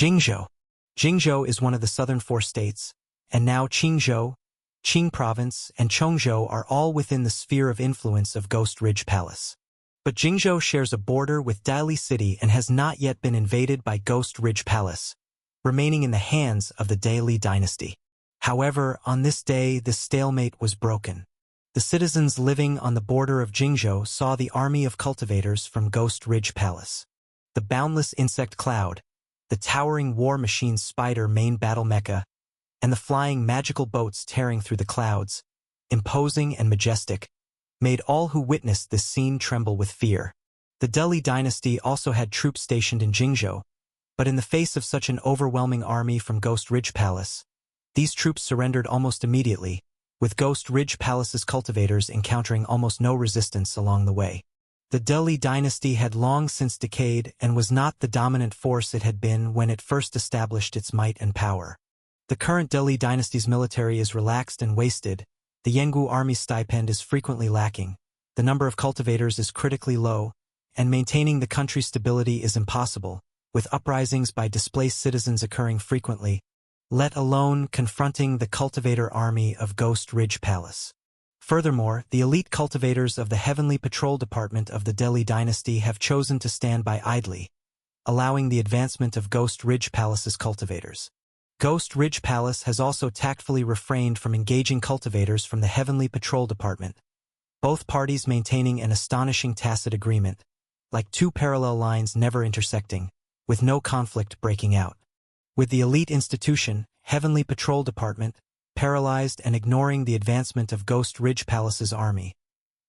Jingzhou. Jingzhou is one of the southern four states, and now Qingzhou, Qing Province, and Chongzhou are all within the sphere of influence of Ghost Ridge Palace. But Jingzhou shares a border with Dali City and has not yet been invaded by Ghost Ridge Palace, remaining in the hands of the Dali dynasty. However, on this day, the stalemate was broken. The citizens living on the border of Jingzhou saw the army of cultivators from Ghost Ridge Palace. The boundless insect cloud, the towering war machine spider main battle mecha, and the flying magical boats tearing through the clouds, imposing and majestic, made all who witnessed this scene tremble with fear. The Dali dynasty also had troops stationed in Jingzhou, but in the face of such an overwhelming army from Ghost Ridge Palace, these troops surrendered almost immediately, with Ghost Ridge Palace's cultivators encountering almost no resistance along the way. The Dali dynasty had long since decayed and was not the dominant force it had been when it first established its might and power. The current Dali dynasty's military is relaxed and wasted, the Yenggu army's stipend is frequently lacking, the number of cultivators is critically low, and maintaining the country's stability is impossible, with uprisings by displaced citizens occurring frequently, let alone confronting the cultivator army of Ghost Ridge Palace. Furthermore, the elite cultivators of the Heavenly Patrol Department of the Dali dynasty have chosen to stand by idly, allowing the advancement of Ghost Ridge Palace's cultivators. Ghost Ridge Palace has also tactfully refrained from engaging cultivators from the Heavenly Patrol Department, both parties maintaining an astonishing tacit agreement, like two parallel lines never intersecting, with no conflict breaking out. With the elite institution, Heavenly Patrol Department, paralyzed and ignoring the advancement of Ghost Ridge Palace's army,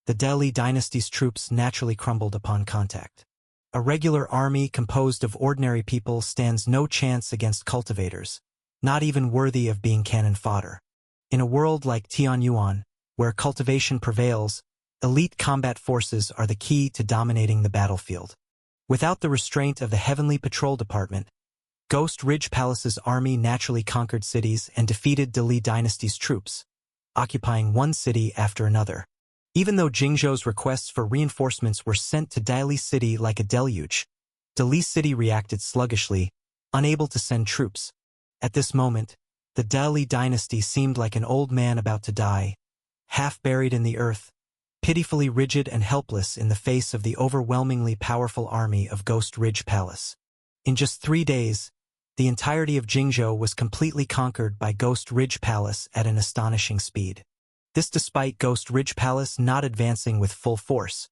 the Dali dynasty's troops naturally crumbled upon contact. A regular army composed of ordinary people stands no chance against cultivators, not even worthy of being cannon fodder. In a world like Tianyuan, where cultivation prevails, elite combat forces are the key to dominating the battlefield. Without the restraint of the Heavenly Patrol Department, Ghost Ridge Palace's army naturally conquered cities and defeated Dali dynasty's troops, occupying one city after another. Even though Jingzhou's requests for reinforcements were sent to Dali City like a deluge, Dali City reacted sluggishly, unable to send troops. At this moment, the Dali dynasty seemed like an old man about to die, half buried in the earth, pitifully rigid and helpless in the face of the overwhelmingly powerful army of Ghost Ridge Palace. In just 3 days, the entirety of Jingzhou was completely conquered by Ghost Ridge Palace at an astonishing speed. This despite Ghost Ridge Palace not advancing with full force.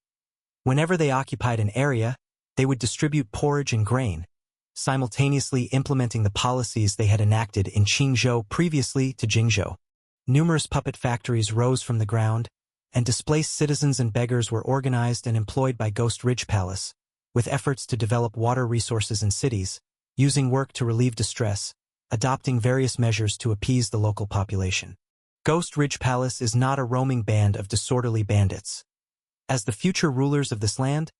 Whenever they occupied an area, they would distribute porridge and grain, simultaneously implementing the policies they had enacted in Qingzhou previously to Jingzhou. Numerous puppet factories rose from the ground, and displaced citizens and beggars were organized and employed by Ghost Ridge Palace, with efforts to develop water resources in cities, using work to relieve distress, adopting various measures to appease the local population. Ghost Ridge Palace is not a roaming band of disorderly bandits. As the future rulers of this land,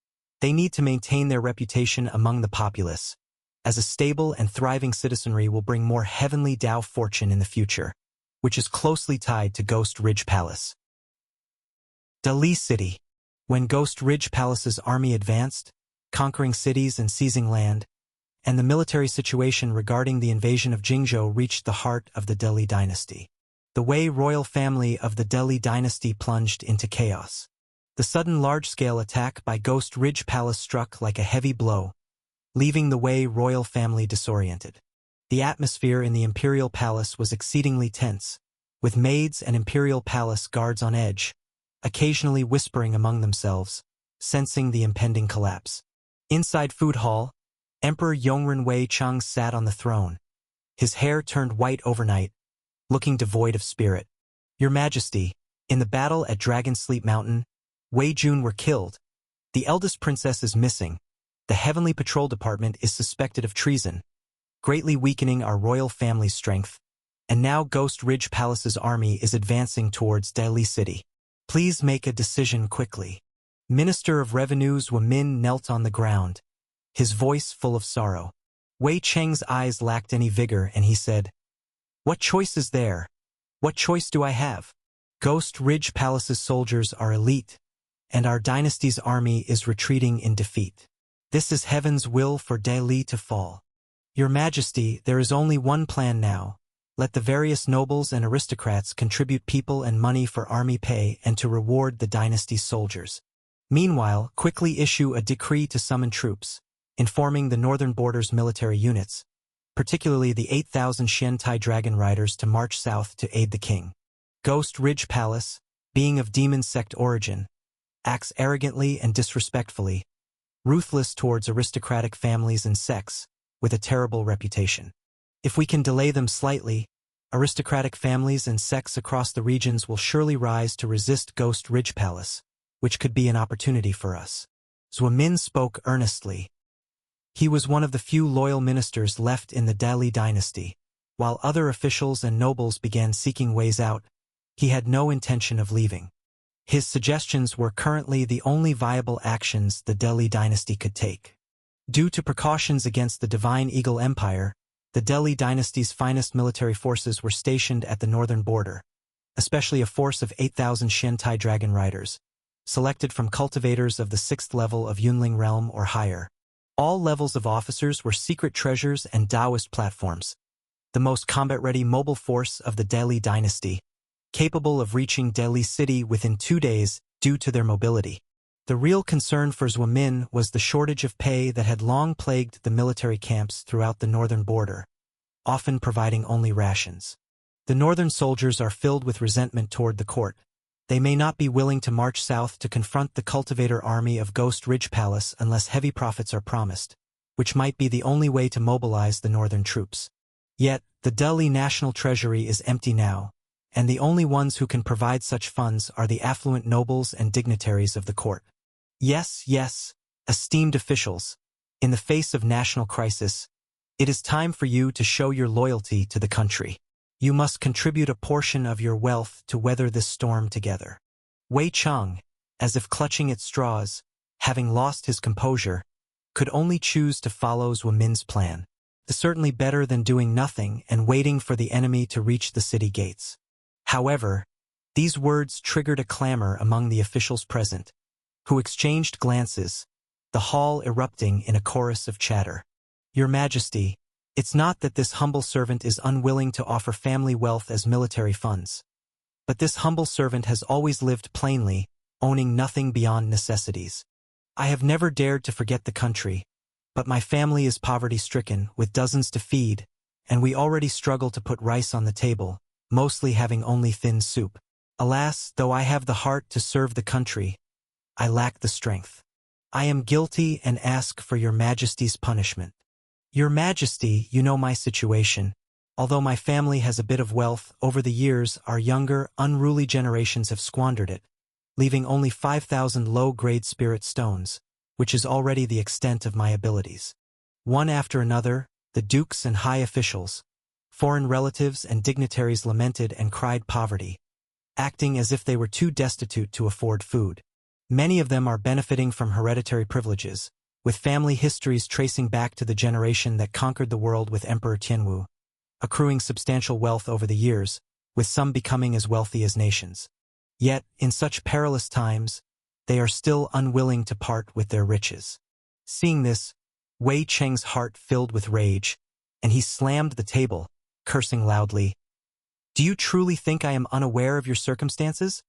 they need to maintain their reputation among the populace, as a stable and thriving citizenry will bring more heavenly Dao fortune in the future, which is closely tied to Ghost Ridge Palace. Dali City. When Ghost Ridge Palace's army advanced, conquering cities and seizing land, and the military situation regarding the invasion of Jingzhou reached the heart of the Dali dynasty. The Wei royal family of the Dali dynasty plunged into chaos. The sudden large-scale attack by Ghost Ridge Palace struck like a heavy blow, leaving the Wei royal family disoriented. The atmosphere in the imperial palace was exceedingly tense, with maids and imperial palace guards on edge, occasionally whispering among themselves, sensing the impending collapse. Inside Food Hall, Emperor Yongren Wei Chang sat on the throne, his hair turned white overnight, looking devoid of spirit. Your Majesty, in the battle at Dragon Sleep Mountain, Wei Jun were killed. The eldest princess is missing. The Heavenly Patrol Department is suspected of treason, greatly weakening our royal family's strength. And now Ghost Ridge Palace's army is advancing towards Dali City. Please make a decision quickly. Minister of Revenues Wu Min knelt on the ground, his voice full of sorrow. Wei Cheng's eyes lacked any vigor and he said, "What choice is there? What choice do I have? Ghost Ridge Palace's soldiers are elite, and our dynasty's army is retreating in defeat. This is heaven's will for Dali to fall. Your Majesty, there is only one plan now. Let the various nobles and aristocrats contribute people and money for army pay and to reward the dynasty's soldiers. Meanwhile, quickly issue a decree to summon troops, informing the northern border's military units, particularly the 8,000 Xiantai dragon riders, to march south to aid the king. Ghost Ridge Palace, being of demon sect origin, acts arrogantly and disrespectfully, ruthless towards aristocratic families and sects, with a terrible reputation. If we can delay them slightly, aristocratic families and sects across the regions will surely rise to resist Ghost Ridge Palace, which could be an opportunity for us. Zhuo Min spoke earnestly. He was one of the few loyal ministers left in the Dali dynasty. While other officials and nobles began seeking ways out, he had no intention of leaving. His suggestions were currently the only viable actions the Delhi dynasty could take. Due to precautions against the Divine Eagle Empire, the Delhi dynasty's finest military forces were stationed at the northern border, especially a force of 8,000 Xiantai dragon riders, selected from cultivators of the 6th level of Yunling realm or higher. All levels of officers were secret treasures and Taoist platforms, the most combat-ready mobile force of the Delhi dynasty, capable of reaching Delhi city within 2 days due to their mobility. The real concern for Zhuo Min was the shortage of pay that had long plagued the military camps throughout the northern border, often providing only rations. The northern soldiers are filled with resentment toward the court. They may not be willing to march south to confront the cultivator army of Ghost Ridge Palace unless heavy profits are promised, which might be the only way to mobilize the northern troops. Yet, the Delhi National Treasury is empty now, and the only ones who can provide such funds are the affluent nobles and dignitaries of the court. Yes, esteemed officials, in the face of national crisis, it is time for you to show your loyalty to the country. You must contribute a portion of your wealth to weather this storm together. Wei Cheng, as if clutching at straws, having lost his composure, could only choose to follow Zhuo Min's plan. Certainly better than doing nothing and waiting for the enemy to reach the city gates. However, these words triggered a clamor among the officials present, who exchanged glances, the hall erupting in a chorus of chatter. Your Majesty, it's not that this humble servant is unwilling to offer family wealth as military funds, but this humble servant has always lived plainly, owning nothing beyond necessities. I have never dared to forget the country, but my family is poverty-stricken, with dozens to feed, and we already struggle to put rice on the table, mostly having only thin soup. Alas, though I have the heart to serve the country, I lack the strength. I am guilty and ask for your Majesty's punishment. Your Majesty, you know my situation. Although my family has a bit of wealth, over the years our younger, unruly generations have squandered it, leaving only 5,000 low-grade spirit stones, which is already the extent of my abilities. One after another, the dukes and high officials, foreign relatives and dignitaries lamented and cried poverty, acting as if they were too destitute to afford food. Many of them are benefiting from hereditary privileges, with family histories tracing back to the generation that conquered the world with Emperor Tianwu, accruing substantial wealth over the years, with some becoming as wealthy as nations. Yet, in such perilous times, they are still unwilling to part with their riches. Seeing this, Wei Cheng's heart filled with rage, and he slammed the table, cursing loudly. Do you truly think I am unaware of your circumstances?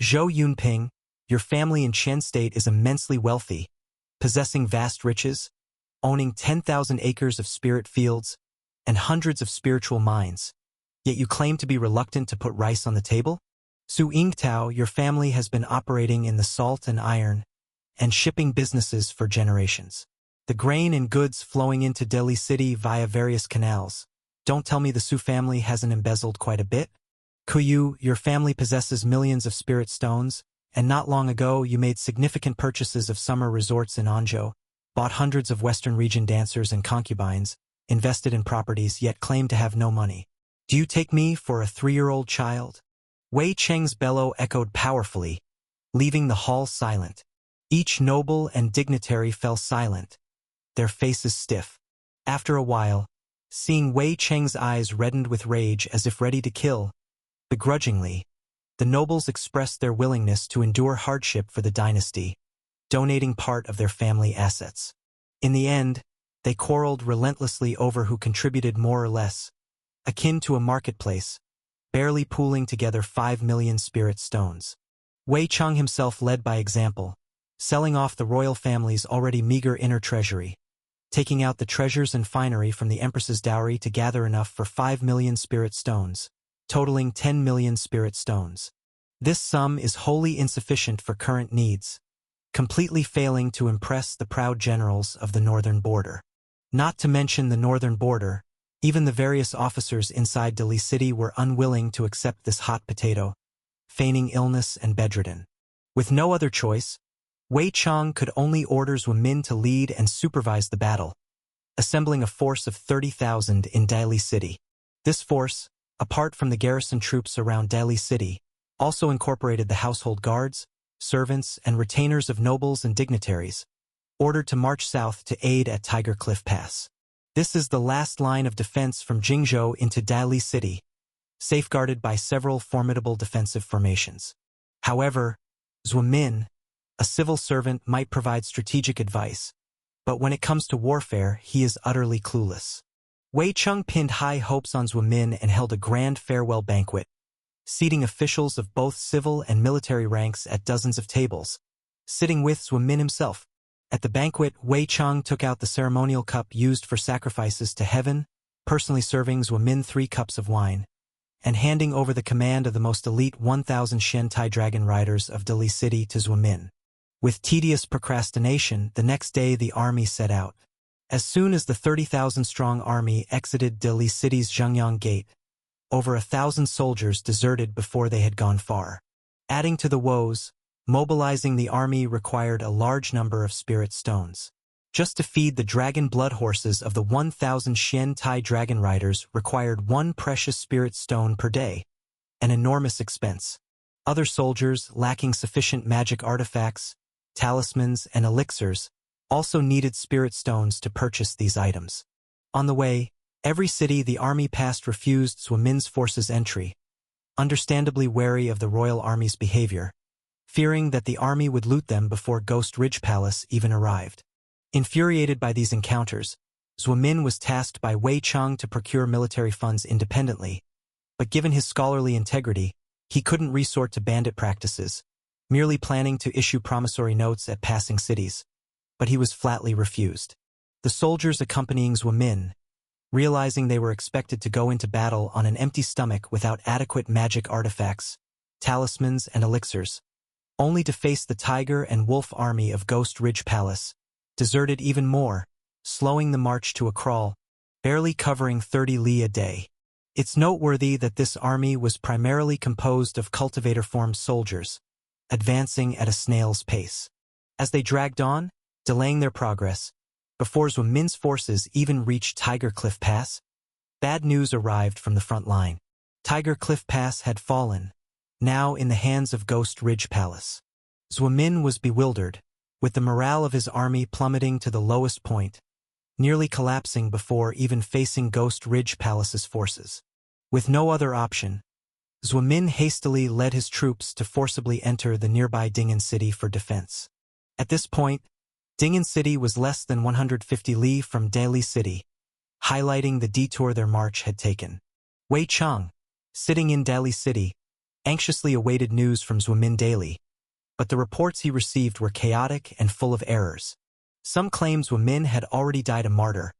Zhou Yunping, your family in Qian State is immensely wealthy, possessing vast riches, owning 10,000 acres of spirit fields, and hundreds of spiritual mines. Yet you claim to be reluctant to put rice on the table? Su Yingtao, your family has been operating in the salt and iron and shipping businesses for generations. The grain and goods flowing into Delhi city via various canals. Don't tell me the Su family hasn't embezzled quite a bit? Kuyu, your family possesses millions of spirit stones, and not long ago you made significant purchases of summer resorts in Anzhou, bought hundreds of Western region dancers and concubines, invested in properties yet claimed to have no money. Do you take me for a 3-year-old child? Wei Cheng's bellow echoed powerfully, leaving the hall silent. Each noble and dignitary fell silent, their faces stiff. After a while, seeing Wei Cheng's eyes reddened with rage as if ready to kill, begrudgingly, the nobles expressed their willingness to endure hardship for the dynasty, donating part of their family assets. In the end, They quarreled relentlessly over who contributed more or less, akin to a marketplace, barely pooling together 5 million spirit stones. Wei Cheng himself led by example, selling off the royal family's already meager inner treasury, taking out the treasures and finery from the empress's dowry to gather enough for 5 million spirit stones, totaling 10 million spirit stones. This sum is wholly insufficient for current needs, completely failing to impress the proud generals of the northern border. Not to mention the northern border, even the various officers inside Dali City were unwilling to accept this hot potato, feigning illness and bedridden. With no other choice, Wei Cheng could only order Zhuo Min to lead and supervise the battle, assembling a force of 30,000 in Dali City. This force, apart from the garrison troops around Dali City, also incorporated the household guards, servants, and retainers of nobles and dignitaries, ordered to march south to aid at Tiger Cliff Pass. This is the last line of defense from Jingzhou into Dali City, safeguarded by several formidable defensive formations. However, Zhuo Min, a civil servant, might provide strategic advice, but when it comes to warfare, he is utterly clueless. Wei Cheng pinned high hopes on Zhuo Min and held a grand farewell banquet, seating officials of both civil and military ranks at dozens of tables, sitting with Zhuo Min himself. At the banquet, Wei Cheng took out the ceremonial cup used for sacrifices to heaven, personally serving Zhuo Min 3 cups of wine, and handing over the command of the most elite 1,000 Shen Tai dragon riders of Dali City to Zhuo Min. With tedious procrastination, the next day the army set out. As soon as the 30,000-strong army exited Dali City's Zhengyang Gate, over 1,000 soldiers deserted before they had gone far. Adding to the woes, mobilizing the army required a large number of spirit stones. Just to feed the dragon blood horses of the 1,000 Shen Tai dragon riders required 1 precious spirit stone per day, an enormous expense. Other soldiers, lacking sufficient magic artifacts, talismans, and elixirs, also needed spirit stones to purchase these items. On the way, every city the army passed refused Zhuo Min's forces entry, understandably wary of the royal army's behavior, fearing that the army would loot them before Ghost Ridge Palace even arrived. Infuriated by these encounters, Zhuo Min was tasked by Wei Cheng to procure military funds independently, but given his scholarly integrity, he couldn't resort to bandit practices, merely planning to issue promissory notes at passing cities, but he was flatly refused. The soldiers accompanying Zhuo Min, realizing they were expected to go into battle on an empty stomach without adequate magic artifacts, talismans, and elixirs, only to face the tiger and wolf army of Ghost Ridge Palace, deserted even more, slowing the march to a crawl, barely covering 30 li a day. It's noteworthy that this army was primarily composed of cultivator-formed soldiers, advancing at a snail's pace. As they dragged on, delaying their progress, before Zhuo Min's forces even reached Tiger Cliff Pass, bad news arrived from the front line. Tiger Cliff Pass had fallen, now in the hands of Ghost Ridge Palace. Zhuo Min was bewildered, with the morale of his army plummeting to the lowest point, nearly collapsing before even facing Ghost Ridge Palace's forces. With no other option, Zhuo Min hastily led his troops to forcibly enter the nearby Ding'an City for defense. At this point, Ding'an City was less than 150 li from Dali City, highlighting the detour their march had taken. Wei Cheng, sitting in Dali City, anxiously awaited news from Zhuo Min daily, but the reports he received were chaotic and full of errors. Some claimed Zhuo Min had already died a martyr,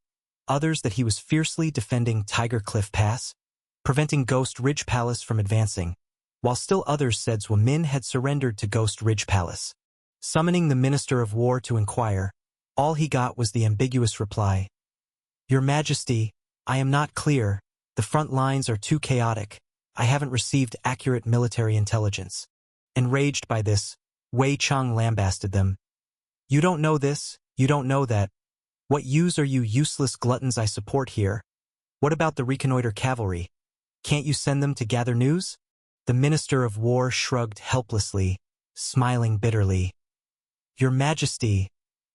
others that he was fiercely defending Tiger Cliff Pass, preventing Ghost Ridge Palace from advancing, while still others said Zhuo Min had surrendered to Ghost Ridge Palace. Summoning the Minister of War to inquire, all he got was the ambiguous reply, "Your Majesty, I am not clear, the front lines are too chaotic, I haven't received accurate military intelligence." Enraged by this, Wei Cheng lambasted them. "You don't know this, you don't know that. What use are you useless gluttons I support here? What about the reconnoiter cavalry? Can't you send them to gather news?" The Minister of War shrugged helplessly, smiling bitterly. "Your Majesty,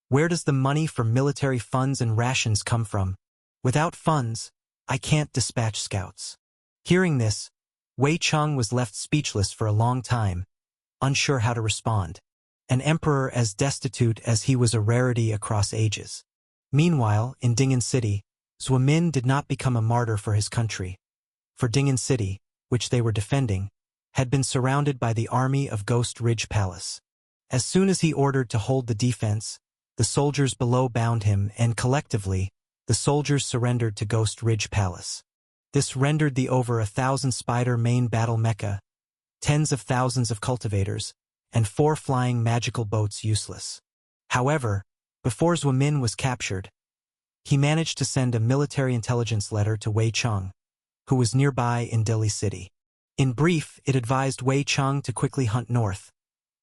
where does the money for military funds and rations come from? Without funds, I can't dispatch scouts." Hearing this, Wei Cheng was left speechless for a long time, unsure how to respond. An emperor as destitute as he was a rarity across ages. Meanwhile, in Ding'an City, Zhuo Min did not become a martyr for his country. For Ding'an City, which they were defending, had been surrounded by the army of Ghost Ridge Palace. As soon as he ordered to hold the defense, the soldiers below bound him, and collectively, the soldiers surrendered to Ghost Ridge Palace. This rendered the over 1,000 spider main battle mecha, tens of thousands of cultivators, and 4 flying magical boats useless. However, before Zhuo Min was captured, he managed to send a military intelligence letter to Wei Cheng, who was nearby in Dili City. In brief, it advised Wei Cheng to quickly hunt north,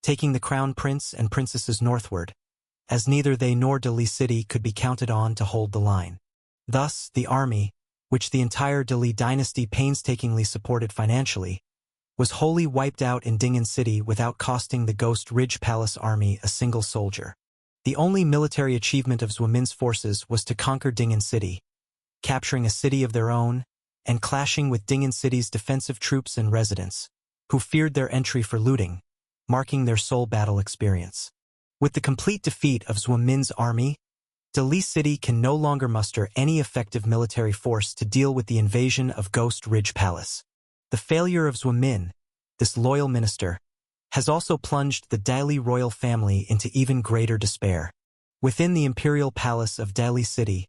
taking the crown prince and princesses northward, as neither they nor Dili City could be counted on to hold the line. Thus, the army, which the entire Dili dynasty painstakingly supported financially, was wholly wiped out in Ding'an City without costing the Ghost Ridge Palace army a single soldier. The only military achievement of Zhuo Min's forces was to conquer Ding'an City, capturing a city of their own and clashing with Ding'an City's defensive troops and residents, who feared their entry for looting, marking their sole battle experience. With the complete defeat of Zhuo Min's army, Dili City can no longer muster any effective military force to deal with the invasion of Ghost Ridge Palace. The failure of Zhuo Min, this loyal minister, has also plunged the Dili royal family into even greater despair. Within the imperial palace of Dili City,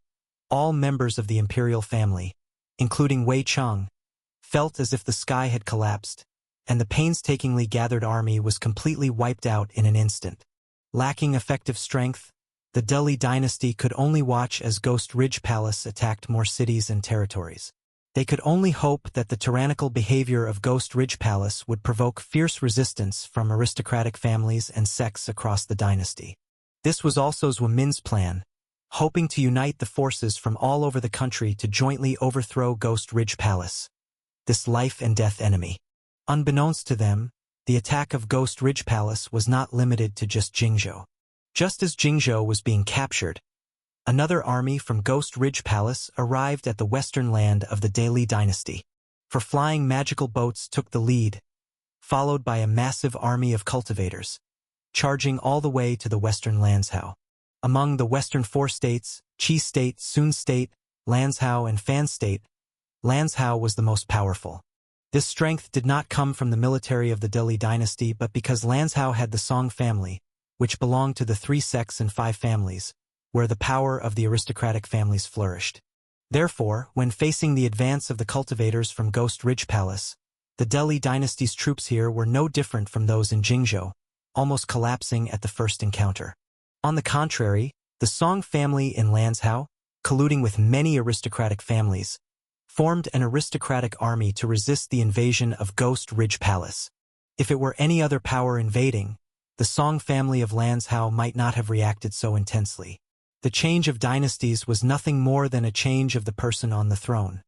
all members of the imperial family, including Wei Cheng, felt as if the sky had collapsed, and the painstakingly gathered army was completely wiped out in an instant. Lacking effective strength, the Dili dynasty could only watch as Ghost Ridge Palace attacked more cities and territories. They could only hope that the tyrannical behavior of Ghost Ridge Palace would provoke fierce resistance from aristocratic families and sects across the dynasty. This was also Zhuo Min's plan, hoping to unite the forces from all over the country to jointly overthrow Ghost Ridge Palace, this life-and-death enemy. Unbeknownst to them, the attack of Ghost Ridge Palace was not limited to just Jingzhou. Just as Jingzhou was being captured, another army from Ghost Ridge Palace arrived at the western land of the Dili dynasty. For flying magical boats took the lead, followed by a massive army of cultivators, charging all the way to the western Lanzhou. Among the western 4 states, Qi State, Sun State, Lanzhou, and Fan State, Lanzhou was the most powerful. This strength did not come from the military of the Dili dynasty but because Lanzhou had the Song family, which belonged to the 3 sects and 5 families, where the power of the aristocratic families flourished. Therefore, when facing the advance of the cultivators from Ghost Ridge Palace, the Dili dynasty's troops here were no different from those in Jingzhou, almost collapsing at the first encounter. On the contrary, the Song family in Lanzhou, colluding with many aristocratic families, formed an aristocratic army to resist the invasion of Ghost Ridge Palace. If it were any other power invading, the Song family of Lanzhou might not have reacted so intensely. The change of dynasties was nothing more than a change of the person on the throne.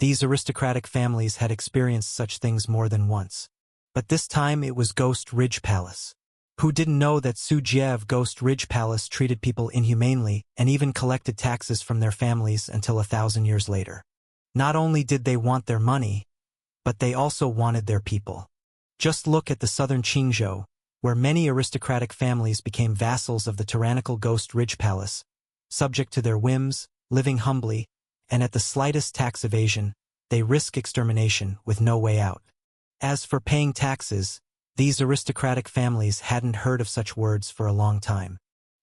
These aristocratic families had experienced such things more than once. But this time it was Ghost Ridge Palace. Who didn't know that Su Jie of Ghost Ridge Palace treated people inhumanely and even collected taxes from their families until 1,000 years later? Not only did they want their money, but they also wanted their people. Just look at the southern Qingzhou, where many aristocratic families became vassals of the tyrannical Ghost Ridge Palace, subject to their whims, living humbly, and at the slightest tax evasion, they risk extermination with no way out. As for paying taxes, these aristocratic families hadn't heard of such words for a long time.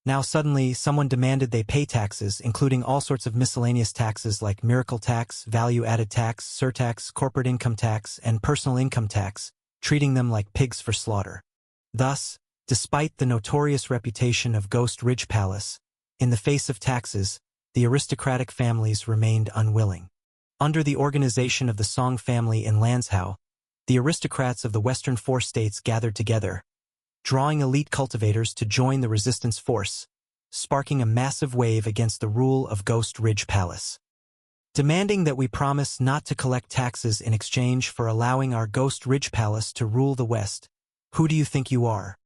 Now suddenly, someone demanded they pay taxes, including all sorts of miscellaneous taxes like miracle tax, value-added tax, surtax, corporate income tax, and personal income tax, treating them like pigs for slaughter. Thus, despite the notorious reputation of Ghost Ridge Palace, in the face of taxes, the aristocratic families remained unwilling. Under the organization of the Song family in Lanzhou, the aristocrats of the western 4 states gathered together, drawing elite cultivators to join the resistance force, sparking a massive wave against the rule of Ghost Ridge Palace. Demanding that we promise not to collect taxes in exchange for allowing our Ghost Ridge Palace to rule the West, who do you think you are?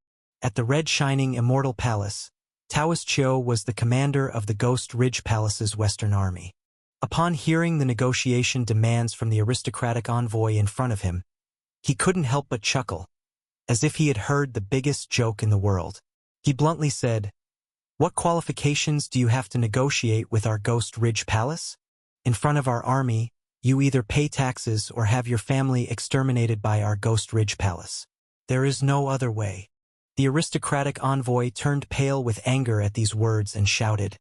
At the red shining immortal palace, Taoist Chiu was the commander of the Ghost Ridge Palace's western army. Upon hearing the negotiation demands from the aristocratic envoy in front of him, he couldn't help but chuckle, as if he had heard the biggest joke in the world. He bluntly said, What qualifications do you have to negotiate with our Ghost Ridge Palace? In front of our army, you either pay taxes or have your family exterminated by our Ghost Ridge Palace. There is no other way. The aristocratic envoy turned pale with anger at these words and shouted,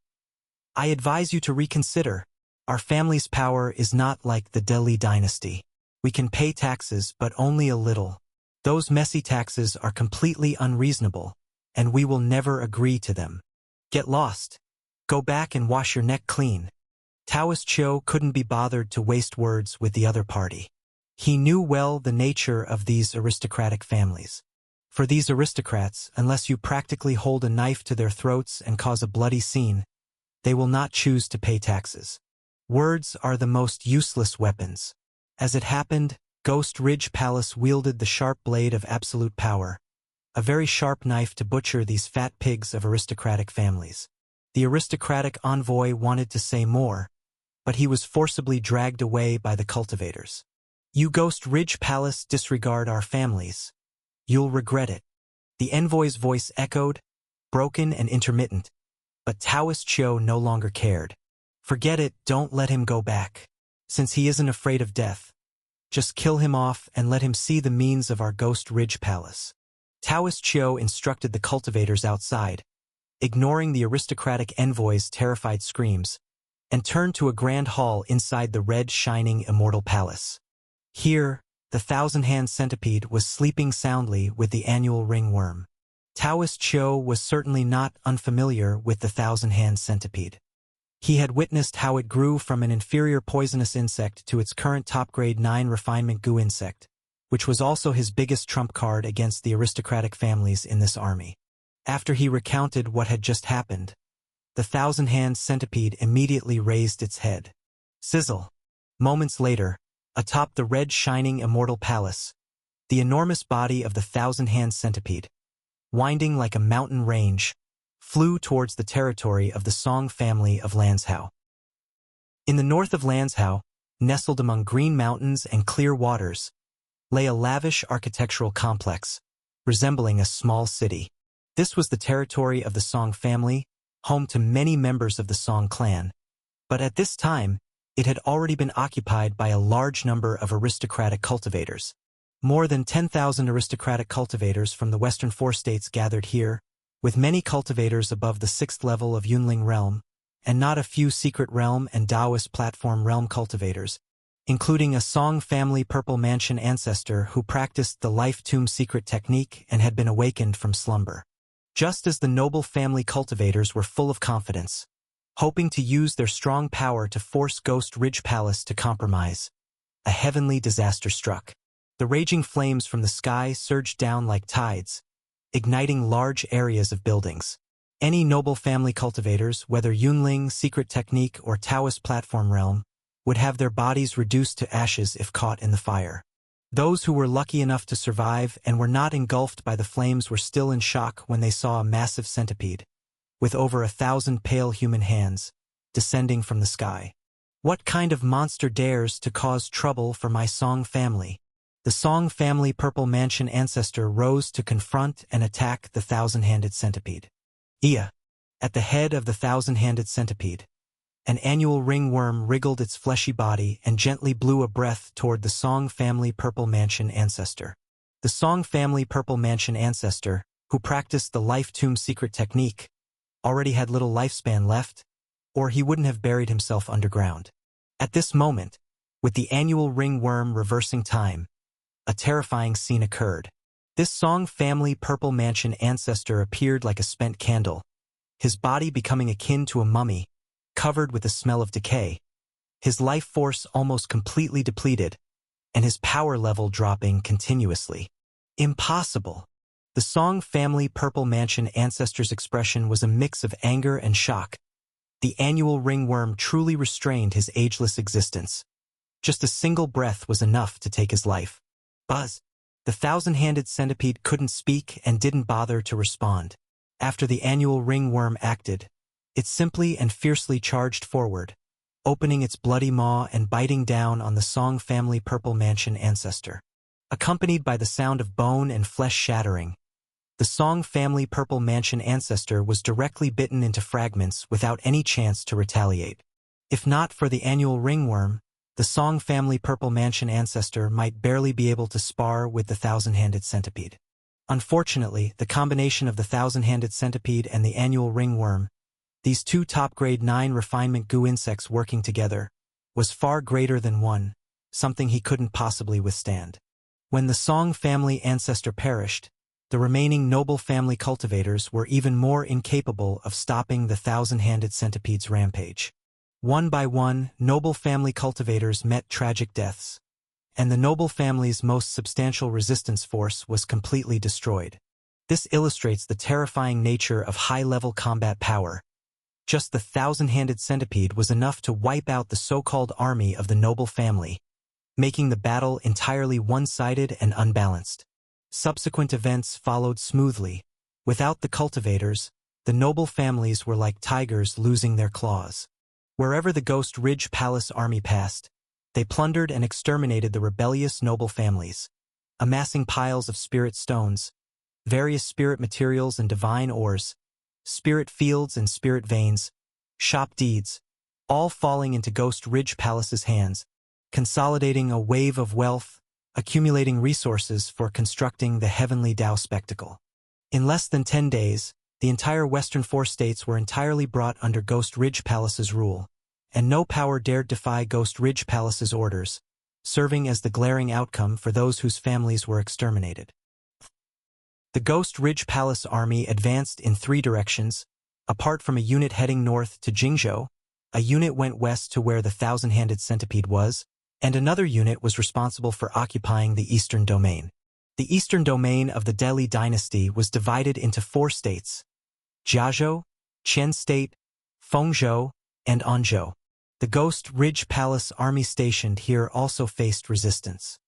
I advise you to reconsider. Our family's power is not like the Delhi dynasty. We can pay taxes, but only a little. Those messy taxes are completely unreasonable, and we will never agree to them. Get lost. Go back and wash your neck clean. Taoist Chiu couldn't be bothered to waste words with the other party. He knew well the nature of these aristocratic families. For these aristocrats, unless you practically hold a knife to their throats and cause a bloody scene, they will not choose to pay taxes. Words are the most useless weapons. As it happened, Ghost Ridge Palace wielded the sharp blade of absolute power, a very sharp knife to butcher these fat pigs of aristocratic families. The aristocratic envoy wanted to say more, but he was forcibly dragged away by the cultivators. You Ghost Ridge Palace disregard our families. You'll regret it. The envoy's voice echoed, broken and intermittent, but Taoist Chiu no longer cared. Forget it, don't let him go back. Since he isn't afraid of death, just kill him off and let him see the means of our Ghost Ridge Palace. Taoist Chiu instructed the cultivators outside, ignoring the aristocratic envoy's terrified screams, and turned to a grand hall inside the red shining immortal palace. Here, the thousand-hand centipede was sleeping soundly with the annual ringworm. Taoist Chiu was certainly not unfamiliar with the thousand-hand centipede. He had witnessed how it grew from an inferior poisonous insect to its current top-grade 9 refinement goo insect, which was also his biggest trump card against the aristocratic families in this army. After he recounted what had just happened, the thousand-hand centipede immediately raised its head. Sizzle! Moments later, atop the red shining immortal palace, the enormous body of the thousand-hand centipede, winding like a mountain range, flew towards the territory of the Song family of Lanzhou. In the north of Lanzhou, nestled among green mountains and clear waters, lay a lavish architectural complex, resembling a small city. This was the territory of the Song family, home to many members of the Song clan, but at this time, it had already been occupied by a large number of aristocratic cultivators. More than 10,000 aristocratic cultivators from the western 4 states gathered here, with many cultivators above the 6th level of Yunling realm, and not a few secret realm and Taoist platform realm cultivators, including a Song family Purple Mansion ancestor who practiced the Life Tomb secret technique and had been awakened from slumber. Just as the noble family cultivators were full of confidence, hoping to use their strong power to force Ghost Ridge Palace to compromise, a heavenly disaster struck. The raging flames from the sky surged down like tides, igniting large areas of buildings. Any noble family cultivators, whether Yunling, secret technique, or Taoist platform realm, would have their bodies reduced to ashes if caught in the fire. Those who were lucky enough to survive and were not engulfed by the flames were still in shock when they saw a massive centipede, with over 1,000 pale human hands, descending from the sky. What kind of monster dares to cause trouble for my Song family? The Song family Purple Mansion ancestor rose to confront and attack the thousand-handed centipede. At the head of the thousand-handed centipede, an annual ringworm wriggled its fleshy body and gently blew a breath toward the Song family Purple Mansion ancestor. The Song family Purple Mansion ancestor, who practiced the Life Tomb secret technique, already had little lifespan left, or he wouldn't have buried himself underground. At this moment, with the annual ringworm reversing time, a terrifying scene occurred. This Song family Purple Mansion ancestor appeared like a spent candle, his body becoming akin to a mummy, covered with the smell of decay, his life force almost completely depleted, and his power level dropping continuously. Impossible! The Song family Purple Mansion ancestor's expression was a mix of anger and shock. The annual ringworm truly restrained his ageless existence. Just a single breath was enough to take his life. Buzz! The thousand-handed centipede couldn't speak and didn't bother to respond. After the annual ringworm acted, it simply and fiercely charged forward, opening its bloody maw and biting down on the Song family Purple Mansion ancestor. Accompanied by the sound of bone and flesh shattering, The Song family Purple Mansion ancestor was directly bitten into fragments without any chance to retaliate. If not for the annual ringworm, the Song family Purple Mansion ancestor might barely be able to spar with the thousand-handed centipede. Unfortunately, the combination of the thousand-handed centipede and the annual ringworm, these two top-grade 9 refinement goo insects working together, was far greater than one, something he couldn't possibly withstand. When the Song family ancestor perished, the remaining noble family cultivators were even more incapable of stopping the thousand-handed centipede's rampage. One by one, noble family cultivators met tragic deaths, and the noble family's most substantial resistance force was completely destroyed. This illustrates the terrifying nature of high-level combat power. Just the thousand-handed centipede was enough to wipe out the so-called army of the noble family, making the battle entirely one-sided and unbalanced. Subsequent events followed smoothly. Without the cultivators, the noble families were like tigers losing their claws. Wherever the Ghost Ridge Palace army passed, they plundered and exterminated the rebellious noble families, amassing piles of spirit stones, various spirit materials and divine ores, spirit fields and spirit veins, shop deeds, all falling into Ghost Ridge Palace's hands, consolidating a wave of wealth, accumulating resources for constructing the heavenly Tao spectacle. In less than 10 days, the entire Western 4 states were entirely brought under Ghost Ridge Palace's rule, and no power dared defy Ghost Ridge Palace's orders, serving as the glaring outcome for those whose families were exterminated. The Ghost Ridge Palace army advanced in 3 directions. Apart from a unit heading north to Jingzhou, a unit went west to where the thousand-handed centipede was, and another unit was responsible for occupying the eastern domain. The eastern domain of the Deli dynasty was divided into 4 states: Jiazhou, Qian State, Fengzhou, and Anzhou. The Ghost Ridge Palace army stationed here also faced resistance.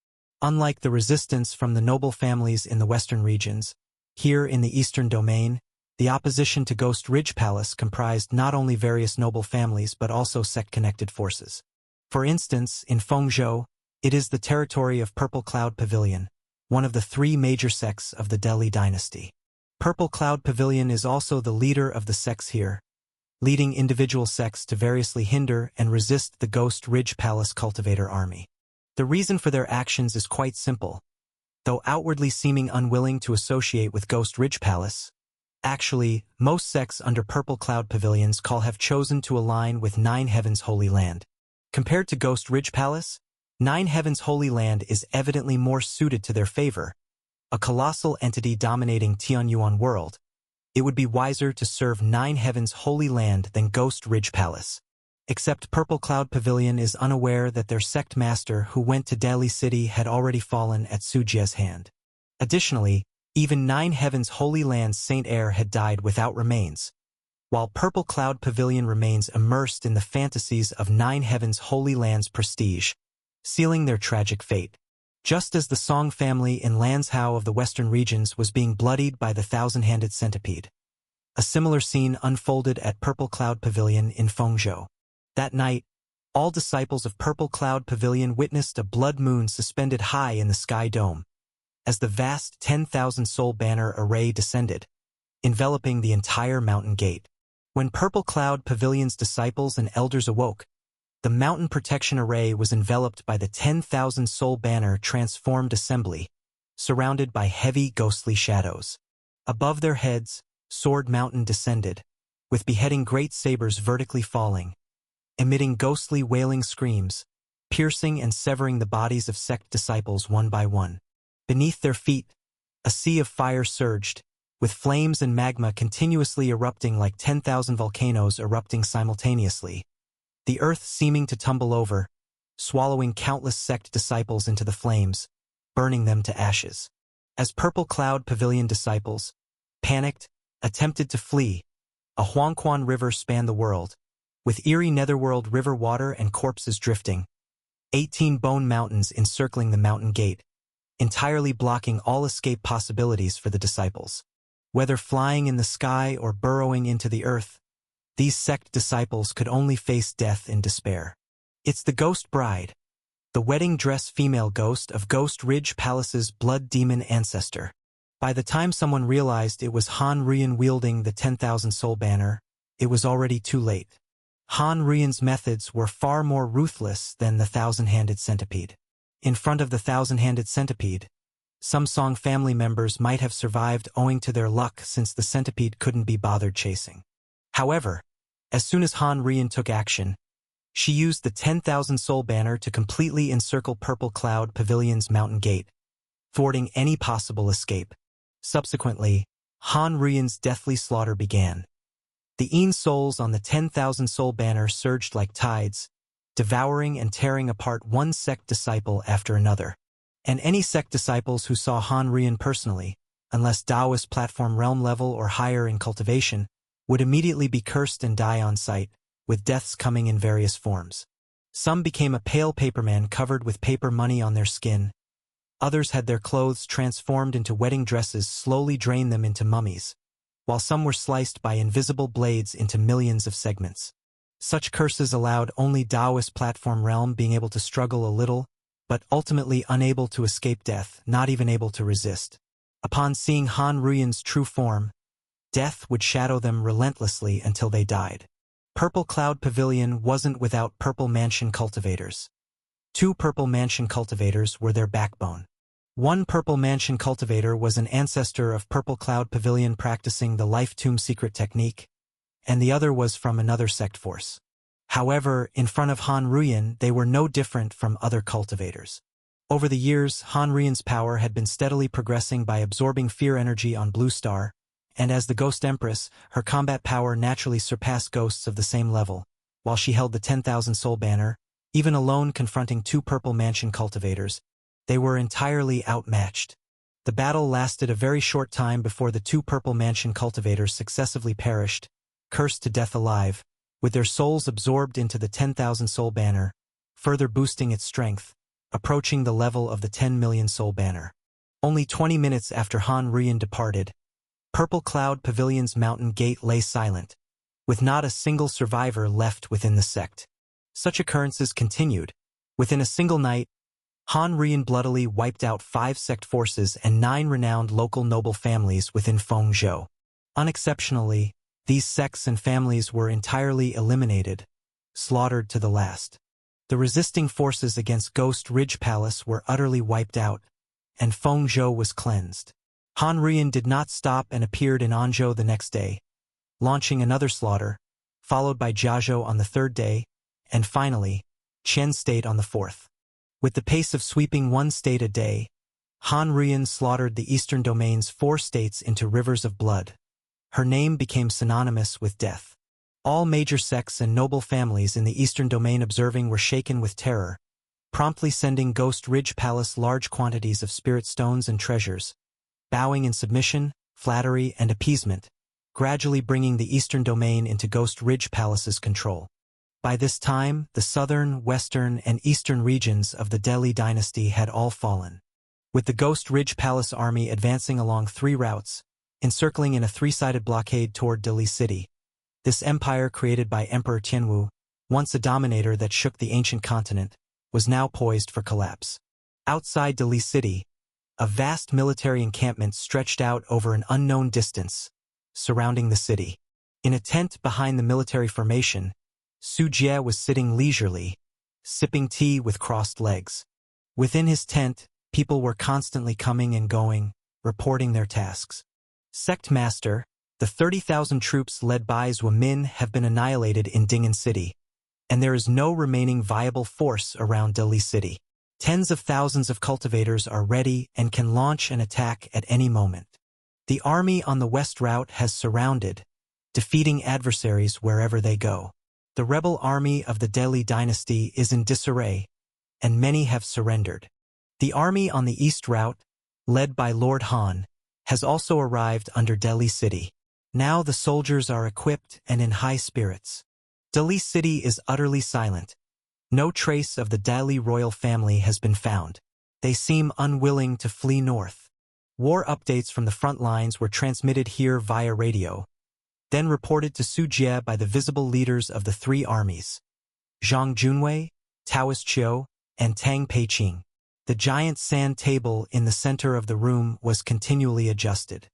Unlike the resistance from the noble families in the western regions, here in the eastern domain, the opposition to Ghost Ridge Palace comprised not only various noble families but also sect-connected forces. For instance, in Fengzhou, it is the territory of Purple Cloud Pavilion, one of the 3 major sects of the Deli dynasty. Purple Cloud Pavilion is also the leader of the sects here, leading individual sects to variously hinder and resist the Ghost Ridge Palace cultivator army. The reason for their actions is quite simple. Though outwardly seeming unwilling to associate with Ghost Ridge Palace, actually, most sects under Purple Cloud Pavilion's call have chosen to align with Nine Heavens Holy Land. Compared to Ghost Ridge Palace, Nine Heavens Holy Land is evidently more suited to their favor. A colossal entity dominating Tianyuan world, it would be wiser to serve Nine Heavens Holy Land than Ghost Ridge Palace. Except Purple Cloud Pavilion is unaware that their sect master who went to Deli City had already fallen at Sujia's hand. Additionally, even Nine Heavens Holy Land's Saint Heir had died without remains, while Purple Cloud Pavilion remains immersed in the fantasies of Nine Heavens Holy Land's prestige, sealing their tragic fate. Just as the Song family in Lanzhou of the western regions was being bloodied by the thousand-handed centipede, a similar scene unfolded at Purple Cloud Pavilion in Fengzhou. That night, all disciples of Purple Cloud Pavilion witnessed a blood moon suspended high in the sky dome, as the vast 10,000-soul banner array descended, enveloping the entire mountain gate. When Purple Cloud Pavilion's disciples and elders awoke, the mountain protection array was enveloped by the 10,000-soul banner transformed assembly, surrounded by heavy ghostly shadows. Above their heads, Sword Mountain descended, with beheading great sabers vertically falling, emitting ghostly wailing screams, piercing and severing the bodies of sect disciples one by one. Beneath their feet, a sea of fire surged, with flames and magma continuously erupting like 10,000 volcanoes erupting simultaneously, the earth seeming to tumble over, swallowing countless sect disciples into the flames, burning them to ashes. As Purple Cloud Pavilion disciples, panicked, attempted to flee, a Huangquan River spanned the world, with eerie netherworld river water and corpses drifting, 18 bone mountains encircling the mountain gate, entirely blocking all escape possibilities for the disciples. Whether flying in the sky or burrowing into the earth, these sect disciples could only face death in despair. It's the Ghost Bride, the wedding dress female ghost of Ghost Ridge Palace's blood demon ancestor. By the time someone realized it was Han Rian wielding the 10,000 soul banner, it was already too late. Han Rian's methods were far more ruthless than the thousand-handed centipede. In front of the thousand-handed centipede, some Song family members might have survived owing to their luck since the centipede couldn't be bothered chasing. However, as soon as Han Rian took action, she used the 10,000 soul banner to completely encircle Purple Cloud Pavilion's mountain gate, thwarting any possible escape. Subsequently, Han Rian's deathly slaughter began. The Een souls on the 10,000 soul banner surged like tides, devouring and tearing apart one sect disciple after another. And any sect disciples who saw Han Rian personally, unless Taoist platform realm level or higher in cultivation, would immediately be cursed and die on sight, with deaths coming in various forms. Some became a pale paperman covered with paper money on their skin. Others had their clothes transformed into wedding dresses slowly drain them into mummies, while some were sliced by invisible blades into millions of segments. Such curses allowed only Taoist platform realm being able to struggle a little, but ultimately unable to escape death, not even able to resist. Upon seeing Han Rian's true form, death would shadow them relentlessly until they died. Purple Cloud Pavilion wasn't without Purple Mansion cultivators. 2 Purple Mansion cultivators were their backbone. One Purple Mansion cultivator was an ancestor of Purple Cloud Pavilion practicing the Life Tomb secret technique, and the other was from another sect force. However, in front of Han Rian, they were no different from other cultivators. Over the years, Han Rian's power had been steadily progressing by absorbing fear energy on Blue Star, and as the Ghost Empress, her combat power naturally surpassed ghosts of the same level, while she held the 10,000 soul banner, even alone confronting 2 Purple Mansion cultivators. They were entirely outmatched. The battle lasted a very short time before the 2 Purple Mansion cultivators successively perished, cursed to death alive, with their souls absorbed into the 10,000 soul banner, further boosting its strength, approaching the level of the 10 million soul banner. Only 20 minutes after Han Rian departed, Purple Cloud Pavilion's mountain gate lay silent, with not a single survivor left within the sect. Such occurrences continued. Within a single night, Han Rian bloodily wiped out 5 sect forces and 9 renowned local noble families within Fengzhou. Unexceptionally, these sects and families were entirely eliminated, slaughtered to the last. The resisting forces against Ghost Ridge Palace were utterly wiped out, and Fengzhou was cleansed. Han Rian did not stop and appeared in Anzhou the next day, launching another slaughter, followed by Jiazhou on the 3rd day, and finally, Qian State on the 4th. With the pace of sweeping 1 state a day, Han Rian slaughtered the eastern domain's 4 states into rivers of blood. Her name became synonymous with death. All major sects and noble families in the eastern domain observing were shaken with terror, promptly sending Ghost Ridge Palace large quantities of spirit stones and treasures, bowing in submission, flattery, and appeasement, gradually bringing the eastern domain into Ghost Ridge Palace's control. By this time, the southern, western, and eastern regions of the Delhi dynasty had all fallen. With the Ghost Ridge Palace army advancing along 3 routes, encircling in a 3-sided blockade toward Delhi city, this empire created by Emperor Tianwu, once a dominator that shook the ancient continent, was now poised for collapse. Outside Delhi city, a vast military encampment stretched out over an unknown distance, surrounding the city. In a tent behind the military formation, Su Jie was sitting leisurely, sipping tea with crossed legs. Within his tent, people were constantly coming and going, reporting their tasks. Sect Master, the 30,000 troops led by Zhou Min have been annihilated in Ding'an City, and there is no remaining viable force around Delhi City. Tens of thousands of cultivators are ready and can launch an attack at any moment. The army on the west route has surrounded, defeating adversaries wherever they go. The rebel army of the Delhi dynasty is in disarray, and many have surrendered. The army on the east route, led by Lord Han, has also arrived under Delhi city. Now the soldiers are equipped and in high spirits. Delhi city is utterly silent. No trace of the Delhi royal family has been found. They seem unwilling to flee north. War updates from the front lines were transmitted here via radio, then reported to Su Jie by the visible leaders of the 3 armies, Zhang Junwei, Taoist Qiu, and Tang Peiqing. The giant sand table in the center of the room was continually adjusted.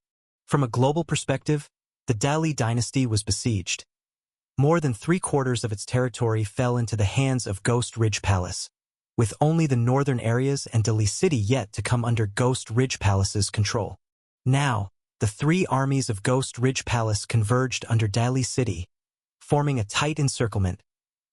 From a global perspective, the Dali dynasty was besieged. More than 3/4 of its territory fell into the hands of Ghost Ridge Palace, with only the northern areas and Dali City yet to come under Ghost Ridge Palace's control. Now, the three armies of Ghost Ridge Palace converged under Dali City, forming a tight encirclement,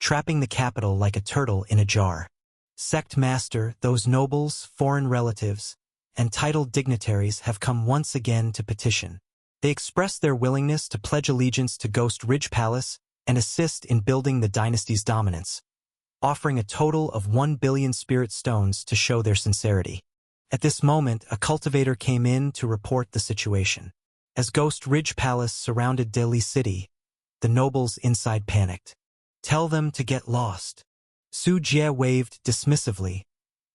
trapping the capital like a turtle in a jar. Sect Master, those nobles, foreign relatives, and titled dignitaries have come once again to petition. They express their willingness to pledge allegiance to Ghost Ridge Palace and assist in building the dynasty's dominance, offering a total of 1 billion spirit stones to show their sincerity. At this moment, a cultivator came in to report the situation. As Ghost Ridge Palace surrounded Dali City, the nobles inside panicked. "Tell them to get lost." Su Jie waved dismissively,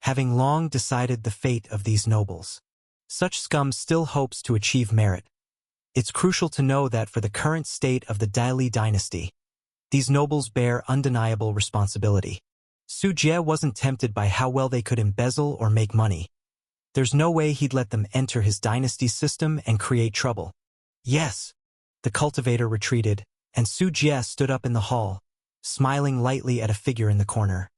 having long decided the fate of these nobles. Such scum still hopes to achieve merit. It's crucial to know that for the current state of the Dali dynasty, these nobles bear undeniable responsibility. Su Jie wasn't tempted by how well they could embezzle or make money. There's no way he'd let them enter his dynasty's system and create trouble. "Yes." The cultivator retreated, and Su Jie stood up in the hall, smiling lightly at a figure in the corner.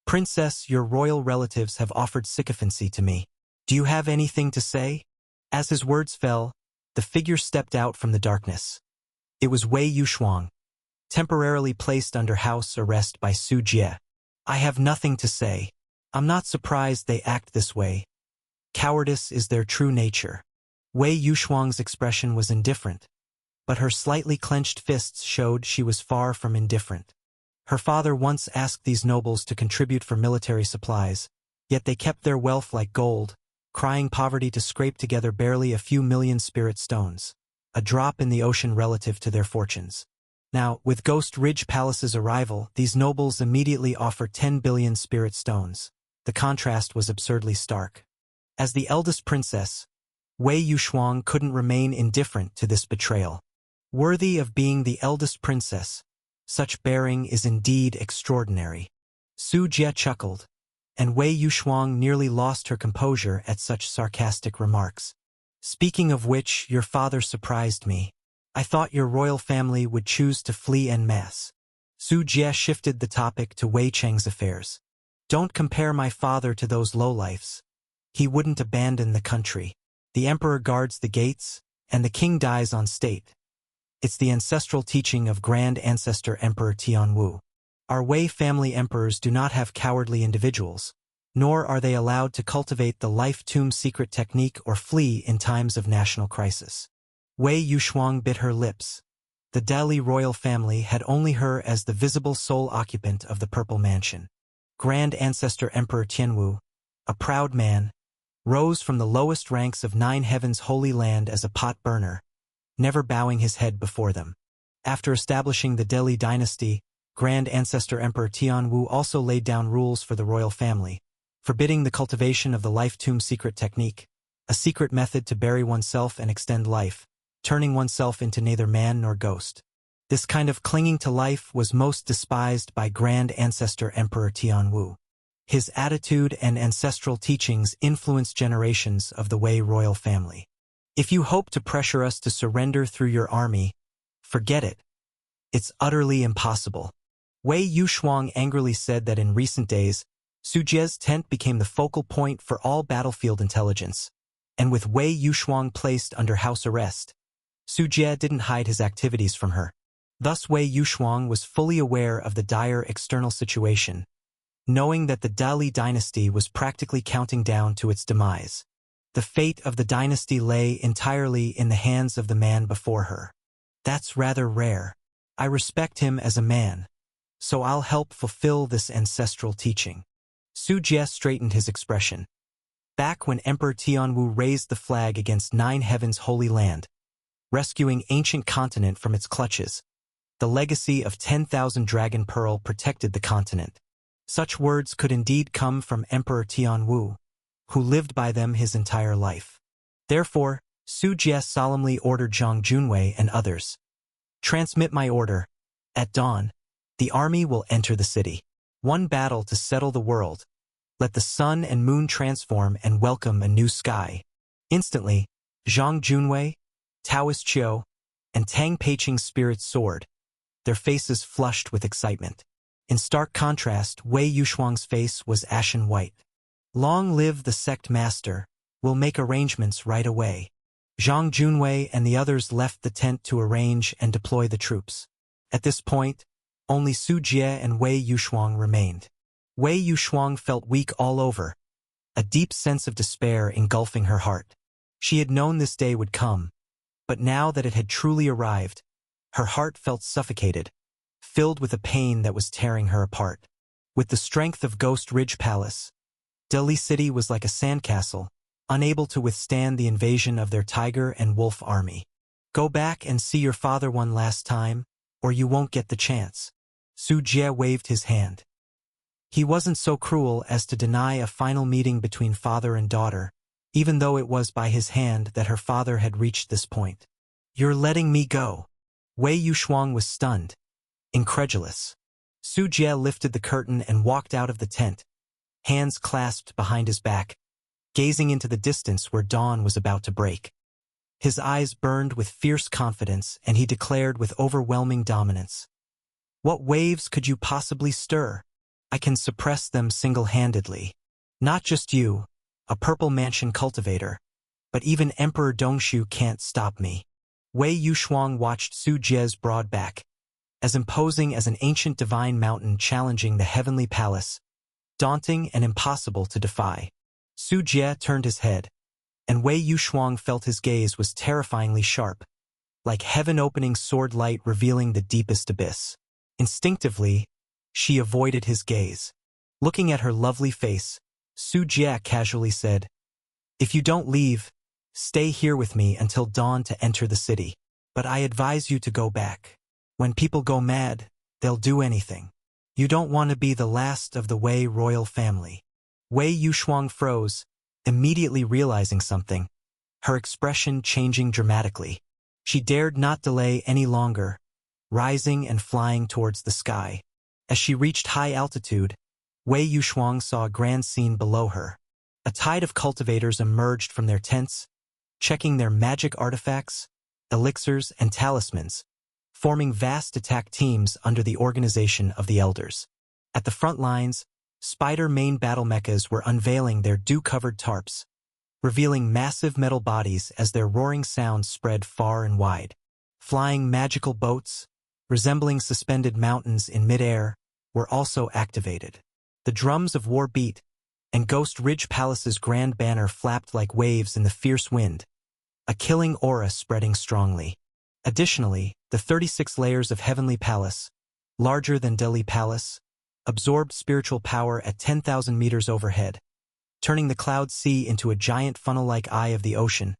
"Princess, your royal relatives have offered sycophancy to me. Do you have anything to say?" As his words fell, the figure stepped out from the darkness. It was Wei Yushuang, temporarily placed under house arrest by Su Jie. "I have nothing to say. I'm not surprised they act this way. Cowardice is their true nature." Wei Yushuang's expression was indifferent, but her slightly clenched fists showed she was far from indifferent. Her father once asked these nobles to contribute for military supplies, yet they kept their wealth like gold, crying poverty to scrape together barely a few million spirit stones, a drop in the ocean relative to their fortunes. Now, with Ghost Ridge Palace's arrival, these nobles immediately offer 10 billion spirit stones. The contrast was absurdly stark. As the eldest princess, Wei Yushuang couldn't remain indifferent to this betrayal. Worthy of being the eldest princess, such bearing is indeed extraordinary. Su Jie chuckled, and Wei Yushuang nearly lost her composure at such sarcastic remarks. "Speaking of which, your father surprised me. I thought your royal family would choose to flee en masse." Su Jie shifted the topic to Wei Cheng's affairs. "Don't compare my father to those lowlifes. He wouldn't abandon the country. The emperor guards the gates, and the king dies on state. It's the ancestral teaching of Grand Ancestor Emperor Tianwu. Our Wei family emperors do not have cowardly individuals, nor are they allowed to cultivate the life tomb secret technique or flee in times of national crisis." Wei Yushuang bit her lips. The Dali royal family had only her as the visible sole occupant of the Purple Mansion. Grand Ancestor Emperor Tianwu, a proud man, rose from the lowest ranks of 9 Heavens Holy Land as a pot burner, never bowing his head before them. After establishing the Dali dynasty, Grand Ancestor Emperor Tianwu also laid down rules for the royal family, forbidding the cultivation of the life tomb secret technique, a secret method to bury oneself and extend life, turning oneself into neither man nor ghost. This kind of clinging to life was most despised by Grand Ancestor Emperor Tianwu. His attitude and ancestral teachings influenced generations of the Wei royal family. "If you hope to pressure us to surrender through your army, forget it. It's utterly impossible." Wei Yushuang angrily said that in recent days, Su Jie's tent became the focal point for all battlefield intelligence, and with Wei Yushuang placed under house arrest, Su Jie didn't hide his activities from her. Thus Wei Yushuang was fully aware of the dire external situation, knowing that the Dali dynasty was practically counting down to its demise. The fate of the dynasty lay entirely in the hands of the man before her. "That's rather rare. I respect him as a man, so I'll help fulfill this ancestral teaching." Su Jie straightened his expression. Back when Emperor Tianwu raised the flag against 9 Heavens Holy Land, rescuing ancient continent from its clutches, the legacy of 10,000 Dragon Pearl protected the continent. Such words could indeed come from Emperor Tianwu, who lived by them his entire life. Therefore, Su Jie solemnly ordered Zhang Junwei and others, "Transmit my order. At dawn, the army will enter the city. One battle to settle the world, Let the sun and moon transform and welcome a new sky. Instantly, Zhang Junwei, Taoist Qiu, and Tang Peiqing's spirit soared, their faces flushed with excitement. In stark contrast, Wei Yushuang's face was ashen white. Long live the sect master, we'll make arrangements right away. Zhang Junwei and the others left the tent to arrange and deploy the troops. At this point, only Su Jie and Wei Yushuang remained. Wei Yushuang felt weak all over, a deep sense of despair engulfing her heart. She had known this day would come, but now that it had truly arrived, her heart felt suffocated, filled with a pain that was tearing her apart. With the strength of Ghost Ridge Palace, Dali City was like a sandcastle, unable to withstand the invasion of their tiger and wolf army. Go back and see your father one last time, or you won't get the chance. Su Jie waved his hand. He wasn't so cruel as to deny a final meeting between father and daughter, even though it was by his hand that her father had reached this point. You're letting me go. Wei Yushuang was stunned, incredulous. Su Jie lifted the curtain and walked out of the tent, hands clasped behind his back, gazing into the distance where dawn was about to break. His eyes burned with fierce confidence, and he declared with overwhelming dominance, "What waves could you possibly stir? I can suppress them single-handedly. Not just you, a Purple Mansion cultivator, but even Emperor Dongshu can't stop me." Wei Yushuang watched Su Jie's broad back, as imposing as an ancient divine mountain challenging the heavenly palace, daunting and impossible to defy. Su Jie turned his head, and Wei Yushuang felt his gaze was terrifyingly sharp, like heaven-opening sword light revealing the deepest abyss. Instinctively, she avoided his gaze. Looking at her lovely face, Su Jie casually said, "If you don't leave, stay here with me until dawn to enter the city. But I advise you to go back. When people go mad, they'll do anything. You don't want to be the last of the Wei royal family." Wei Yushuang froze, immediately realizing something, her expression changing dramatically. She dared not delay any longer, rising and flying towards the sky. As she reached high altitude, Wei Yushuang saw a grand scene below her. A tide of cultivators emerged from their tents, checking their magic artifacts, elixirs, and talismans, forming vast attack teams under the organization of the elders. At the front lines, spider main battle mechas were unveiling their dew-covered tarps, revealing massive metal bodies as their roaring sounds spread far and wide. Flying magical boats, resembling suspended mountains in midair, were also activated. The drums of war beat, and Ghost Ridge Palace's grand banner flapped like waves in the fierce wind, a killing aura spreading strongly. Additionally, the 36 layers of Heavenly Palace, larger than Delhi Palace, absorbed spiritual power at 10,000 meters overhead, turning the cloud sea into a giant funnel-like eye of the ocean,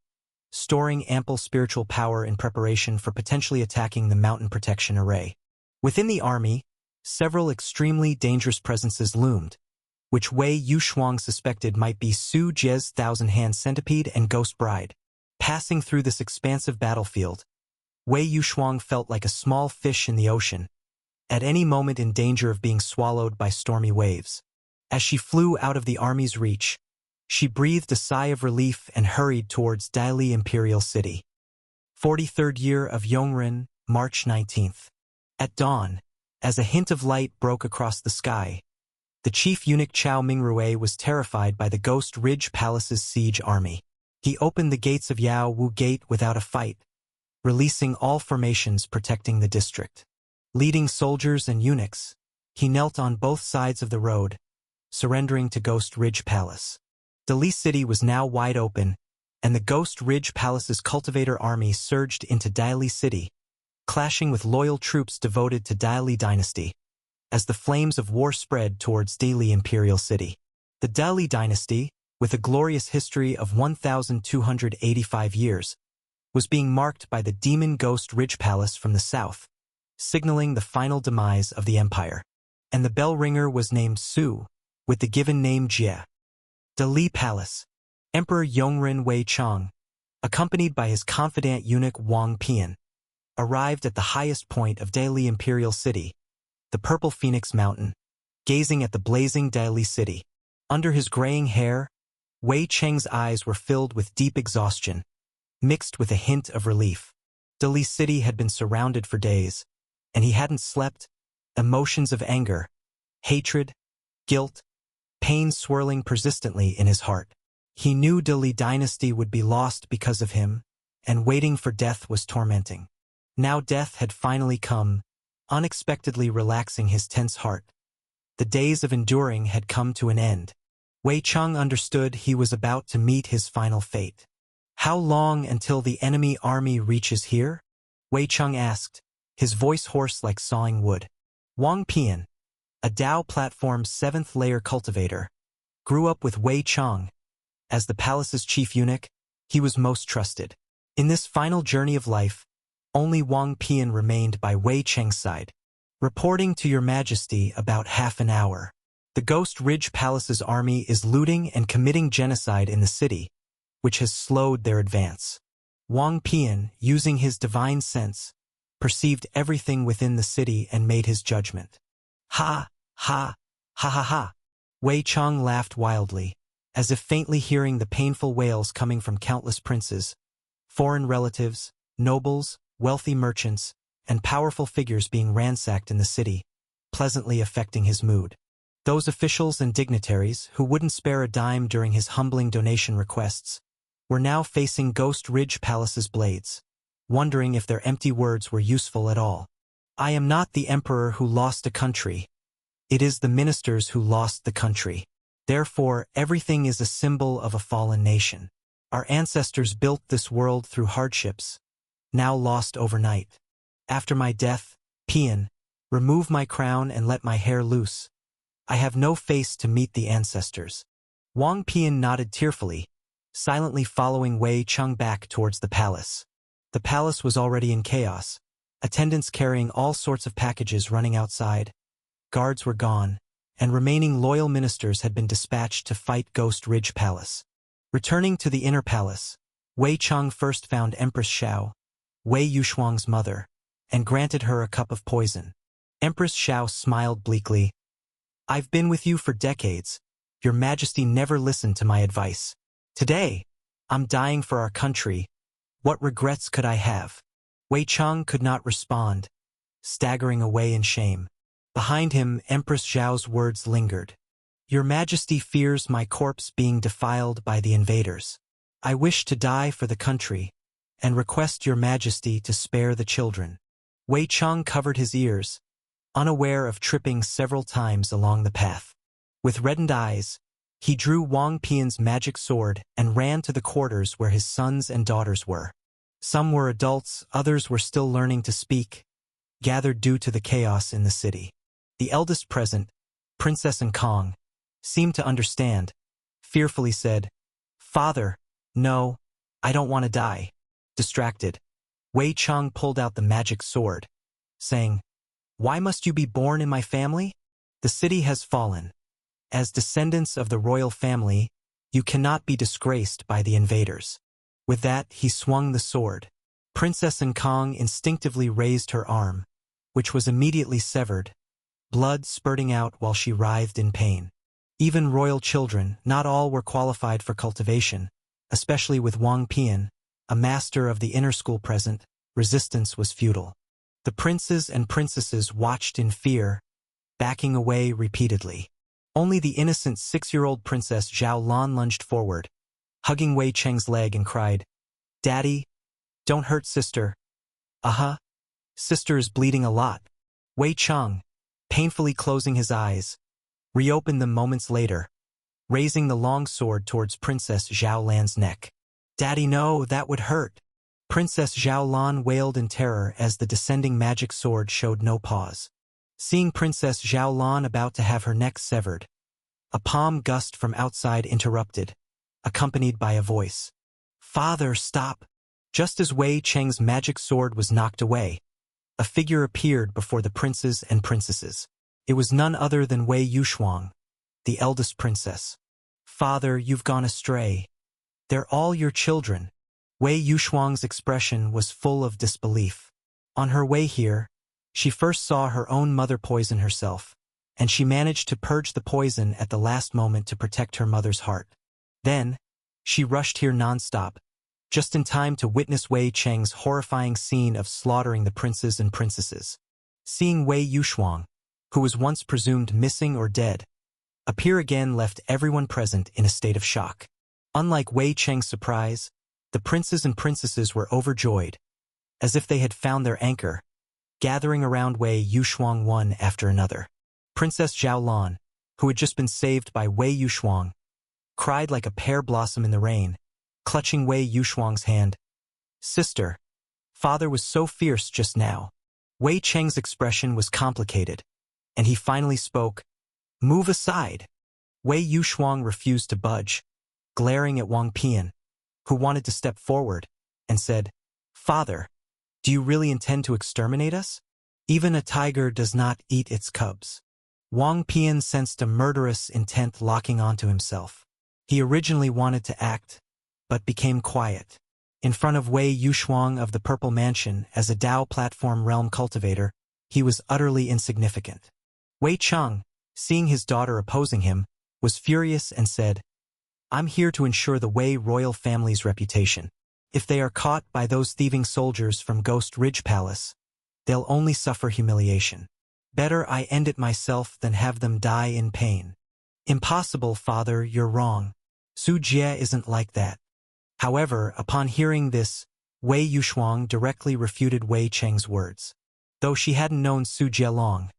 storing ample spiritual power in preparation for potentially attacking the mountain protection array. Within the army, several extremely dangerous presences loomed, which Wei Yushuang suspected might be Su Jie's thousand-hand centipede and ghost bride. Passing through this expansive battlefield, Wei Yushuang felt like a small fish in the ocean, at any moment in danger of being swallowed by stormy waves. As she flew out of the army's reach, she breathed a sigh of relief and hurried towards Dali Imperial City. 43rd year of Yongren, March 19th. At dawn, as a hint of light broke across the sky, the chief eunuch Chao Mingrue was terrified by the Ghost Ridge Palace's siege army. He opened the gates of Yao Wu Gate without a fight, releasing all formations protecting the district. Leading soldiers and eunuchs, he knelt on both sides of the road, surrendering to Ghost Ridge Palace. Dali City was now wide open, and the Ghost Ridge Palace's cultivator army surged into Dali City, clashing with loyal troops devoted to Dali Dynasty, as the flames of war spread towards Dali Imperial City. The Dali Dynasty, with a glorious history of 1,285 years, was being marked by the demon Ghost Ridge Palace from the south, signaling the final demise of the empire. And the bell ringer was named Su, with the given name Jie. Dali Palace. Emperor Yongren Wei Chang, accompanied by his confidant eunuch Wang Pian, arrived at the highest point of Dali Imperial City, the Purple Phoenix Mountain, gazing at the blazing Dali City. Under his graying hair, Wei Cheng's eyes were filled with deep exhaustion, mixed with a hint of relief. Dali City had been surrounded for days, and he hadn't slept. Emotions of anger, hatred, guilt, pain swirling persistently in his heart. He knew Dali dynasty would be lost because of him, and waiting for death was tormenting. Now death had finally come, unexpectedly relaxing his tense heart. The days of enduring had come to an end. Wei Cheng understood he was about to meet his final fate. How long until the enemy army reaches here? Wei Cheng asked, his voice hoarse like sawing wood. Wang Pian, a Dao Platform's 7th-layer cultivator, grew up with Wei Cheng. As the palace's chief eunuch, he was most trusted. In this final journey of life, only Wang Pian remained by Wei Cheng's side. Reporting to your majesty about half an hour. The Ghost Ridge Palace's army is looting and committing genocide in the city, which has slowed their advance. Wang Pian, using his divine sense, perceived everything within the city and made his judgment. Ha, ha, ha ha ha. Wei Cheng laughed wildly, as if faintly hearing the painful wails coming from countless princes, foreign relatives, nobles, wealthy merchants, and powerful figures being ransacked in the city, pleasantly affecting his mood. Those officials and dignitaries who wouldn't spare a dime during his humbling donation requests were now facing Ghost Ridge Palace's blades, wondering if their empty words were useful at all. I am not the emperor who lost a country. It is the ministers who lost the country. Therefore, everything is a symbol of a fallen nation. Our ancestors built this world through hardships, now lost overnight. After my death, Pian, remove my crown and let my hair loose. I have no face to meet the ancestors. Wang Pian nodded tearfully, silently following Wei Cheng back towards the palace. The palace was already in chaos, attendants carrying all sorts of packages running outside. Guards were gone, and remaining loyal ministers had been dispatched to fight Ghost Ridge Palace. Returning to the inner palace, Wei Cheng first found Empress Xiao, Wei Yuxuang's mother, and granted her a cup of poison. Empress Xiao smiled bleakly. I've been with you for decades. Your Majesty never listened to my advice. Today, I'm dying for our country. What regrets could I have? Wei Cheng could not respond, staggering away in shame. Behind him, Empress Xiao's words lingered. Your Majesty fears my corpse being defiled by the invaders. I wish to die for the country, and request your Majesty to spare the children. Wei Cheng covered his ears, unaware of tripping several times along the path. With reddened eyes, he drew Wang Pian's magic sword and ran to the quarters where his sons and daughters were. Some were adults, others were still learning to speak, gathered due to the chaos in the city. The eldest present, Princess Nkong, seemed to understand, fearfully said, Father, no, I don't want to die. Distracted, Wei Cheng pulled out the magic sword, saying, Why must you be born in my family? The city has fallen. As descendants of the royal family, you cannot be disgraced by the invaders. With that, he swung the sword. Princess Nkong instinctively raised her arm, which was immediately severed, blood spurting out while she writhed in pain. Even royal children, not all were qualified for cultivation, especially with Wang Pian, a master of the inner school present, resistance was futile. The princes and princesses watched in fear, backing away repeatedly. Only the innocent 6-year-old Princess Zhao Lan lunged forward, hugging Wei Cheng's leg and cried, Daddy, don't hurt sister. Sister is bleeding a lot. Wei Cheng, painfully closing his eyes, reopened them moments later, raising the long sword towards Princess Zhao Lan's neck. Daddy, no, that would hurt. Princess Zhao Lan wailed in terror as the descending magic sword showed no pause. Seeing Princess Zhao Lan about to have her neck severed, a palm gust from outside interrupted, accompanied by a voice. Father, stop! Just as Wei Cheng's magic sword was knocked away, a figure appeared before the princes and princesses. It was none other than Wei Yuxuang, the eldest princess. Father, you've gone astray. They're all your children. Wei Yuxuang's expression was full of disbelief. On her way here, she first saw her own mother poison herself, and she managed to purge the poison at the last moment to protect her mother's heart. Then, she rushed here non-stop, just in time to witness Wei Cheng's horrifying scene of slaughtering the princes and princesses. Seeing Wei Yushuang, who was once presumed missing or dead, appear again left everyone present in a state of shock. Unlike Wei Cheng's surprise, the princes and princesses were overjoyed, as if they had found their anchor, gathering around Wei Yushuang one after another. Princess Zhao Lan, who had just been saved by Wei Yushuang, cried like a pear blossom in the rain, clutching Wei Yushuang's hand. "Sister, father was so fierce just now." Wei Cheng's expression was complicated, and he finally spoke. "Move aside." Wei Yushuang refused to budge, glaring at Wang Pian, who wanted to step forward, and said, "Father, do you really intend to exterminate us? Even a tiger does not eat its cubs." Wang Pian sensed a murderous intent locking onto himself. He originally wanted to act, but became quiet. In front of Wei Yushuang of the Purple Mansion as a Dao platform realm cultivator, he was utterly insignificant. Wei Cheng, seeing his daughter opposing him, was furious and said, "I'm here to ensure the Wei royal family's reputation. If they are caught by those thieving soldiers from Ghost Ridge Palace, they'll only suffer humiliation. Better I end it myself than have them die in pain." "Impossible, father, you're wrong. Su Jie isn't like that." However, upon hearing this, Wei Yushuang directly refuted Wei Cheng's words. Though she hadn't known Su Jie long,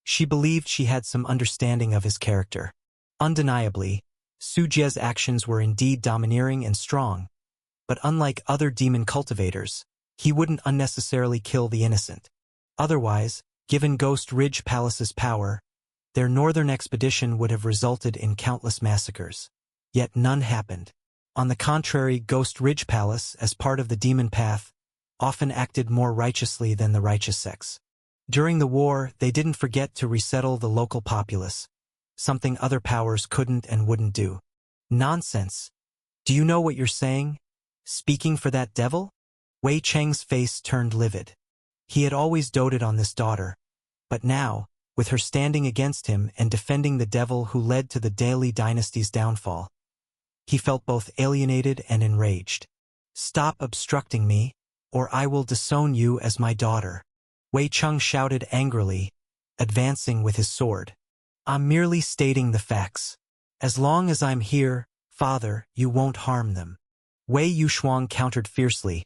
she believed she had some understanding of his character. Undeniably, Su Jie's actions were indeed domineering and strong, but unlike other demon cultivators, he wouldn't unnecessarily kill the innocent. Otherwise, given Ghost Ridge Palace's power, their northern expedition would have resulted in countless massacres. Yet none happened. On the contrary, Ghost Ridge Palace, as part of the demon path, often acted more righteously than the righteous sects. During the war, they didn't forget to resettle the local populace, something other powers couldn't and wouldn't do. "Nonsense. Do you know what you're saying? Speaking for that devil?" Wei Cheng's face turned livid. He had always doted on this daughter, but now, with her standing against him and defending the devil who led to the Daily Dynasty's downfall, he felt both alienated and enraged. "Stop obstructing me, or I will disown you as my daughter." Wei Cheng shouted angrily, advancing with his sword. "I'm merely stating the facts. As long as I'm here, father, you won't harm them." Wei Yushuang countered fiercely,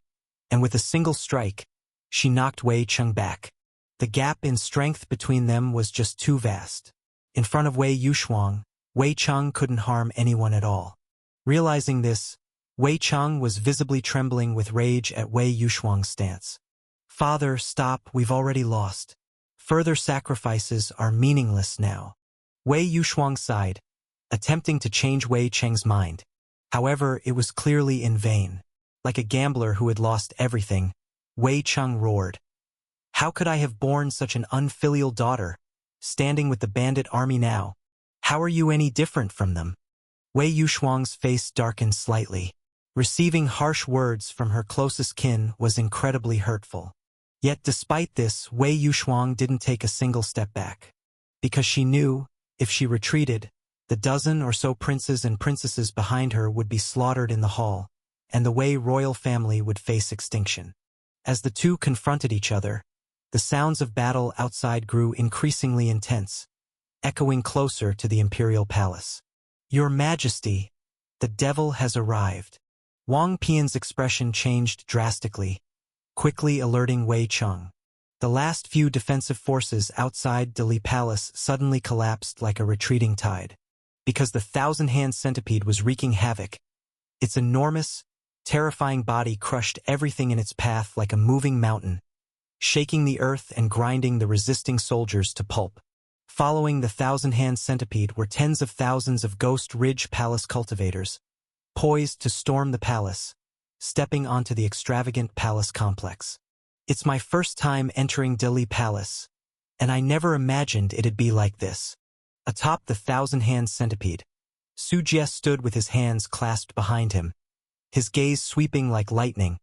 and with a single strike, she knocked Wei Cheng back. The gap in strength between them was just too vast. In front of Wei Yushuang, Wei Cheng couldn't harm anyone at all. Realizing this, Wei Cheng was visibly trembling with rage at Wei Yushuang's stance. "Father, stop, we've already lost. Further sacrifices are meaningless now." Wei Yushuang sighed, attempting to change Wei Cheng's mind. However, it was clearly in vain. Like a gambler who had lost everything, Wei Cheng roared. "How could I have borne such an unfilial daughter, standing with the bandit army now? How are you any different from them?" Wei Yushuang's face darkened slightly. Receiving harsh words from her closest kin was incredibly hurtful. Yet despite this, Wei Yushuang didn't take a single step back. Because she knew, if she retreated, the dozen or so princes and princesses behind her would be slaughtered in the hall, and the Wei royal family would face extinction. As the two confronted each other, the sounds of battle outside grew increasingly intense, echoing closer to the imperial palace. "Your Majesty, the devil has arrived." Wang Pian's expression changed drastically, quickly alerting Wei Cheng. The last few defensive forces outside Dali Palace suddenly collapsed like a retreating tide. Because the thousand-hand centipede was wreaking havoc, its enormous, terrifying body crushed everything in its path like a moving mountain, shaking the earth and grinding the resisting soldiers to pulp. Following the thousand-hand centipede were tens of thousands of Ghost Ridge Palace cultivators, poised to storm the palace, stepping onto the extravagant palace complex. "It's my first time entering Dili Palace, and I never imagined it'd be like this." Atop the thousand-hand centipede, Su Jie stood with his hands clasped behind him, his gaze sweeping like lightning,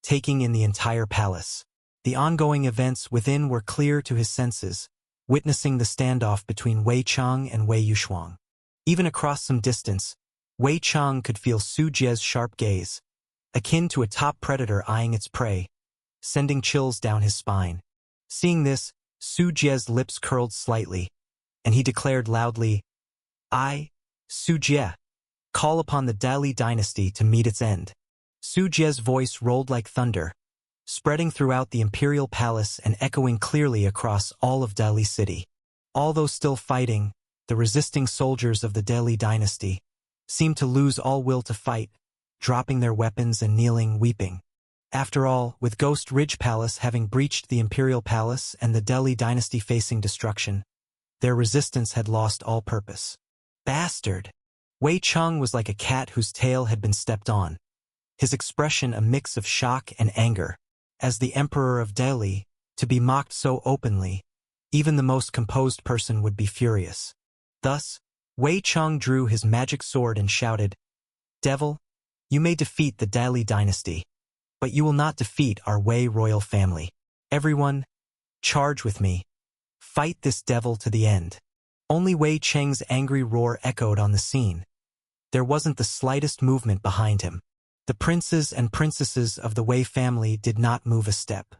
taking in the entire palace. The ongoing events within were clear to his senses. witnessing the standoff between Wei Chang and Wei Yushuang. Even across some distance, Wei Chang could feel Su Jie's sharp gaze, akin to a top predator eyeing its prey, sending chills down his spine. Seeing this, Su Jie's lips curled slightly, and he declared loudly, "I, Su Jie, call upon the Dali dynasty to meet its end." Su Jie's voice rolled like thunder, spreading throughout the imperial palace and echoing clearly across all of Dali city. Although still fighting, the resisting soldiers of the Dali dynasty seemed to lose all will to fight, dropping their weapons and kneeling, weeping. After all, with Ghost Ridge Palace having breached the imperial palace and the Dali dynasty facing destruction, their resistance had lost all purpose. Bastard! Wei Chang was like a cat whose tail had been stepped on, his expression a mix of shock and anger. As the Emperor of Delhi, to be mocked so openly, even the most composed person would be furious. Thus, Wei Chang drew his magic sword and shouted, "Devil, you may defeat the Dali dynasty, but you will not defeat our Wei royal family. Everyone, charge with me. Fight this devil to the end." Only Wei Chang's angry roar echoed on the scene. There wasn't the slightest movement behind him. The princes and princesses of the Wei family did not move a step.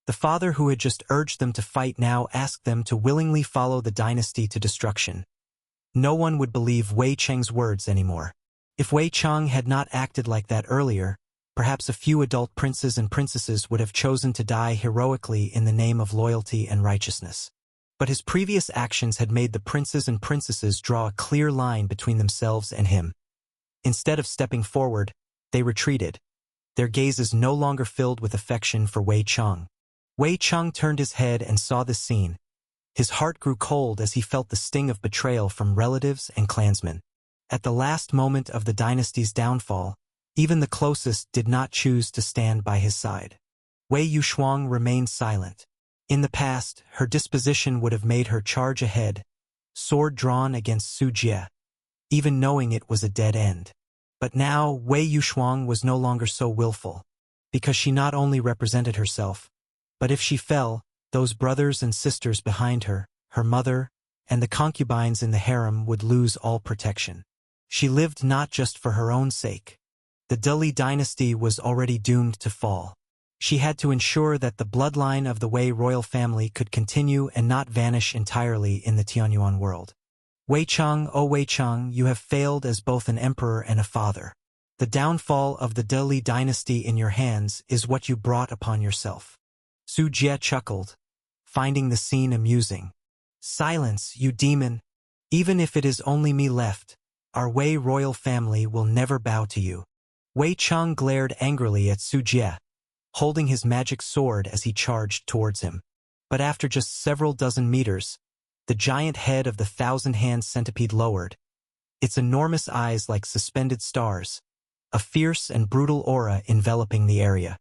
The father who had just urged them to fight now asked them to willingly follow the dynasty to destruction. No one would believe Wei Chang's words anymore. If Wei Chang had not acted like that earlier, perhaps a few adult princes and princesses would have chosen to die heroically in the name of loyalty and righteousness. But his previous actions had made the princes and princesses draw a clear line between themselves and him. Instead of stepping forward, they retreated, their gazes no longer filled with affection for Wei Chang. Wei Chang turned his head and saw this scene. His heart grew cold as he felt the sting of betrayal from relatives and clansmen. At the last moment of the dynasty's downfall, even the closest did not choose to stand by his side. Wei Yushuang remained silent. In the past, her disposition would have made her charge ahead, sword drawn against Su Jie, even knowing it was a dead end. But now, Wei Yushuang was no longer so willful, because she not only represented herself, but if she fell, those brothers and sisters behind her, her mother, and the concubines in the harem would lose all protection. She lived not just for her own sake. The Dali dynasty was already doomed to fall. She had to ensure that the bloodline of the Wei royal family could continue and not vanish entirely in the Tianyuan world. Wei Chang, oh Wei Chang, you have failed as both an emperor and a father. The downfall of the Dali dynasty in your hands is what you brought upon yourself. Su Jie chuckled, finding the scene amusing. Silence, you demon. Even if it is only me left, our Wei royal family will never bow to you. Wei Chang glared angrily at Su Jie, holding his magic sword as he charged towards him. But after just several dozen meters, the giant head of the thousand-hand centipede lowered, its enormous eyes like suspended stars, a fierce and brutal aura enveloping the area.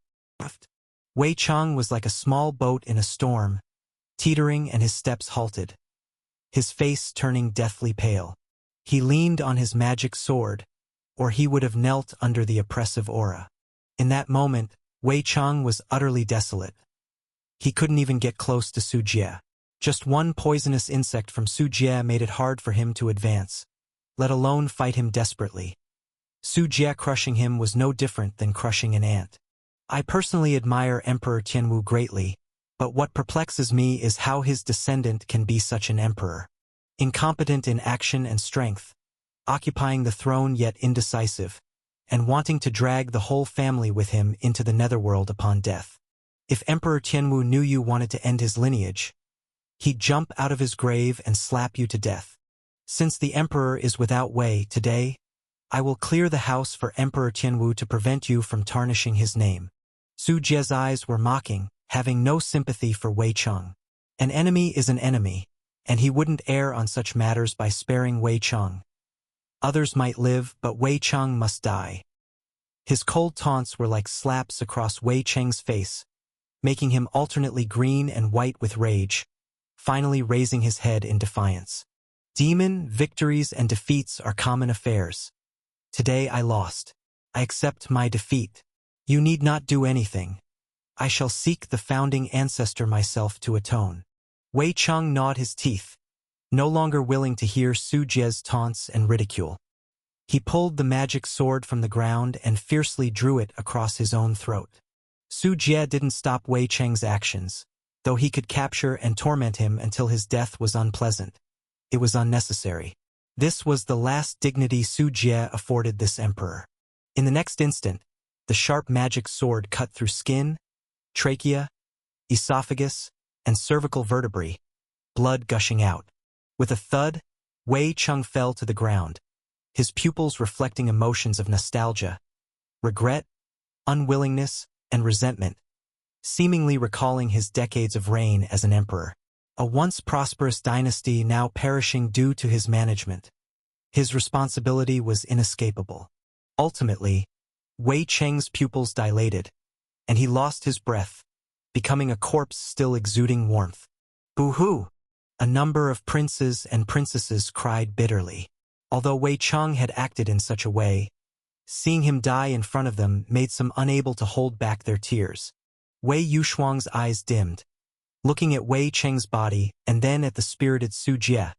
Wei Chang was like a small boat in a storm, teetering and his steps halted, his face turning deathly pale. He leaned on his magic sword, or he would have knelt under the oppressive aura. In that moment, Wei Chang was utterly desolate. He couldn't even get close to Su Jie. Just one poisonous insect from Su Jie made it hard for him to advance, let alone fight him desperately. Su Jie crushing him was no different than crushing an ant. I personally admire Emperor Tianwu greatly, but what perplexes me is how his descendant can be such an emperor. Incompetent in action and strength, occupying the throne yet indecisive, and wanting to drag the whole family with him into the netherworld upon death. If Emperor Tianwu knew you wanted to end his lineage, he'd jump out of his grave and slap you to death. Since the emperor is without Wei today, I will clear the house for Emperor Tianwu to prevent you from tarnishing his name. Su Jie's eyes were mocking, having no sympathy for Wei Chang. An enemy is an enemy, and he wouldn't err on such matters by sparing Wei Chang. Others might live, but Wei Chang must die. His cold taunts were like slaps across Wei Chang's face, making him alternately green and white with rage, finally raising his head in defiance. Demon, victories and defeats are common affairs. Today I lost. I accept my defeat. You need not do anything. I shall seek the founding ancestor myself to atone. Wei Cheng gnawed his teeth, no longer willing to hear Su Jie's taunts and ridicule. He pulled the magic sword from the ground and fiercely drew it across his own throat. Su Jie didn't stop Wei Cheng's actions, though he could capture and torment him until his death was unpleasant. It was unnecessary. This was the last dignity Su Jie afforded this emperor. In the next instant, the sharp magic sword cut through skin, trachea, esophagus, and cervical vertebrae, blood gushing out. With a thud, Wei Cheng fell to the ground, his pupils reflecting emotions of nostalgia, regret, unwillingness, and resentment, seemingly recalling his decades of reign as an emperor. A once prosperous dynasty now perishing due to his management. His responsibility was inescapable. Ultimately, Wei Cheng's pupils dilated, and he lost his breath, becoming a corpse still exuding warmth. Boo-hoo! A number of princes and princesses cried bitterly. Although Wei Cheng had acted in such a way, seeing him die in front of them made some unable to hold back their tears. Wei Yushuang's eyes dimmed, looking at Wei Cheng's body and then at the spirited Su Jie,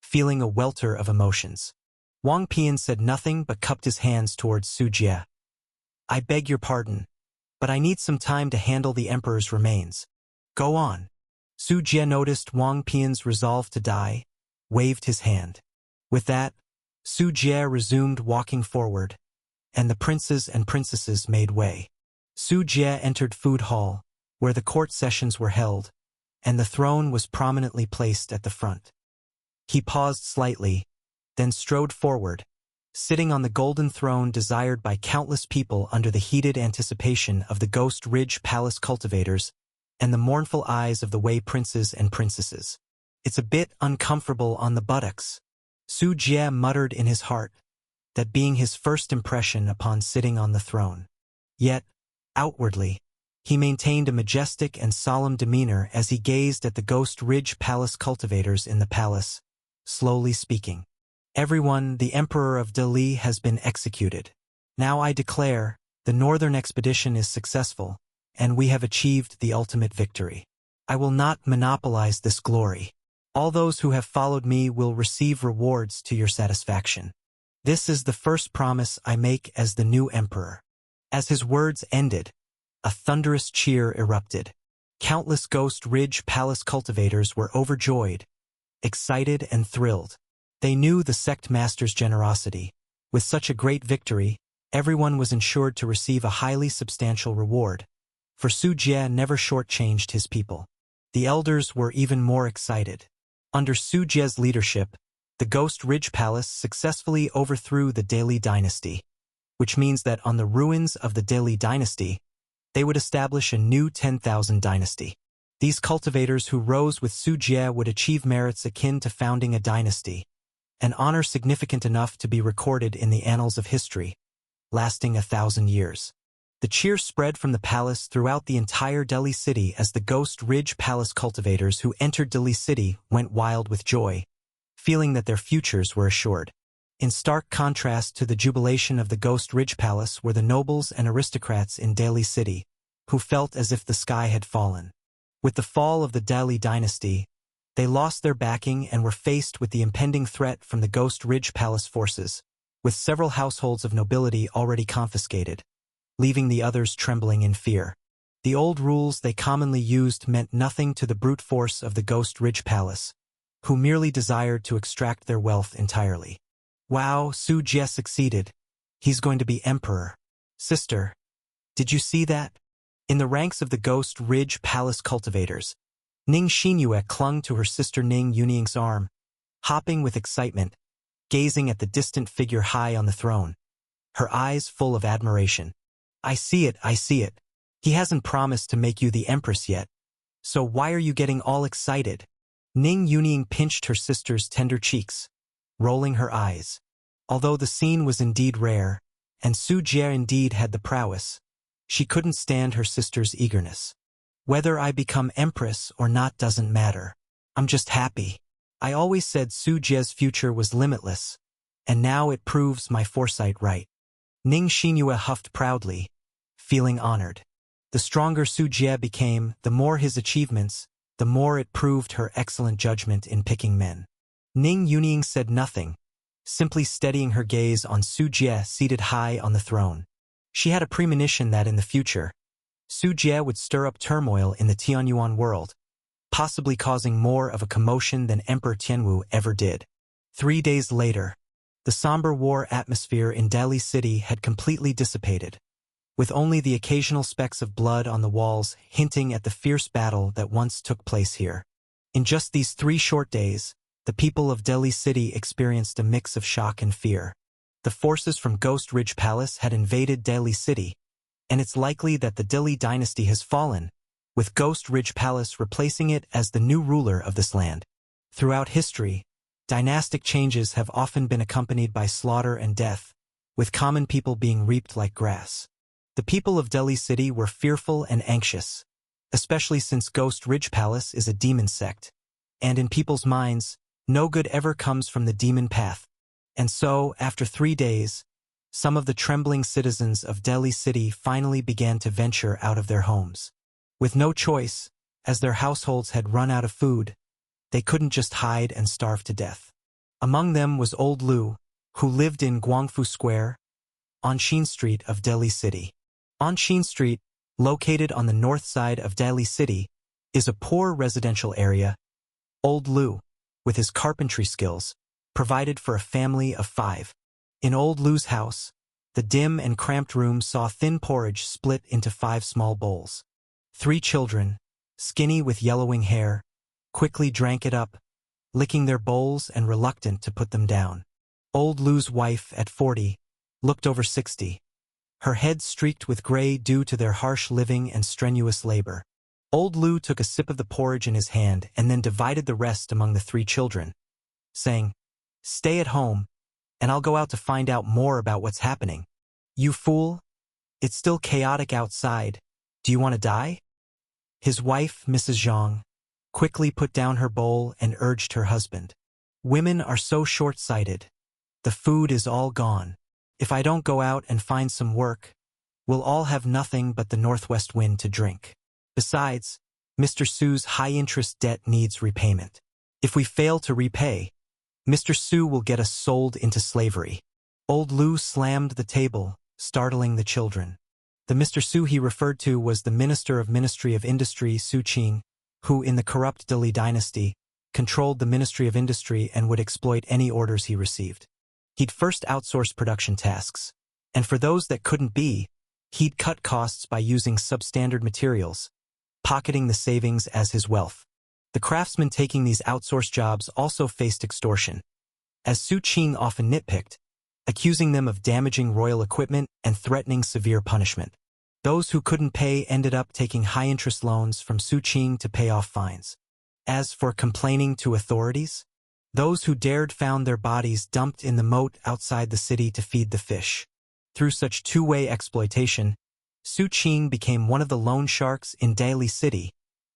feeling a welter of emotions. Wang Pian said nothing but cupped his hands towards Su Jie. I beg your pardon, but I need some time to handle the emperor's remains. Go on. Su Jie noticed Wang Pian's resolve to die, waved his hand. With that, Su Jie resumed walking forward, and the princes and princesses made way. Su Jie entered Food Hall, where the court sessions were held, and the throne was prominently placed at the front. He paused slightly, then strode forward, sitting on the golden throne desired by countless people under the heated anticipation of the Ghost Ridge Palace cultivators and the mournful eyes of the Wei princes and princesses. It's a bit uncomfortable on the buttocks, Su Jie muttered in his heart, that being his first impression upon sitting on the throne. Yet, outwardly, he maintained a majestic and solemn demeanor as he gazed at the Ghost Ridge Palace cultivators in the palace, slowly speaking. Everyone, the Emperor of Dali has been executed. Now I declare, the northern expedition is successful, and we have achieved the ultimate victory. I will not monopolize this glory. All those who have followed me will receive rewards to your satisfaction. This is the first promise I make as the new emperor. As his words ended, a thunderous cheer erupted. Countless Ghost Ridge Palace cultivators were overjoyed, excited and thrilled. They knew the sect master's generosity. With such a great victory, everyone was ensured to receive a highly substantial reward. For Su Jie never shortchanged his people. The elders were even more excited. Under Su Jie's leadership, the Ghost Ridge Palace successfully overthrew the Dali dynasty, which means that on the ruins of the Dali dynasty, they would establish a new 10,000 dynasty. These cultivators who rose with Su Jie would achieve merits akin to founding a dynasty, an honor significant enough to be recorded in the annals of history, lasting 1,000 years. The cheer spread from the palace throughout the entire Delhi city as the Ghost Ridge Palace cultivators who entered Delhi city went wild with joy, feeling that their futures were assured. In stark contrast to the jubilation of the Ghost Ridge Palace were the nobles and aristocrats in Delhi city, who felt as if the sky had fallen. With the fall of the Delhi dynasty, they lost their backing and were faced with the impending threat from the Ghost Ridge Palace forces, with several households of nobility already confiscated, leaving the others trembling in fear. The old rules they commonly used meant nothing to the brute force of the Ghost Ridge Palace, who merely desired to extract their wealth entirely. Wow, Su Jie succeeded. He's going to be emperor. Sister, did you see that? In the ranks of the Ghost Ridge Palace cultivators, Ning Xinyue clung to her sister Ning Yuning's arm, hopping with excitement, gazing at the distant figure high on the throne, her eyes full of admiration. I see it. He hasn't promised to make you the empress yet. So why are you getting all excited? Ning Yuning pinched her sister's tender cheeks, rolling her eyes. Although the scene was indeed rare, and Su Jie indeed had the prowess, she couldn't stand her sister's eagerness. Whether I become empress or not doesn't matter. I'm just happy. I always said Su Jie's future was limitless, and now it proves my foresight right. Ning Xinyue huffed proudly, feeling honored. The stronger Su Jie became, the more his achievements, the more it proved her excellent judgment in picking men. Ning Yunying said nothing, simply steadying her gaze on Su Jie seated high on the throne. She had a premonition that in the future, Su Jie would stir up turmoil in the Tianyuan world, possibly causing more of a commotion than Emperor Tianwu ever did. 3 days later, the somber war atmosphere in Dali City had completely dissipated, with only the occasional specks of blood on the walls hinting at the fierce battle that once took place here. In just these 3 short days, the people of Dali City experienced a mix of shock and fear. The forces from Ghost Ridge Palace had invaded Dali City, and it's likely that the Dili dynasty has fallen, with Ghost Ridge Palace replacing it as the new ruler of this land. Throughout history, dynastic changes have often been accompanied by slaughter and death, with common people being reaped like grass. The people of Dali City were fearful and anxious, especially since Ghost Ridge Palace is a demon sect, and in people's minds, no good ever comes from the demon path. And so, after 3 days, some of the trembling citizens of Dali City finally began to venture out of their homes. With no choice, as their households had run out of food, they couldn't just hide and starve to death. Among them was Old Lu, who lived in Guangfu Square, Anshin Street of Dali City. Anshin Street, located on the north side of Dali City, is a poor residential area. Old Lu, with his carpentry skills, provided for a family of 5. In Old Lu's house, the dim and cramped room saw thin porridge split into 5 small bowls. 3 children, skinny with yellowing hair, quickly drank it up, licking their bowls and reluctant to put them down. Old Lu's wife, at 40, looked over 60. Her head streaked with gray due to their harsh living and strenuous labor. Old Lu took a sip of the porridge in his hand and then divided the rest among the 3 children, saying, "Stay at home, and I'll go out to find out more about what's happening. You fool! It's still chaotic outside. Do you want to die?" His wife, Mrs. Zhang, quickly put down her bowl and urged her husband. "Women are so short-sighted. The food is all gone. If I don't go out and find some work, we'll all have nothing but the northwest wind to drink. Besides, Mr. Su's high-interest debt needs repayment. If we fail to repay, Mr. Su will get us sold into slavery." Old Lu slammed the table, startling the children. The Mr. Su he referred to was the Minister of Ministry of Industry, Su Qing, who, in the corrupt Dali dynasty, controlled the Ministry of Industry and would exploit any orders he received. He'd first outsource production tasks, and for those that couldn't be, he'd cut costs by using substandard materials, pocketing the savings as his wealth. The craftsmen taking these outsourced jobs also faced extortion, as Su Qing often nitpicked, accusing them of damaging royal equipment and threatening severe punishment. Those who couldn't pay ended up taking high-interest loans from Su Qing to pay off fines. As for complaining to authorities, those who dared found their bodies dumped in the moat outside the city to feed the fish. Through such two-way exploitation, Su Qing became one of the loan sharks in Dali City,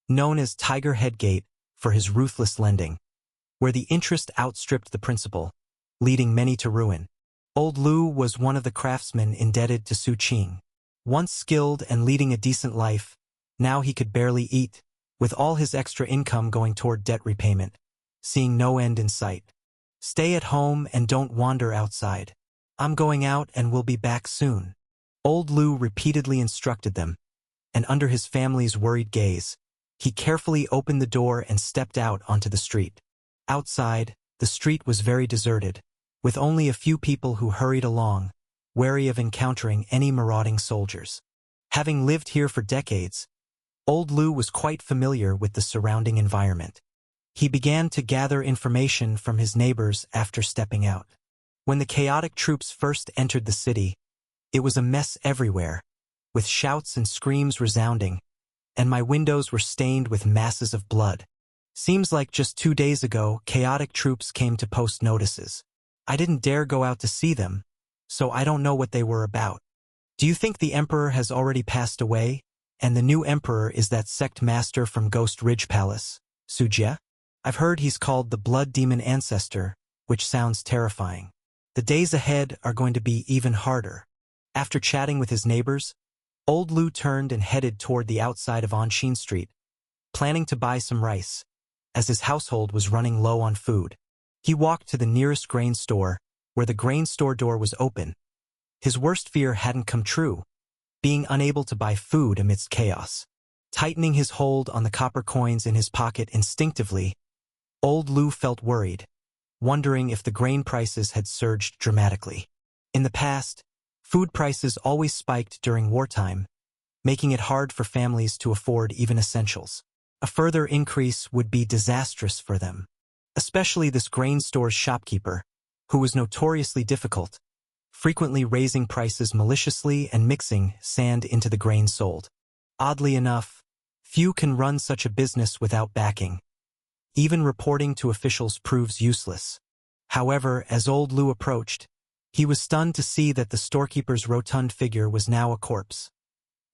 known as Tiger Head Gate for his ruthless lending, where the interest outstripped the principal, leading many to ruin. Old Lu was one of the craftsmen indebted to Su Qing. Once skilled and leading a decent life, now he could barely eat, with all his extra income going toward debt repayment, seeing no end in sight. "Stay at home and don't wander outside. I'm going out and will be back soon." Old Lu repeatedly instructed them, and under his family's worried gaze, he carefully opened the door and stepped out onto the street. Outside, the street was very deserted, with only a few people who hurried along, wary of encountering any marauding soldiers. Having lived here for decades, Old Lu was quite familiar with the surrounding environment. He began to gather information from his neighbors after stepping out. When the chaotic troops first entered the city, it was a mess everywhere, with shouts and screams resounding, and my windows were stained with masses of blood. Seems like just 2 days ago, chaotic troops came to post notices. I didn't dare go out to see them, so I don't know what they were about. Do you think the emperor has already passed away, and the new emperor is that sect master from Ghost Ridge Palace, Su Jie? I've heard he's called the Blood Demon Ancestor, which sounds terrifying. The days ahead are going to be even harder. After chatting with his neighbors, Old Lu turned and headed toward the outside of Anshin Street, planning to buy some rice, as his household was running low on food. He walked to the nearest grain store, where the grain store door was open. His worst fear hadn't come true, being unable to buy food amidst chaos. Tightening his hold on the copper coins in his pocket instinctively, old Lu felt worried, wondering if the grain prices had surged dramatically. In the past, food prices always spiked during wartime, making it hard for families to afford even essentials. A further increase would be disastrous for them, especially this grain store's shopkeeper, who was notoriously difficult, frequently raising prices maliciously and mixing sand into the grain sold. Oddly enough, few can run such a business without backing. Even reporting to officials proves useless. However, as old Lu approached, he was stunned to see that the storekeeper's rotund figure was now a corpse.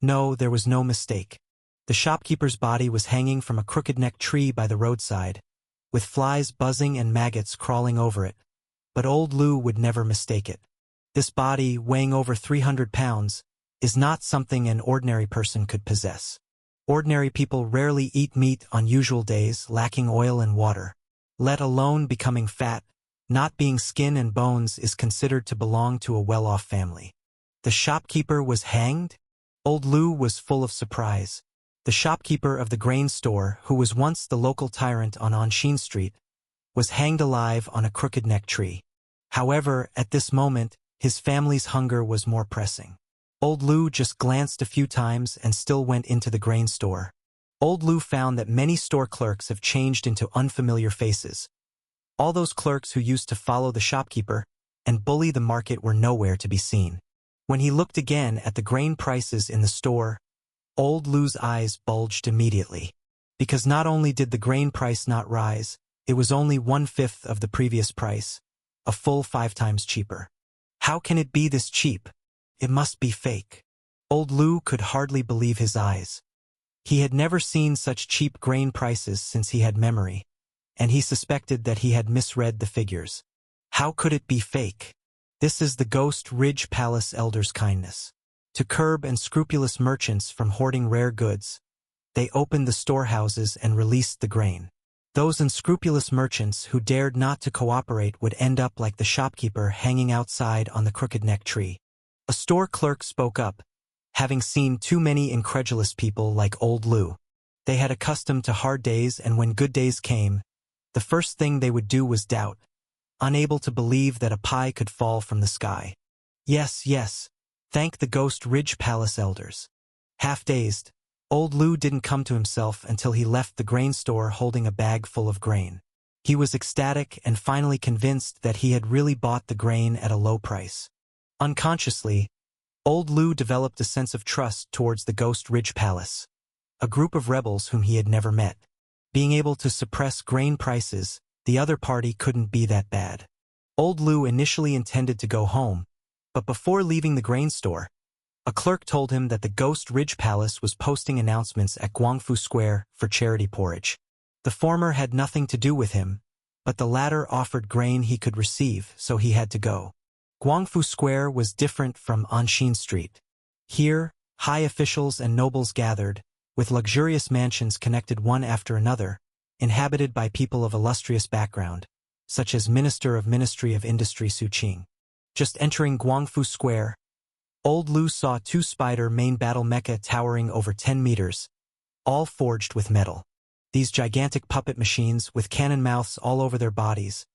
No, there was no mistake. The shopkeeper's body was hanging from a crooked-necked tree by the roadside, with flies buzzing and maggots crawling over it. But old Lu would never mistake it. This body, weighing over 300 pounds, is not something an ordinary person could possess. Ordinary people rarely eat meat on usual days, lacking oil and water. Let alone becoming fat, not being skin and bones is considered to belong to a well-off family. The shopkeeper was hanged? Old Lu was full of surprise. The shopkeeper of the grain store, who was once the local tyrant on Anshin Street, was hanged alive on a crooked-necked tree. However, at this moment, his family's hunger was more pressing. Old Lu just glanced a few times and still went into the grain store. Old Lu found that many store clerks have changed into unfamiliar faces. All those clerks who used to follow the shopkeeper and bully the market were nowhere to be seen. When he looked again at the grain prices in the store, old Lu's eyes bulged immediately. Because not only did the grain price not rise, it was only 1/5 of the previous price, a full 5 times cheaper. How can it be this cheap? It must be fake. Old Lu could hardly believe his eyes. He had never seen such cheap grain prices since he had memory, and he suspected that he had misread the figures. How could it be fake? This is the Ghost Ridge Palace Elder's kindness. To curb unscrupulous merchants from hoarding rare goods, they opened the storehouses and released the grain. Those unscrupulous merchants who dared not to cooperate would end up like the shopkeeper hanging outside on the crooked-necked tree. A store clerk spoke up, having seen too many incredulous people like old Lu. They had accustomed to hard days, and when good days came, the first thing they would do was doubt, unable to believe that a pie could fall from the sky. Yes, yes, thank the Ghost Ridge Palace elders. Half-dazed, old Lu didn't come to himself until he left the grain store holding a bag full of grain. He was ecstatic and finally convinced that he had really bought the grain at a low price. Unconsciously, old Lu developed a sense of trust towards the Ghost Ridge Palace, a group of rebels whom he had never met. Being able to suppress grain prices, the other party couldn't be that bad. Old Lu initially intended to go home, but before leaving the grain store, a clerk told him that the Ghost Ridge Palace was posting announcements at Guangfu Square for charity porridge. The former had nothing to do with him, but the latter offered grain he could receive, so he had to go. Guangfu Square was different from Anshin Street. Here, high officials and nobles gathered, with luxurious mansions connected one after another, inhabited by people of illustrious background, such as Minister of Ministry of Industry Su Qing. Just entering Guangfu Square, old Lu saw 2 spider main battle mecha towering over 10 meters, all forged with metal. These gigantic puppet machines with cannon mouths all over their bodies,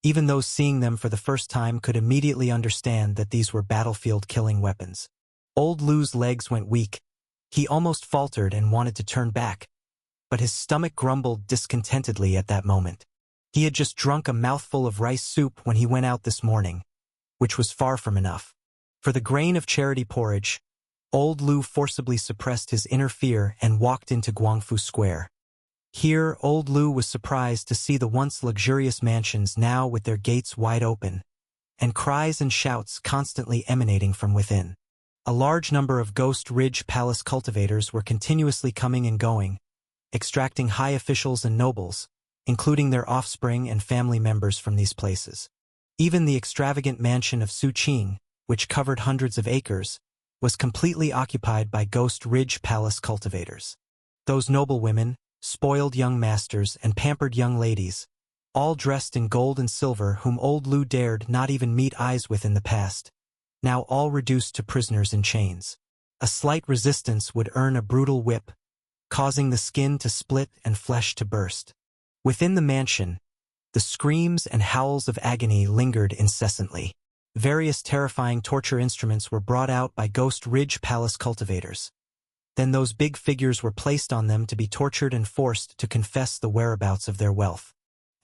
even those seeing them for the first time could immediately understand that these were battlefield-killing weapons. Old Lu's legs went weak. He almost faltered and wanted to turn back, but his stomach grumbled discontentedly at that moment. He had just drunk a mouthful of rice soup when he went out this morning, which was far from enough. For the grain of charity porridge, old Lu forcibly suppressed his inner fear and walked into Guangfu Square. Here, old Lu was surprised to see the once luxurious mansions now with their gates wide open, and cries and shouts constantly emanating from within. A large number of Ghost Ridge Palace cultivators were continuously coming and going, extracting high officials and nobles, including their offspring and family members from these places. Even the extravagant mansion of Su Qing, which covered hundreds of acres, was completely occupied by Ghost Ridge Palace cultivators. Those noble women, spoiled young masters, and pampered young ladies, all dressed in gold and silver, whom old Lu dared not even meet eyes with in the past, now all reduced to prisoners in chains. A slight resistance would earn a brutal whip, causing the skin to split and flesh to burst. Within the mansion, the screams and howls of agony lingered incessantly. Various terrifying torture instruments were brought out by Ghost Ridge Palace cultivators. Then those big figures were placed on them to be tortured and forced to confess the whereabouts of their wealth.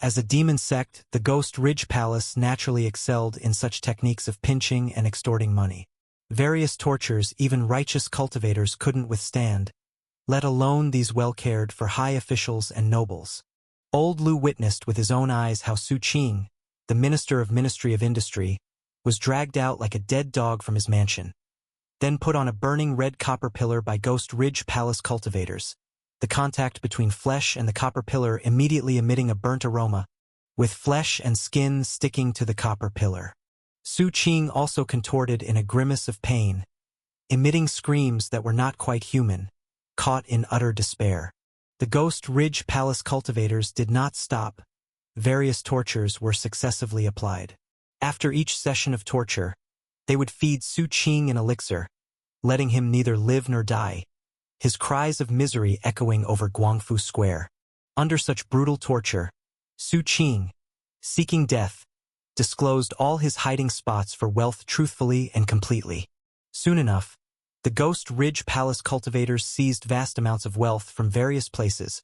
As a demon sect, the Ghost Ridge Palace naturally excelled in such techniques of pinching and extorting money. Various tortures even righteous cultivators couldn't withstand, let alone these well-cared for high officials and nobles. Old Lu witnessed with his own eyes how Su Qing, the Minister of Ministry of Industry, was dragged out like a dead dog from his mansion, then put on a burning red copper pillar by Ghost Ridge Palace cultivators, the contact between flesh and the copper pillar immediately emitting a burnt aroma, with flesh and skin sticking to the copper pillar. Su Qing also contorted in a grimace of pain, emitting screams that were not quite human, caught in utter despair. The Ghost Ridge Palace cultivators did not stop. Various tortures were successively applied. After each session of torture, they would feed Su Qing an elixir, letting him neither live nor die, his cries of misery echoing over Guangfu Square. Under such brutal torture, Su Qing, seeking death, disclosed all his hiding spots for wealth truthfully and completely. Soon enough, the Ghost Ridge Palace cultivators seized vast amounts of wealth from various places.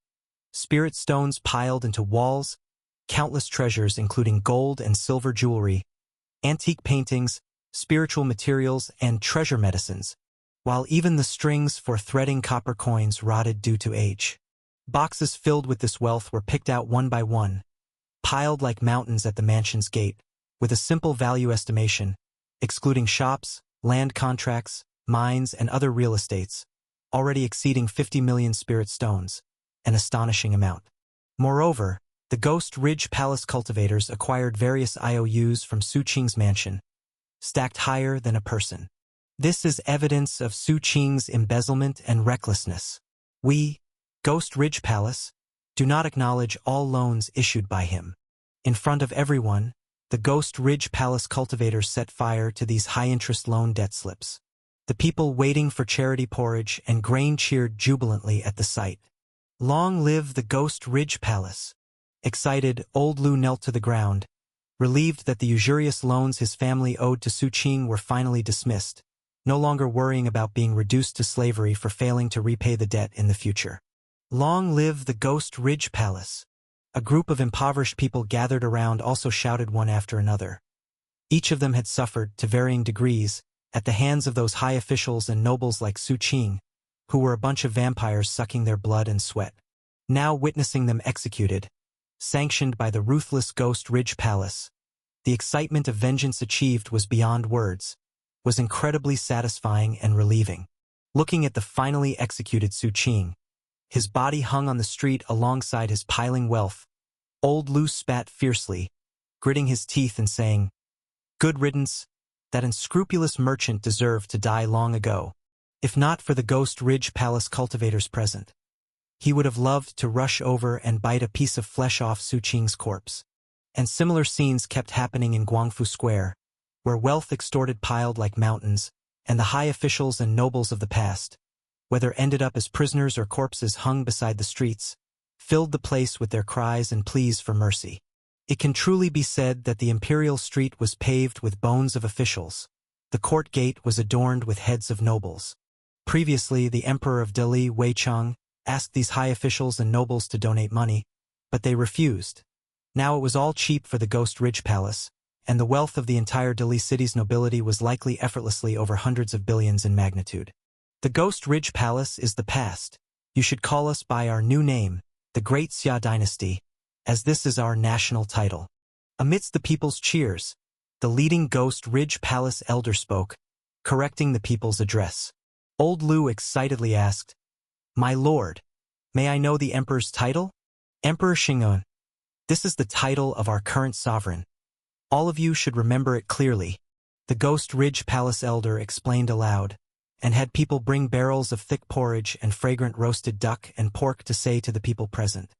Spirit stones piled into walls, countless treasures including gold and silver jewelry, antique paintings, spiritual materials, and treasure medicines, while even the strings for threading copper coins rotted due to age. Boxes filled with this wealth were picked out one by one, piled like mountains at the mansion's gate, with a simple value estimation, excluding shops, land contracts, mines, and other real estates, already exceeding 50 million spirit stones, an astonishing amount. Moreover, the Ghost Ridge Palace cultivators acquired various IOUs from Su Qing's mansion, stacked higher than a person. This is evidence of Su Qing's embezzlement and recklessness. We, Ghost Ridge Palace, do not acknowledge all loans issued by him. In front of everyone, the Ghost Ridge Palace cultivators set fire to these high-interest loan debt slips. The people waiting for charity porridge and grain cheered jubilantly at the sight. Long live the Ghost Ridge Palace! Excited, old Lu knelt to the ground, relieved that the usurious loans his family owed to Su Qing were finally dismissed, no longer worrying about being reduced to slavery for failing to repay the debt in the future. Long live the Ghost Ridge Palace! A group of impoverished people gathered around also shouted one after another. Each of them had suffered, to varying degrees, at the hands of those high officials and nobles like Su Qing, who were a bunch of vampires sucking their blood and sweat. Now witnessing them executed, sanctioned by the ruthless Ghost Ridge Palace, the excitement of vengeance achieved was beyond words, was incredibly satisfying and relieving. Looking at the finally executed Su Qing, his body hung on the street alongside his piling wealth, old Lu spat fiercely, gritting his teeth and saying, "Good riddance, that unscrupulous merchant deserved to die long ago. If not for the Ghost Ridge Palace cultivators present, he would have loved to rush over and bite a piece of flesh off Su Qing's corpse." And similar scenes kept happening in Guangfu Square, where wealth extorted piled like mountains, and the high officials and nobles of the past, whether ended up as prisoners or corpses hung beside the streets, filled the place with their cries and pleas for mercy. It can truly be said that the imperial street was paved with bones of officials. The court gate was adorned with heads of nobles. Previously, the Emperor of Delhi, Wei Cheng, asked these high officials and nobles to donate money, but they refused. Now it was all cheap for the Ghost Ridge Palace, and the wealth of the entire Delhi city's nobility was likely effortlessly over hundreds of billions in magnitude. The Ghost Ridge Palace is the past. You should call us by our new name, the Great Xia Dynasty, as this is our national title. Amidst the people's cheers, the leading Ghost Ridge Palace elder spoke, correcting the people's address. Old Lu excitedly asked, "My lord, may I know the emperor's title?" "Emperor Xing'an. This is the title of our current sovereign. All of you should remember it clearly," the Ghost Ridge Palace elder explained aloud, and had people bring barrels of thick porridge and fragrant roasted duck and pork to say to the people present,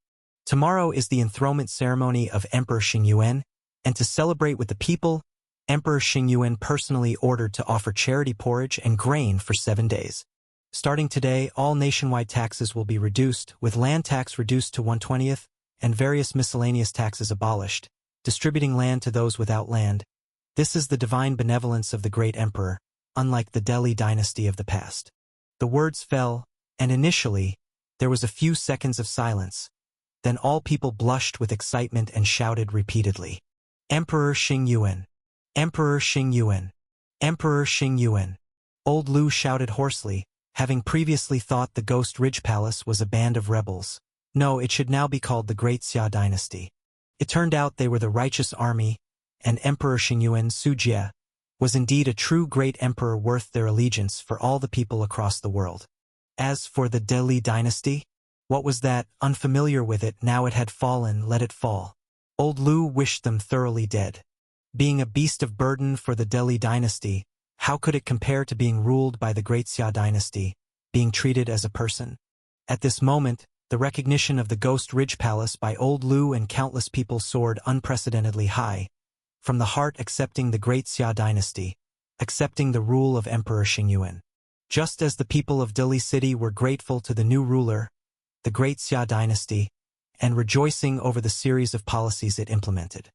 "Tomorrow is the enthronement ceremony of Emperor Xingyuan, and to celebrate with the people, Emperor Xingyuan personally ordered to offer charity porridge and grain for 7 days. Starting today, all nationwide taxes will be reduced, with land tax reduced to 1/20th, and various miscellaneous taxes abolished, distributing land to those without land. This is the divine benevolence of the great emperor, unlike the Delhi dynasty of the past." The words fell, and initially, there was a few seconds of silence. Then all people blushed with excitement and shouted repeatedly, "Emperor Xingyuan! Emperor Xingyuan! Emperor Xingyuan!" Old Lu shouted hoarsely, having previously thought the Ghost Ridge Palace was a band of rebels. No, it should now be called the Great Xia Dynasty. It turned out they were the righteous army, and Emperor Xingyuan Sujie was indeed a true great emperor worth their allegiance for all the people across the world. As for the Delhi dynasty, what was that? Unfamiliar with it, now it had fallen, let it fall. Old Lu wished them thoroughly dead. Being a beast of burden for the Delhi dynasty, how could it compare to being ruled by the Great Xia dynasty, being treated as a person? At this moment, the recognition of the Ghost Ridge Palace by Old Lu and countless people soared unprecedentedly high, from the heart accepting the Great Xia dynasty, accepting the rule of Emperor Xingyuan. Just as the people of Delhi city were grateful to the new ruler, the Great Xia dynasty, and rejoicing over the series of policies it implemented.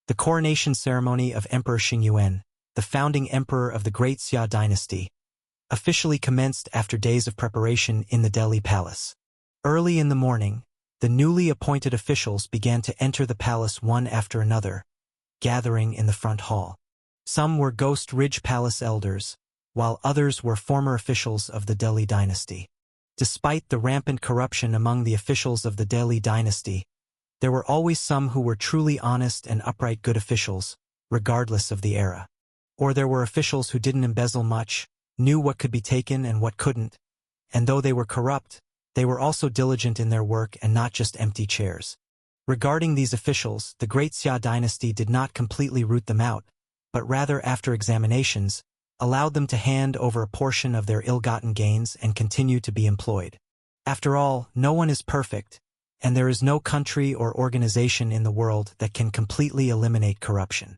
The coronation ceremony of Emperor Xingyuan, the founding emperor of the Great Xia dynasty, officially commenced after days of preparation in the Delhi palace. Early in the morning, the newly appointed officials began to enter the palace one after another, gathering in the front hall. Some were Ghost Ridge Palace elders, while others were former officials of the Delhi dynasty. Despite the rampant corruption among the officials of the Delhi dynasty, there were always some who were truly honest and upright good officials, regardless of the era. Or there were officials who didn't embezzle much, knew what could be taken and what couldn't, and though they were corrupt, they were also diligent in their work and not just empty chairs. Regarding these officials, the Great Xia dynasty did not completely root them out, but rather after examinations, allowed them to hand over a portion of their ill-gotten gains and continue to be employed. After all, no one is perfect, and there is no country or organization in the world that can completely eliminate corruption.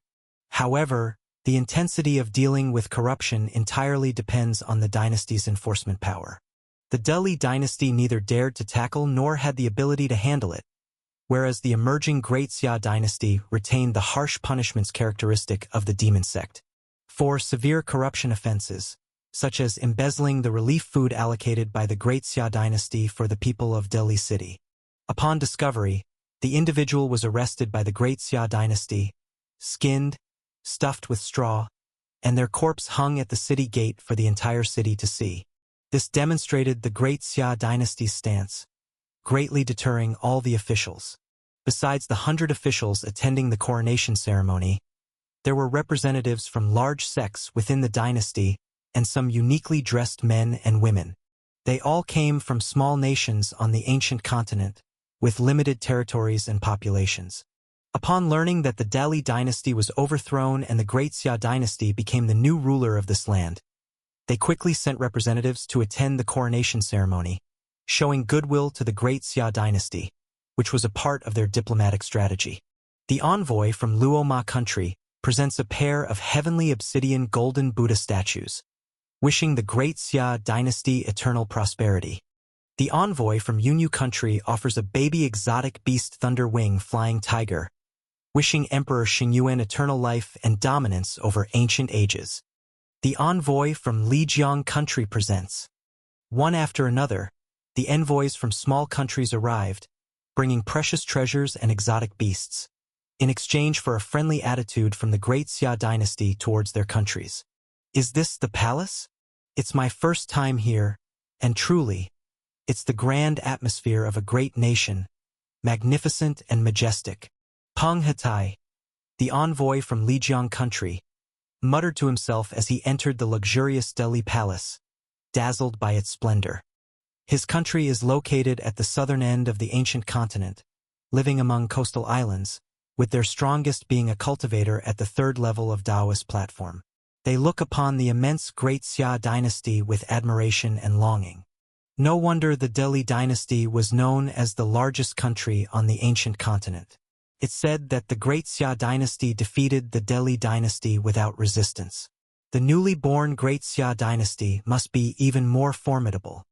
However, the intensity of dealing with corruption entirely depends on the dynasty's enforcement power. The Delhi dynasty neither dared to tackle nor had the ability to handle it, whereas the emerging Great Xia dynasty retained the harsh punishments characteristic of the demon sect. For severe corruption offenses, such as embezzling the relief food allocated by the Great Xia dynasty for the people of Delhi city. Upon discovery, the individual was arrested by the Great Xia dynasty, skinned, stuffed with straw, and their corpse hung at the city gate for the entire city to see. This demonstrated the Great Xia dynasty's stance, greatly deterring all the officials. Besides the 100 officials attending the coronation ceremony, there were representatives from large sects within the dynasty and some uniquely dressed men and women. They all came from small nations on the ancient continent, with limited territories and populations. Upon learning that the Delhi dynasty was overthrown and the Great Xia dynasty became the new ruler of this land, they quickly sent representatives to attend the coronation ceremony, showing goodwill to the Great Xia dynasty, which was a part of their diplomatic strategy. The envoy from Luoma country presents a pair of heavenly obsidian golden Buddha statues, wishing the Great Xia dynasty eternal prosperity. The envoy from Yunyu country offers a baby exotic beast Thunder Wing flying tiger, wishing Emperor Xingyuan eternal life and dominance over ancient ages. The envoy from Lijiang country presents. One after another, the envoys from small countries arrived, bringing precious treasures and exotic beasts, in exchange for a friendly attitude from the Great Xia dynasty towards their countries. Is this the palace? It's my first time here, and truly, it's the grand atmosphere of a great nation, magnificent and majestic. Peng Hatai, the envoy from Lijiang country, muttered to himself as he entered the luxurious Delhi palace, dazzled by its splendor. His country is located at the southern end of the ancient continent, living among coastal islands, with their strongest being a cultivator at the third level of Taoist platform. They look upon the immense Great Xia dynasty with admiration and longing. No wonder the Delhi dynasty was known as the largest country on the ancient continent. It's said that the Great Xia dynasty defeated the Delhi dynasty without resistance. The newly born Great Xia dynasty must be even more formidable.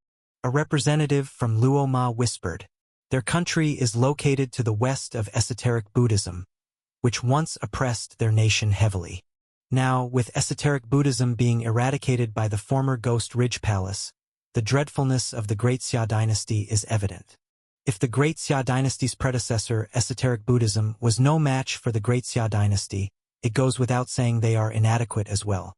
A representative from Luoma whispered, "Their country is located to the west of esoteric Buddhism, which once oppressed their nation heavily. Now, with esoteric Buddhism being eradicated by the former Ghost Ridge Palace, the dreadfulness of the Great Xia dynasty is evident. If the Great Xia dynasty's predecessor, esoteric Buddhism, was no match for the Great Xia dynasty, it goes without saying they are inadequate as well.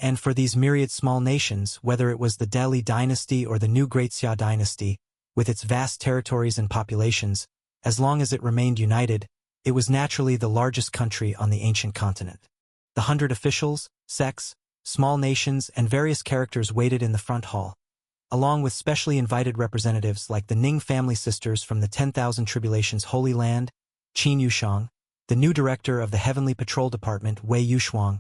And for these myriad small nations, whether it was the Delhi dynasty or the new Great Xia dynasty, with its vast territories and populations, as long as it remained united, it was naturally the largest country on the ancient continent. The 100 officials, sects, small nations, and various characters waited in the front hall, along with specially invited representatives like the Ning family sisters from the 10,000 Tribulations Holy Land, Qin Yushang, the new director of the Heavenly Patrol Department, Wei Yushuang,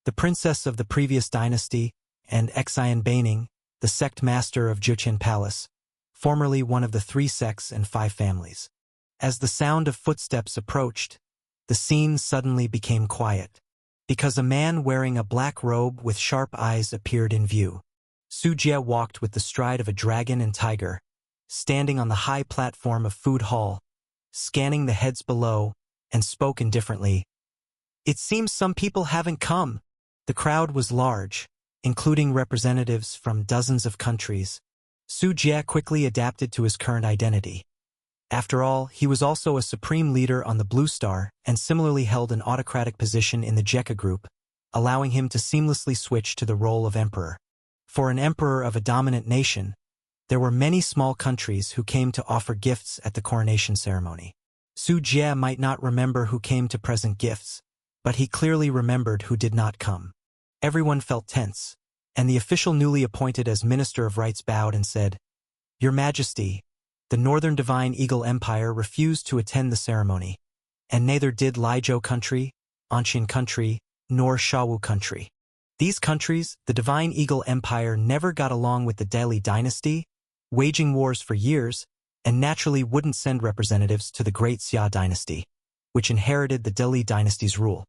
the princess of the previous dynasty, and Xian Baining, the sect master of Juqian Palace, formerly one of the 3 sects and 5 families. As the sound of footsteps approached, the scene suddenly became quiet, because a man wearing a black robe with sharp eyes appeared in view. Su Jie walked with the stride of a dragon and tiger, standing on the high platform of Food Hall, scanning the heads below, and spoke indifferently. "It seems some people haven't come." The crowd was large, including representatives from dozens of countries. Su Jie quickly adapted to his current identity. After all, he was also a supreme leader on the Blue Star and similarly held an autocratic position in the Jekka group, allowing him to seamlessly switch to the role of emperor. For an emperor of a dominant nation, there were many small countries who came to offer gifts at the coronation ceremony. Su Jie might not remember who came to present gifts, but he clearly remembered who did not come. Everyone felt tense, and the official newly appointed as Minister of Rites bowed and said, "Your Majesty, the Northern Divine Eagle Empire refused to attend the ceremony, and neither did Liezhou country, Anshan country, nor Shawu country. These countries, the Divine Eagle Empire, never got along with the Delhi dynasty, waging wars for years, and naturally wouldn't send representatives to the Great Xia dynasty, which inherited the Delhi dynasty's rule.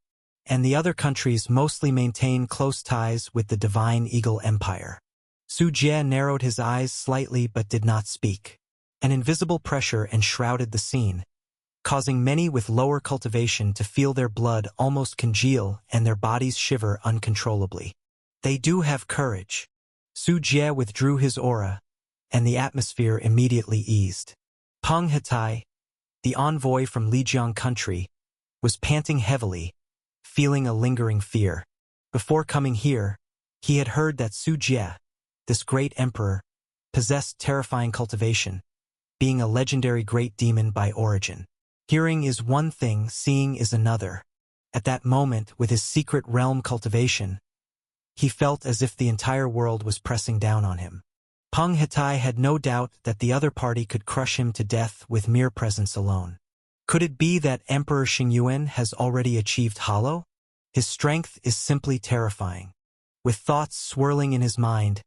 And the other countries mostly maintain close ties with the Divine Eagle Empire." Su Jie narrowed his eyes slightly but did not speak. An invisible pressure enshrouded the scene, causing many with lower cultivation to feel their blood almost congeal and their bodies shiver uncontrollably. "They do have courage." Su Jie withdrew his aura, and the atmosphere immediately eased. Peng Hitai, the envoy from Lijiang country, was panting heavily, feeling a lingering fear. Before coming here, he had heard that Su Jie, this great emperor, possessed terrifying cultivation, being a legendary great demon by origin. Hearing is one thing, seeing is another. At that moment, with his secret realm cultivation, he felt as if the entire world was pressing down on him. Peng Hitai had no doubt that the other party could crush him to death with mere presence alone. Could it be that Emperor Xingyuan has already achieved Hollow? His strength is simply terrifying. With thoughts swirling in his mind,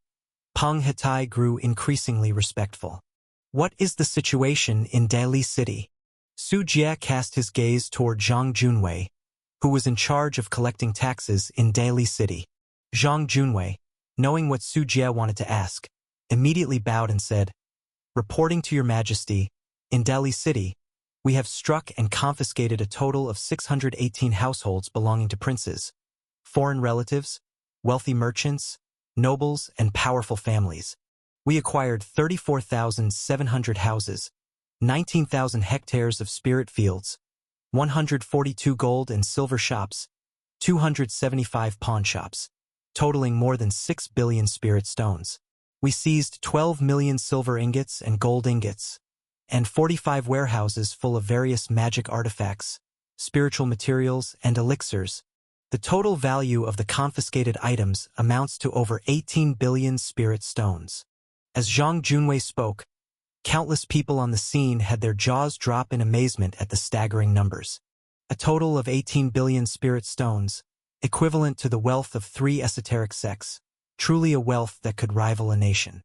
Peng Hitai grew increasingly respectful. "What is the situation in Delhi city?" Su Jie cast his gaze toward Zhang Junwei, who was in charge of collecting taxes in Delhi city. Zhang Junwei, knowing what Su Jie wanted to ask, immediately bowed and said, "Reporting to your Majesty, in Delhi city, we have struck and confiscated a total of 618 households belonging to princes, foreign relatives, wealthy merchants, nobles, and powerful families. We acquired 34,700 houses, 19,000 hectares of spirit fields, 142 gold and silver shops, 275 pawn shops, totaling more than 6 billion spirit stones. We seized 12 million silver ingots and gold ingots, and 45 warehouses full of various magic artifacts, spiritual materials, and elixirs. The total value of the confiscated items amounts to over 18 billion spirit stones." As Zhang Junwei spoke, countless people on the scene had their jaws drop in amazement at the staggering numbers. A total of 18 billion spirit stones, equivalent to the wealth of 3 esoteric sects, truly a wealth that could rival a nation.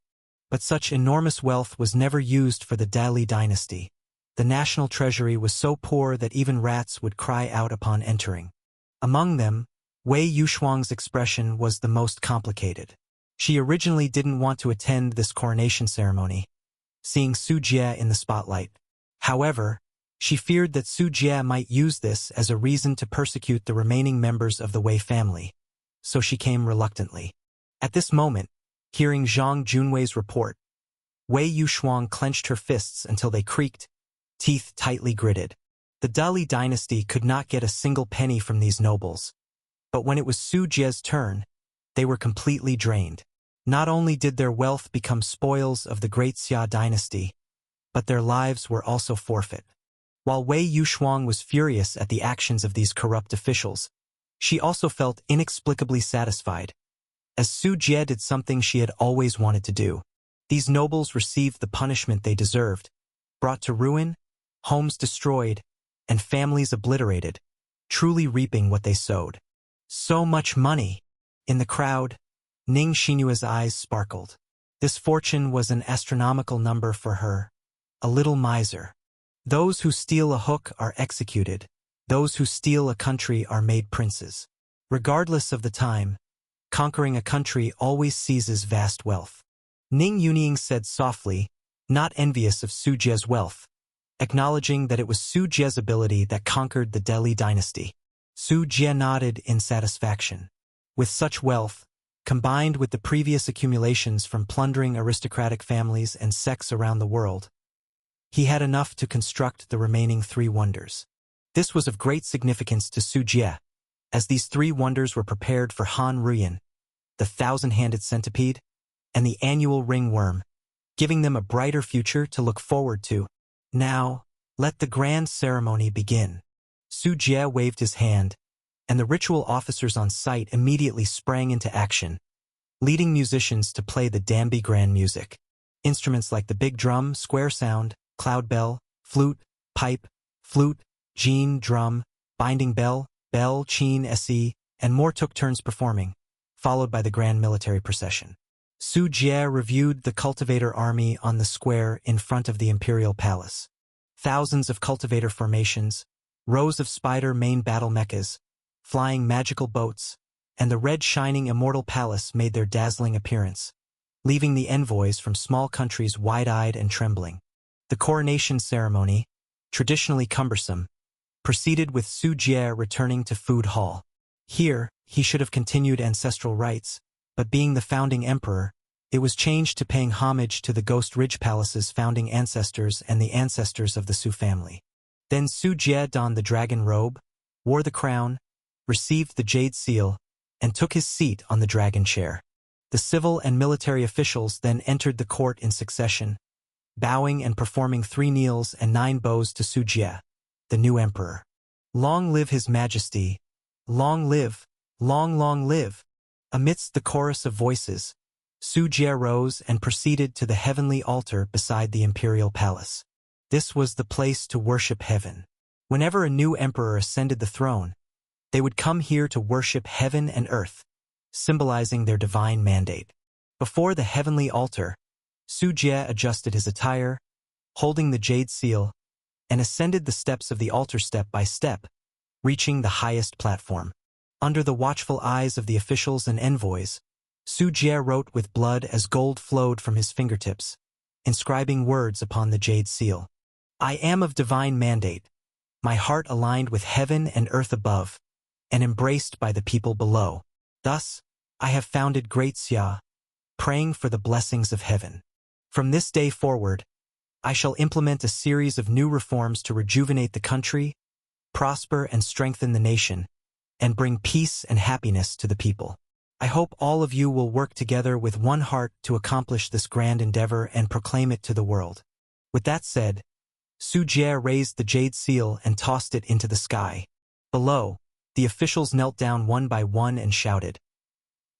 But such enormous wealth was never used for the Dali dynasty. The national treasury was so poor that even rats would cry out upon entering. Among them, Wei Yushuang's expression was the most complicated. She originally didn't want to attend this coronation ceremony, seeing Su Jie in the spotlight. However, she feared that Su Jie might use this as a reason to persecute the remaining members of the Wei family, so she came reluctantly. At this moment, hearing Zhang Junwei's report, Wei Yushuang clenched her fists until they creaked, teeth tightly gritted. The Dali dynasty could not get a single penny from these nobles. But when it was Su Jie's turn, they were completely drained. Not only did their wealth become spoils of the great Xia dynasty, but their lives were also forfeit. While Wei Yushuang was furious at the actions of these corrupt officials, she also felt inexplicably satisfied, as Su Jie did something she had always wanted to do. These nobles received the punishment they deserved, brought to ruin, homes destroyed, and families obliterated, truly reaping what they sowed. So much money! In the crowd, Ning Xinyue's eyes sparkled. This fortune was an astronomical number for her, a little miser. Those who steal a hook are executed. Those who steal a country are made princes. Regardless of the time, conquering a country always seizes vast wealth. Ning Yunying said softly, not envious of Su Jie's wealth, acknowledging that it was Su Jie's ability that conquered the Dali dynasty. Su Jie nodded in satisfaction. With such wealth, combined with the previous accumulations from plundering aristocratic families and sects around the world, he had enough to construct the remaining 3 wonders. This was of great significance to Su Jie, as these 3 wonders were prepared for Han Ruyan, the 1,000-handed centipede, and the annual ringworm, giving them a brighter future to look forward to. Now, let the grand ceremony begin. Su Jie waved his hand, and the ritual officers on site immediately sprang into action, leading musicians to play the Dambi Grand music. Instruments like the big drum, square sound, cloud bell, flute, pipe, flute, jean, drum, binding bell, bell, chin, se, and more took turns performing, followed by the grand military procession. Su Jie reviewed the cultivator army on the square in front of the imperial palace. Thousands of cultivator formations, rows of spider-maned battle mechas, flying magical boats, and the red shining immortal palace made their dazzling appearance, leaving the envoys from small countries wide-eyed and trembling. The coronation ceremony, traditionally cumbersome, proceeded with Su Jie returning to Food Hall. Here, he should have continued ancestral rites, but being the founding emperor, it was changed to paying homage to the Ghost Ridge Palace's founding ancestors and the ancestors of the Su family. Then Su Jie donned the dragon robe, wore the crown, received the jade seal, and took his seat on the dragon chair. The civil and military officials then entered the court in succession, bowing and performing 3 kneels and 9 bows to Su Jie, the new emperor. Long live his majesty! Long live! Long live! Amidst the chorus of voices, Su Jie rose and proceeded to the heavenly altar beside the imperial palace. This was the place to worship heaven. Whenever a new emperor ascended the throne, they would come here to worship heaven and earth, symbolizing their divine mandate. Before the heavenly altar, Su Jie adjusted his attire, holding the jade seal, and ascended the steps of the altar step by step, reaching the highest platform. Under the watchful eyes of the officials and envoys, Su Jie wrote with blood as gold flowed from his fingertips, inscribing words upon the jade seal. I am of divine mandate, my heart aligned with heaven and earth above, and embraced by the people below. Thus, I have founded Great Xia, praying for the blessings of heaven. From this day forward, I shall implement a series of new reforms to rejuvenate the country, prosper and strengthen the nation, and bring peace and happiness to the people. I hope all of you will work together with one heart to accomplish this grand endeavor and proclaim it to the world. With that said, Su Jie raised the jade seal and tossed it into the sky. Below, the officials knelt down one by one and shouted,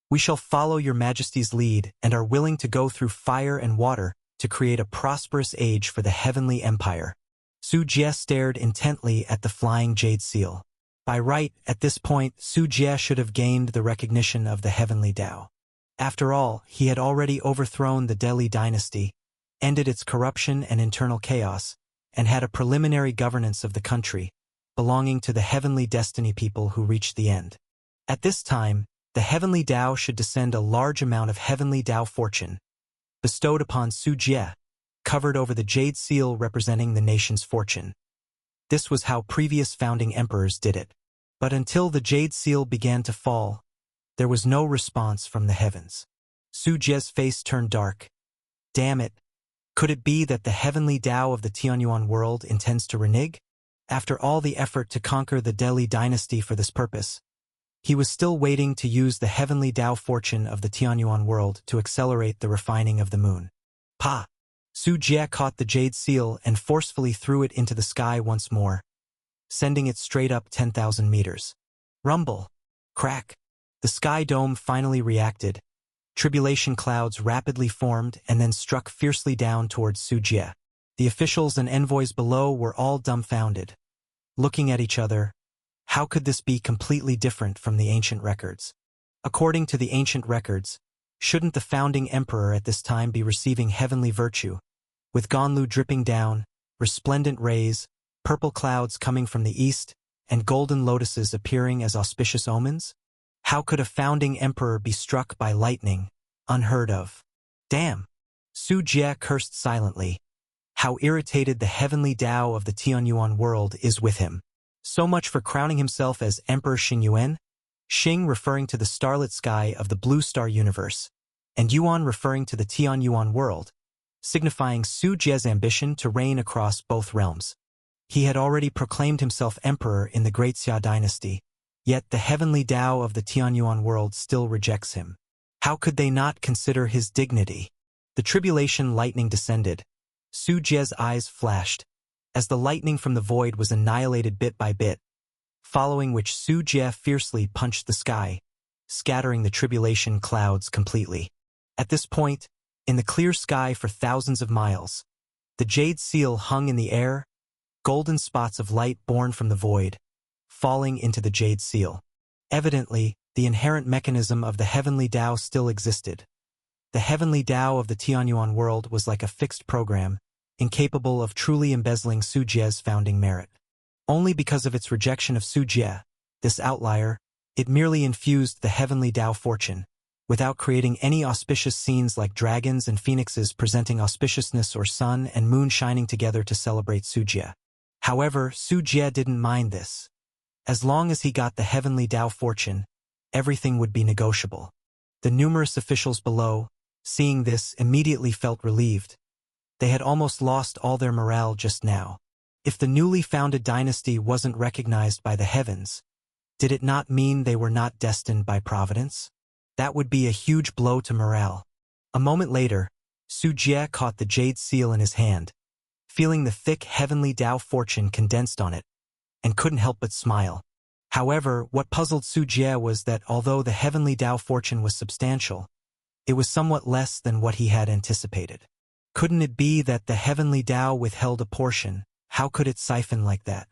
We shall follow your majesty's lead and are willing to go through fire and water to create a prosperous age for the heavenly empire. Su Jie stared intently at the flying jade seal. By right, at this point, Su Jie should have gained the recognition of the heavenly Tao. After all, he had already overthrown the Deli dynasty, ended its corruption and internal chaos, and had a preliminary governance of the country, belonging to the heavenly destiny people who reached the end. At this time, the heavenly Tao should descend a large amount of heavenly Tao fortune, bestowed upon Su Jie, covered over the jade seal representing the nation's fortune. This was how previous founding emperors did it. But until the jade seal began to fall, there was no response from the heavens. Su Jie's face turned dark. Damn it. Could it be that the heavenly Tao of the Tianyuan world intends to renege? After all the effort to conquer the Deli dynasty for this purpose, he was still waiting to use the heavenly Tao fortune of the Tianyuan world to accelerate the refining of the moon. Pa! Su Jie caught the jade seal and forcefully threw it into the sky once more, sending it straight up 10,000 meters. Rumble! Crack! The sky dome finally reacted. Tribulation clouds rapidly formed and then struck fiercely down towards Su Jie. The officials and envoys below were all dumbfounded, looking at each other. How could this be completely different from the ancient records? According to the ancient records, shouldn't the founding emperor at this time be receiving heavenly virtue, with Ganlu dripping down, resplendent rays, purple clouds coming from the east, and golden lotuses appearing as auspicious omens? How could a founding emperor be struck by lightning? Unheard of. Damn! Su Jie cursed silently. How irritated the heavenly Tao of the Tianyuan world is with him. So much for crowning himself as Emperor Xingyuan, Xing referring to the starlit sky of the blue star universe, and Yuan referring to the Tianyuan world, signifying Su Jie's ambition to reign across both realms. He had already proclaimed himself emperor in the Great Xia dynasty, yet the heavenly Tao of the Tianyuan world still rejects him. How could they not consider his dignity? The tribulation lightning descended. Su Jie's eyes flashed, as the lightning from the void was annihilated bit by bit, following which Su Jie fiercely punched the sky, scattering the tribulation clouds completely. At this point, in the clear sky for thousands of miles, the jade seal hung in the air, golden spots of light born from the void, falling into the jade seal. Evidently, the inherent mechanism of the heavenly Tao still existed. The heavenly Tao of the Tianyuan world was like a fixed program, incapable of truly embezzling Su Jie's founding merit. Only because of its rejection of Su Jie, this outlier, it merely infused the heavenly Tao fortune, without creating any auspicious scenes like dragons and phoenixes presenting auspiciousness or sun and moon shining together to celebrate Su Jie. However, Su Jie didn't mind this. As long as he got the heavenly Tao fortune, everything would be negotiable. The numerous officials below, seeing this, immediately felt relieved. They had almost lost all their morale just now. If the newly founded dynasty wasn't recognized by the heavens, did it not mean they were not destined by providence? That would be a huge blow to morale. A moment later, Su Jie caught the jade seal in his hand, feeling the thick heavenly Tao fortune condensed on it, and couldn't help but smile. However, what puzzled Su Jie was that although the heavenly Tao fortune was substantial, it was somewhat less than what he had anticipated. Couldn't it be that the heavenly Tao withheld a portion? How could it siphon like that?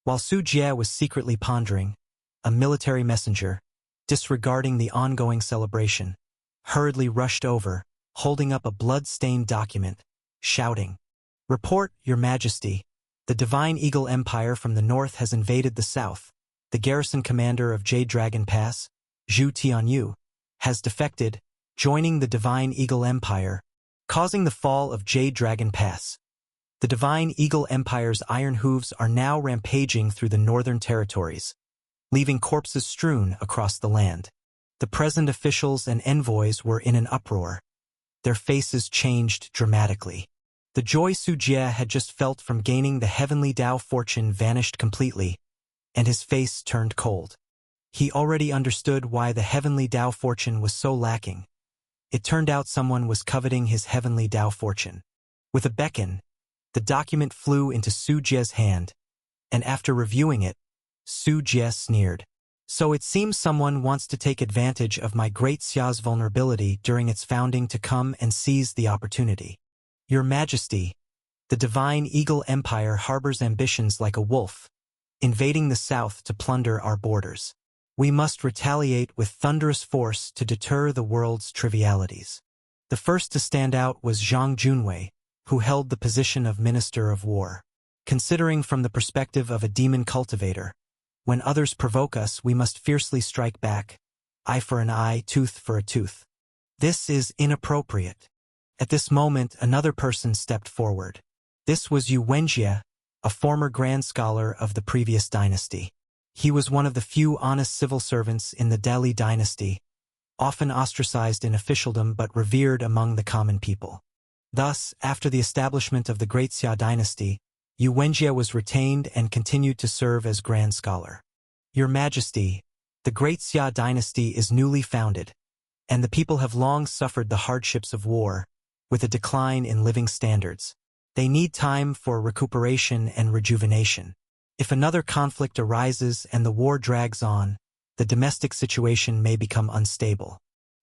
While Su Jie was secretly pondering, a military messenger, disregarding the ongoing celebration, hurriedly rushed over, holding up a blood-stained document, shouting, "Report, Your Majesty, the Divine Eagle Empire from the north has invaded the south. The garrison commander of Jade Dragon Pass, Zhu Tianyu, has defected, joining the Divine Eagle Empire, causing the fall of Jade Dragon Pass. The Divine Eagle Empire's iron hooves are now rampaging through the northern territories, leaving corpses strewn across the land." The present officials and envoys were in an uproar. Their faces changed dramatically. The joy Su Jie had just felt from gaining the heavenly Tao fortune vanished completely, and his face turned cold. He already understood why the heavenly Tao fortune was so lacking. It turned out someone was coveting his heavenly Tao fortune. With a beckon, the document flew into Su Jie's hand, and after reviewing it, Su Jie sneered. "So it seems someone wants to take advantage of my Great Xia's vulnerability during its founding to come and seize the opportunity. Your Majesty, the Divine Eagle Empire harbors ambitions like a wolf. invading the south to plunder our borders. We must retaliate with thunderous force to deter the world's trivialities. The first to stand out was Zhang Junwei, who held the position of Minister of War. Considering from the perspective of a demon cultivator, when others provoke us, we must fiercely strike back, eye for an eye, tooth for a tooth. This is inappropriate. At this moment, another person stepped forward. This was Yu Wenjie, a former grand scholar of the previous dynasty. He was one of the few honest civil servants in the Dali dynasty, often ostracized in officialdom but revered among the common people. Thus, after the establishment of the Great Xia dynasty, Yu Wenjie was retained and continued to serve as grand scholar. Your Majesty, the Great Xia dynasty is newly founded, and the people have long suffered the hardships of war, with a decline in living standards. They need time for recuperation and rejuvenation. If another conflict arises and the war drags on, the domestic situation may become unstable.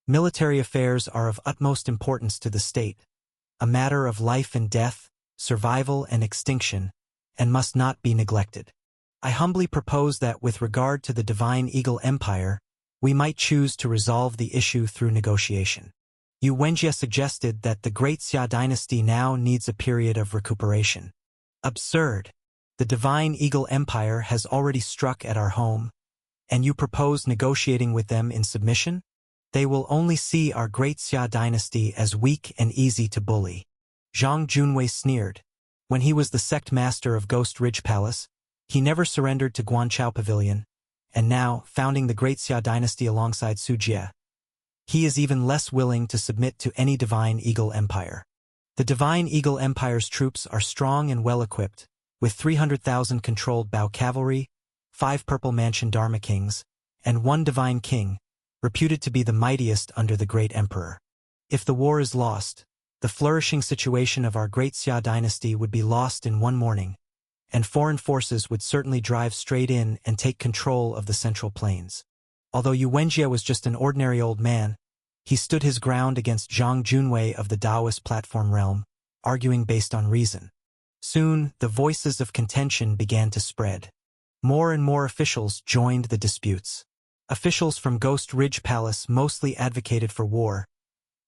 Military affairs are of utmost importance to the state, a matter of life and death, survival and extinction, and must not be neglected. I humbly propose that with regard to the Divine Eagle Empire, we might choose to resolve the issue through negotiation. Yu Wenjie suggested that the Great Xia dynasty now needs a period of recuperation. Absurd. The Divine Eagle Empire has already struck at our home, and you propose negotiating with them in submission? They will only see our Great Xia dynasty as weak and easy to bully. Zhang Junwei sneered. When he was the sect master of Ghost Ridge Palace, he never surrendered to Guanchao Pavilion, and now, founding the Great Xia dynasty alongside Su Jie, he is even less willing to submit to any Divine Eagle Empire. The Divine Eagle Empire's troops are strong and well-equipped, with 300,000 controlled Bao cavalry, 5 Purple Mansion Dharma kings, and 1 Divine King, reputed to be the mightiest under the Great Emperor. If the war is lost, the flourishing situation of our Great Xia dynasty would be lost in one morning, and foreign forces would certainly drive straight in and take control of the Central Plains. Although Yu Wenjie was just an ordinary old man, he stood his ground against Zhang Junwei of the Taoist platform realm, arguing based on reason. Soon, the voices of contention began to spread. More and more officials joined the disputes. Officials from Ghost Ridge Palace mostly advocated for war,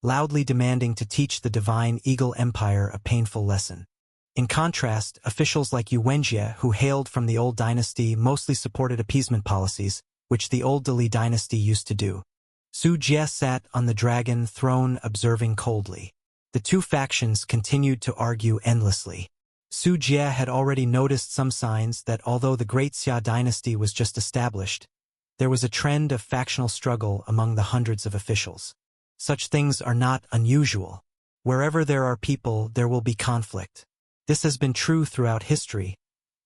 loudly demanding to teach the Divine Eagle Empire a painful lesson. In contrast, officials like Yu Wenjie, who hailed from the old dynasty, mostly supported appeasement policies, which the old Dali dynasty used to do. Su Jie sat on the dragon throne observing coldly. The two factions continued to argue endlessly. Su Jie had already noticed some signs that although the Great Xia dynasty was just established, there was a trend of factional struggle among the hundreds of officials. Such things are not unusual. Wherever there are people, there will be conflict. This has been true throughout history,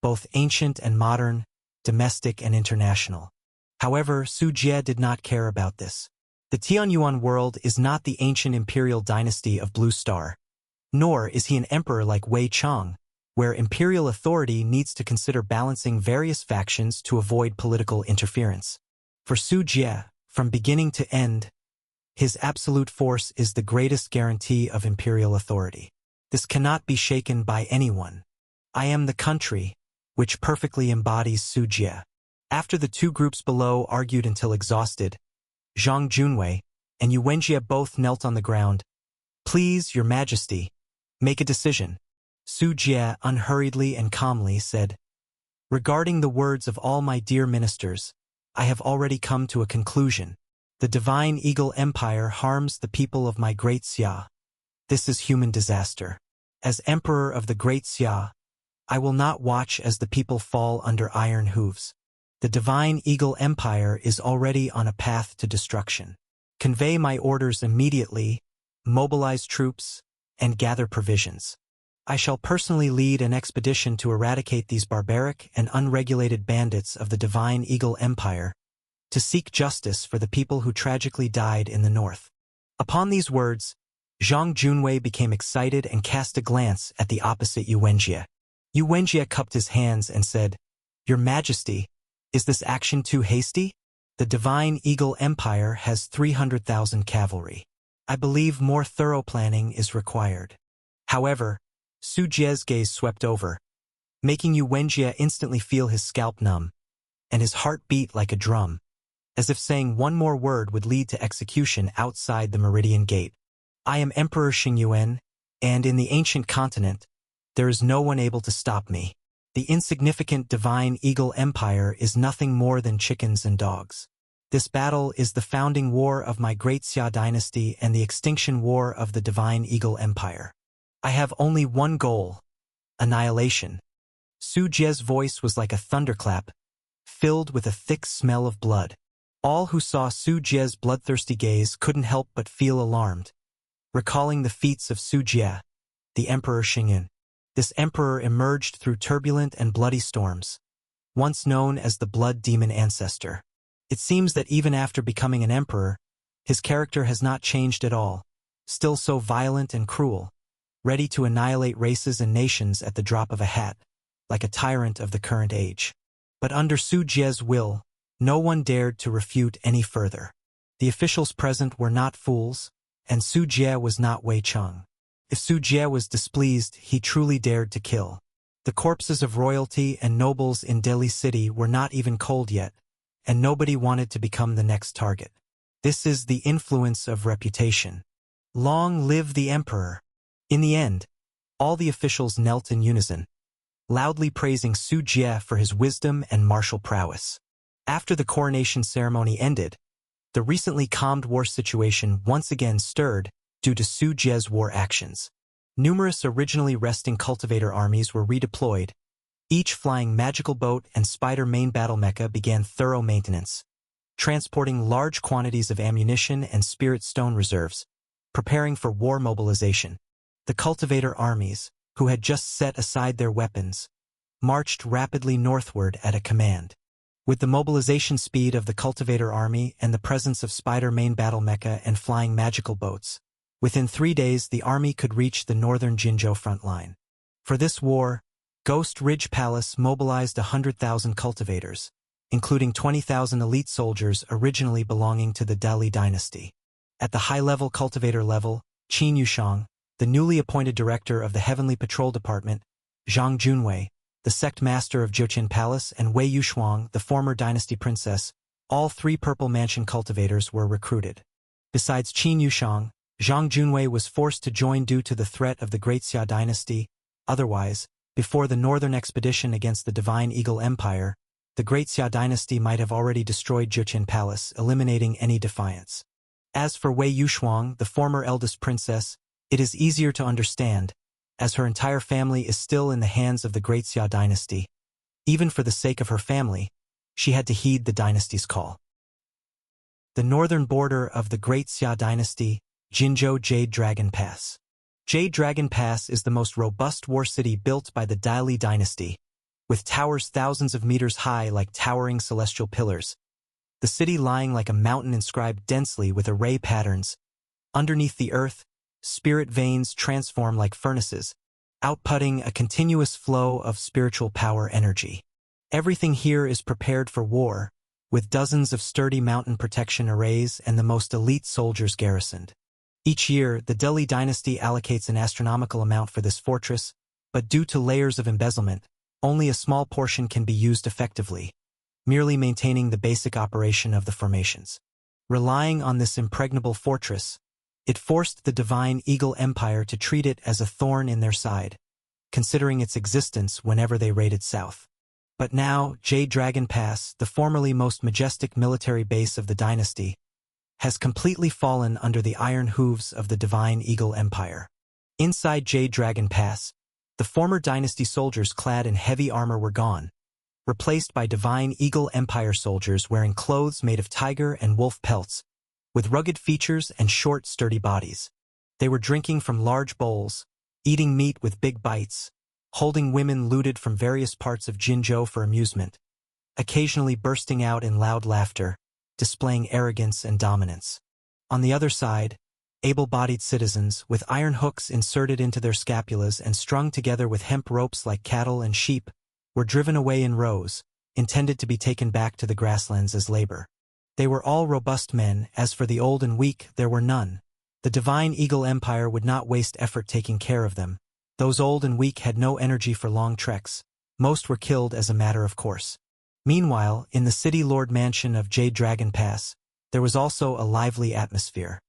both ancient and modern, domestic and international. However, Su Jie did not care about this. The Tianyuan world is not the ancient imperial dynasty of Blue Star, nor is he an emperor like Wei Chang, where imperial authority needs to consider balancing various factions to avoid political interference. For Su Jie, from beginning to end, his absolute force is the greatest guarantee of imperial authority. This cannot be shaken by anyone. I am the country, which perfectly embodies Su Jie. After the two groups below argued until exhausted, Zhang Junwei and Yu Wenjie both knelt on the ground. Please, Your Majesty, make a decision. Su Jie unhurriedly and calmly said, regarding the words of all my dear ministers, I have already come to a conclusion. The Divine Eagle Empire harms the people of my Great Xia. This is human disaster. As Emperor of the Great Xia, I will not watch as the people fall under iron hooves. The Divine Eagle Empire is already on a path to destruction. Convey my orders immediately, mobilize troops, and gather provisions. I shall personally lead an expedition to eradicate these barbaric and unregulated bandits of the Divine Eagle Empire, to seek justice for the people who tragically died in the north. Upon these words, Zhang Junwei became excited and cast a glance at the opposite Yu Wenjie. Yu Wenjie cupped his hands and said, Your Majesty, is this action too hasty? The Divine Eagle Empire has 300,000 cavalry. I believe more thorough planning is required. However, Su Jie's gaze swept over, making Yu Wenjie instantly feel his scalp numb, and his heart beat like a drum, as if saying one more word would lead to execution outside the Meridian Gate. I am Emperor Xingyuan, and in the ancient continent, there is no one able to stop me. The insignificant Divine Eagle Empire is nothing more than chickens and dogs. This battle is the founding war of my great Xia dynasty and the extinction war of the Divine Eagle Empire. I have only one goal: annihilation. Su Jie's voice was like a thunderclap, filled with a thick smell of blood. All who saw Su Jie's bloodthirsty gaze couldn't help but feel alarmed, recalling the feats of Su Jie, the Emperor Xingyun. This emperor emerged through turbulent and bloody storms, once known as the Blood Demon Ancestor. It seems that even after becoming an emperor, his character has not changed at all, still so violent and cruel, ready to annihilate races and nations at the drop of a hat, like a tyrant of the current age. But under Su Jie's will, no one dared to refute any further. The officials present were not fools, and Su Jie was not Wei Cheng. If Su Jie was displeased, he truly dared to kill. The corpses of royalty and nobles in Delhi City were not even cold yet, and nobody wanted to become the next target. This is the influence of reputation. Long live the emperor! In the end, all the officials knelt in unison, loudly praising Su Jie for his wisdom and martial prowess. After the coronation ceremony ended, the recently calmed war situation once again stirred due to Su Jie's war actions. Numerous originally resting cultivator armies were redeployed. Each flying magical boat and spider main battle mecha began thorough maintenance, transporting large quantities of ammunition and spirit stone reserves, preparing for war mobilization. The cultivator armies, who had just set aside their weapons, marched rapidly northward at a command. With the mobilization speed of the cultivator army and the presence of spider main battle mecha and flying magical boats, within 3 days the army could reach the northern Jinzhou front line. For this war, Ghost Ridge Palace mobilized 100,000 cultivators, including 20,000 elite soldiers originally belonging to the Dali dynasty. At the high-level cultivator level, Qin Yushang, the newly appointed director of the Heavenly Patrol Department, Zhang Junwei, the sect master of Jiuqian Palace, and Wei Yushuang, the former dynasty princess, all 3 Purple Mansion cultivators were recruited. Besides Qin Yushang, Zhang Junwei was forced to join due to the threat of the Great Xia dynasty. Otherwise, before the northern expedition against the Divine Eagle Empire, the Great Xia dynasty might have already destroyed Jiuqian Palace, eliminating any defiance. As for Wei Yushuang, the former eldest princess, it is easier to understand, as her entire family is still in the hands of the Great Xia dynasty. Even for the sake of her family, she had to heed the dynasty's call. The northern border of the Great Xia dynasty, Jinzhou Jade Dragon Pass. Jade Dragon Pass is the most robust war city built by the Dali dynasty, with towers thousands of meters high like towering celestial pillars. The city lying like a mountain inscribed densely with array patterns. Underneath the earth, spirit veins transform like furnaces, outputting a continuous flow of spiritual power energy. Everything here is prepared for war, with dozens of sturdy mountain protection arrays and the most elite soldiers garrisoned. Each year, the Delhi dynasty allocates an astronomical amount for this fortress, but due to layers of embezzlement, only a small portion can be used effectively, merely maintaining the basic operation of the formations. Relying on this impregnable fortress, it forced the Divine Eagle Empire to treat it as a thorn in their side, considering its existence whenever they raided south. But now, Jade Dragon Pass, the formerly most majestic military base of the dynasty, has completely fallen under the iron hooves of the Divine Eagle Empire. Inside Jade Dragon Pass, the former dynasty soldiers clad in heavy armor were gone, replaced by Divine Eagle Empire soldiers wearing clothes made of tiger and wolf pelts, with rugged features and short, sturdy bodies. They were drinking from large bowls, eating meat with big bites, holding women looted from various parts of Jinzhou for amusement, occasionally bursting out in loud laughter, displaying arrogance and dominance. On the other side, able-bodied citizens, with iron hooks inserted into their scapulas and strung together with hemp ropes like cattle and sheep, were driven away in rows, intended to be taken back to the grasslands as labor. They were all robust men. As for the old and weak, there were none. The Divine Eagle Empire would not waste effort taking care of them. Those old and weak had no energy for long treks, Most were killed as a matter of course. Meanwhile, in the city lord mansion of Jade Dragon Pass, there was also a lively atmosphere.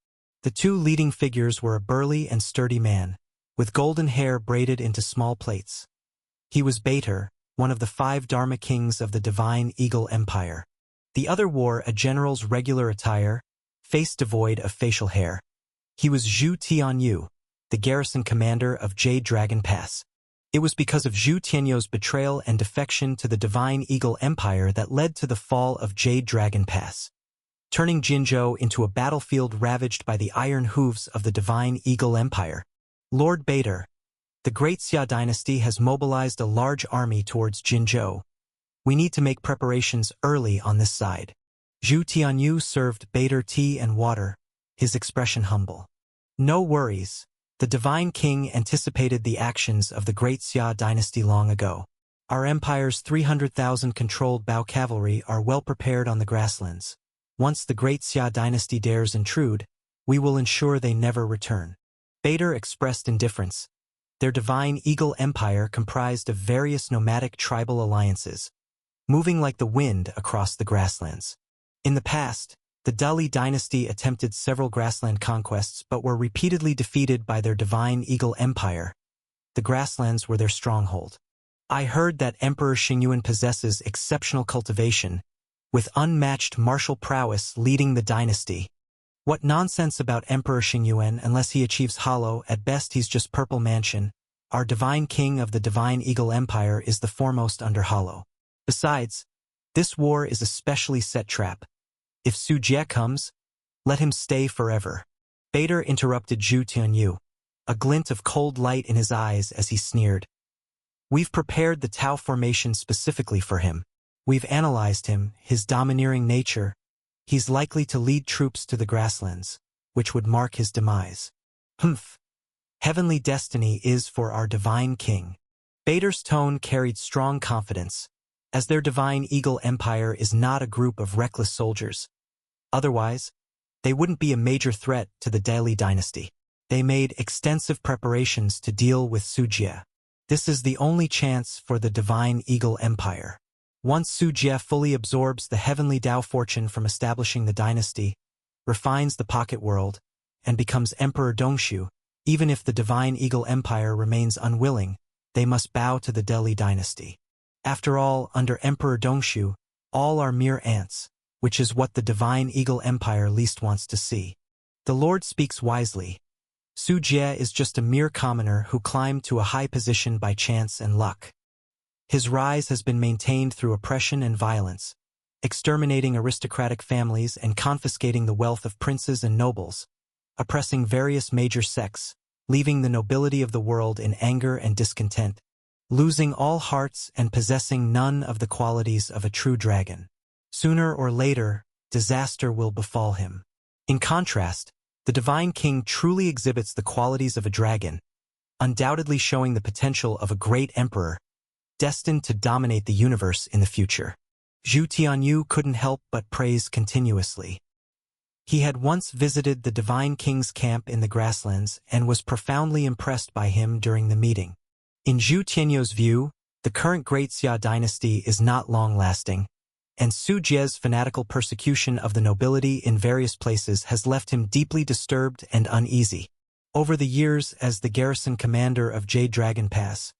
The two leading figures were a burly and sturdy man, with golden hair braided into small plaits. He was Bater, one of the 5 Dharma kings of the Divine Eagle Empire. The other wore a general's regular attire, face devoid of facial hair. He was Zhu Tianyu, the garrison commander of Jade Dragon Pass. It was because of Zhu Tianyu's betrayal and defection to the Divine Eagle Empire that led to the fall of Jade Dragon Pass, turning Jinzhou into a battlefield ravaged by the iron hooves of the Divine Eagle Empire. Lord Bater, the Great Xia dynasty has mobilized a large army towards Jinzhou. We need to make preparations early on this side. Zhu Tianyu served Bater tea and water, his expression humble. No worries. The Divine King anticipated the actions of the Great Xia dynasty long ago. Our empire's 300,000 controlled Bao cavalry are well prepared on the grasslands. Once the Great Xia dynasty dares intrude, we will ensure they never return. Bater expressed indifference. Their Divine Eagle Empire comprised of various nomadic tribal alliances, moving like the wind across the grasslands. In the past, the Dali dynasty attempted several grassland conquests but were repeatedly defeated by their Divine Eagle Empire. The grasslands were their stronghold. I heard that Emperor Xingyuan possesses exceptional cultivation, with unmatched martial prowess leading the dynasty. What nonsense about Emperor Xingyuan unless he achieves hollow, at best he's just Purple Mansion. Our Divine King of the Divine Eagle Empire is the foremost under hollow. Besides, this war is a specially set trap. If Su Jie comes, let him stay forever. Bater interrupted Zhu Tianyu, a glint of cold light in his eyes as he sneered. We've prepared the Tao formation specifically for him. We've analyzed him, his domineering nature. He's likely to lead troops to the grasslands, which would mark his demise. Humph. Heavenly destiny is for our Divine King. Bater's tone carried strong confidence, as their Divine Eagle Empire is not a group of reckless soldiers. Otherwise, they wouldn't be a major threat to the Dali dynasty. They made extensive preparations to deal with Su Jie. This is the only chance for the Divine Eagle Empire. Once Su Jie fully absorbs the heavenly Tao fortune from establishing the dynasty, refines the pocket world, and becomes Emperor Dongshu, even if the Divine Eagle Empire remains unwilling, they must bow to the Dali dynasty. After all, under Emperor Dongshu, all are mere ants, which is what the Divine Eagle Empire least wants to see. The Lord speaks wisely. Su Jie is just a mere commoner who climbed to a high position by chance and luck. His rise has been maintained through oppression and violence, exterminating aristocratic families and confiscating the wealth of princes and nobles, oppressing various major sects, leaving the nobility of the world in anger and discontent, losing all hearts and possessing none of the qualities of a true dragon. Sooner or later, disaster will befall him. In contrast, the Divine King truly exhibits the qualities of a dragon, undoubtedly showing the potential of a great emperor, destined to dominate the universe in the future. Zhu Tianyu couldn't help but praise continuously. He had once visited the Divine King's camp in the grasslands and was profoundly impressed by him during the meeting. In Zhu Tianyu's view, the current Great Xia dynasty is not long-lasting, and Su Jie's fanatical persecution of the nobility in various places has left him deeply disturbed and uneasy. Over the years as the garrison commander of Jade Dragon Pass,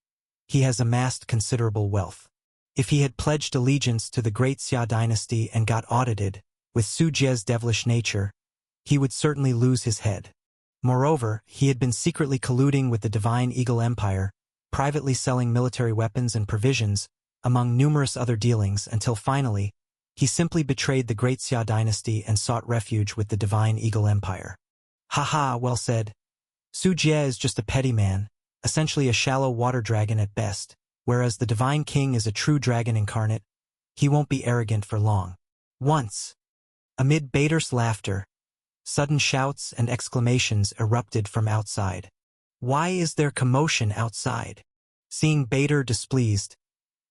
he has amassed considerable wealth. If he had pledged allegiance to the Great Xia dynasty and got audited, with Su Jie's devilish nature, he would certainly lose his head. Moreover, he had been secretly colluding with the Divine Eagle Empire, privately selling military weapons and provisions, among numerous other dealings, until finally, he simply betrayed the Great Xia dynasty and sought refuge with the Divine Eagle Empire. Haha, well said. Su Jie is just a petty man, essentially a shallow water dragon at best, whereas the Divine King is a true dragon incarnate. He won't be arrogant for long. Once, amid Bater's laughter, sudden shouts and exclamations erupted from outside. Why is there commotion outside? Seeing Bater displeased,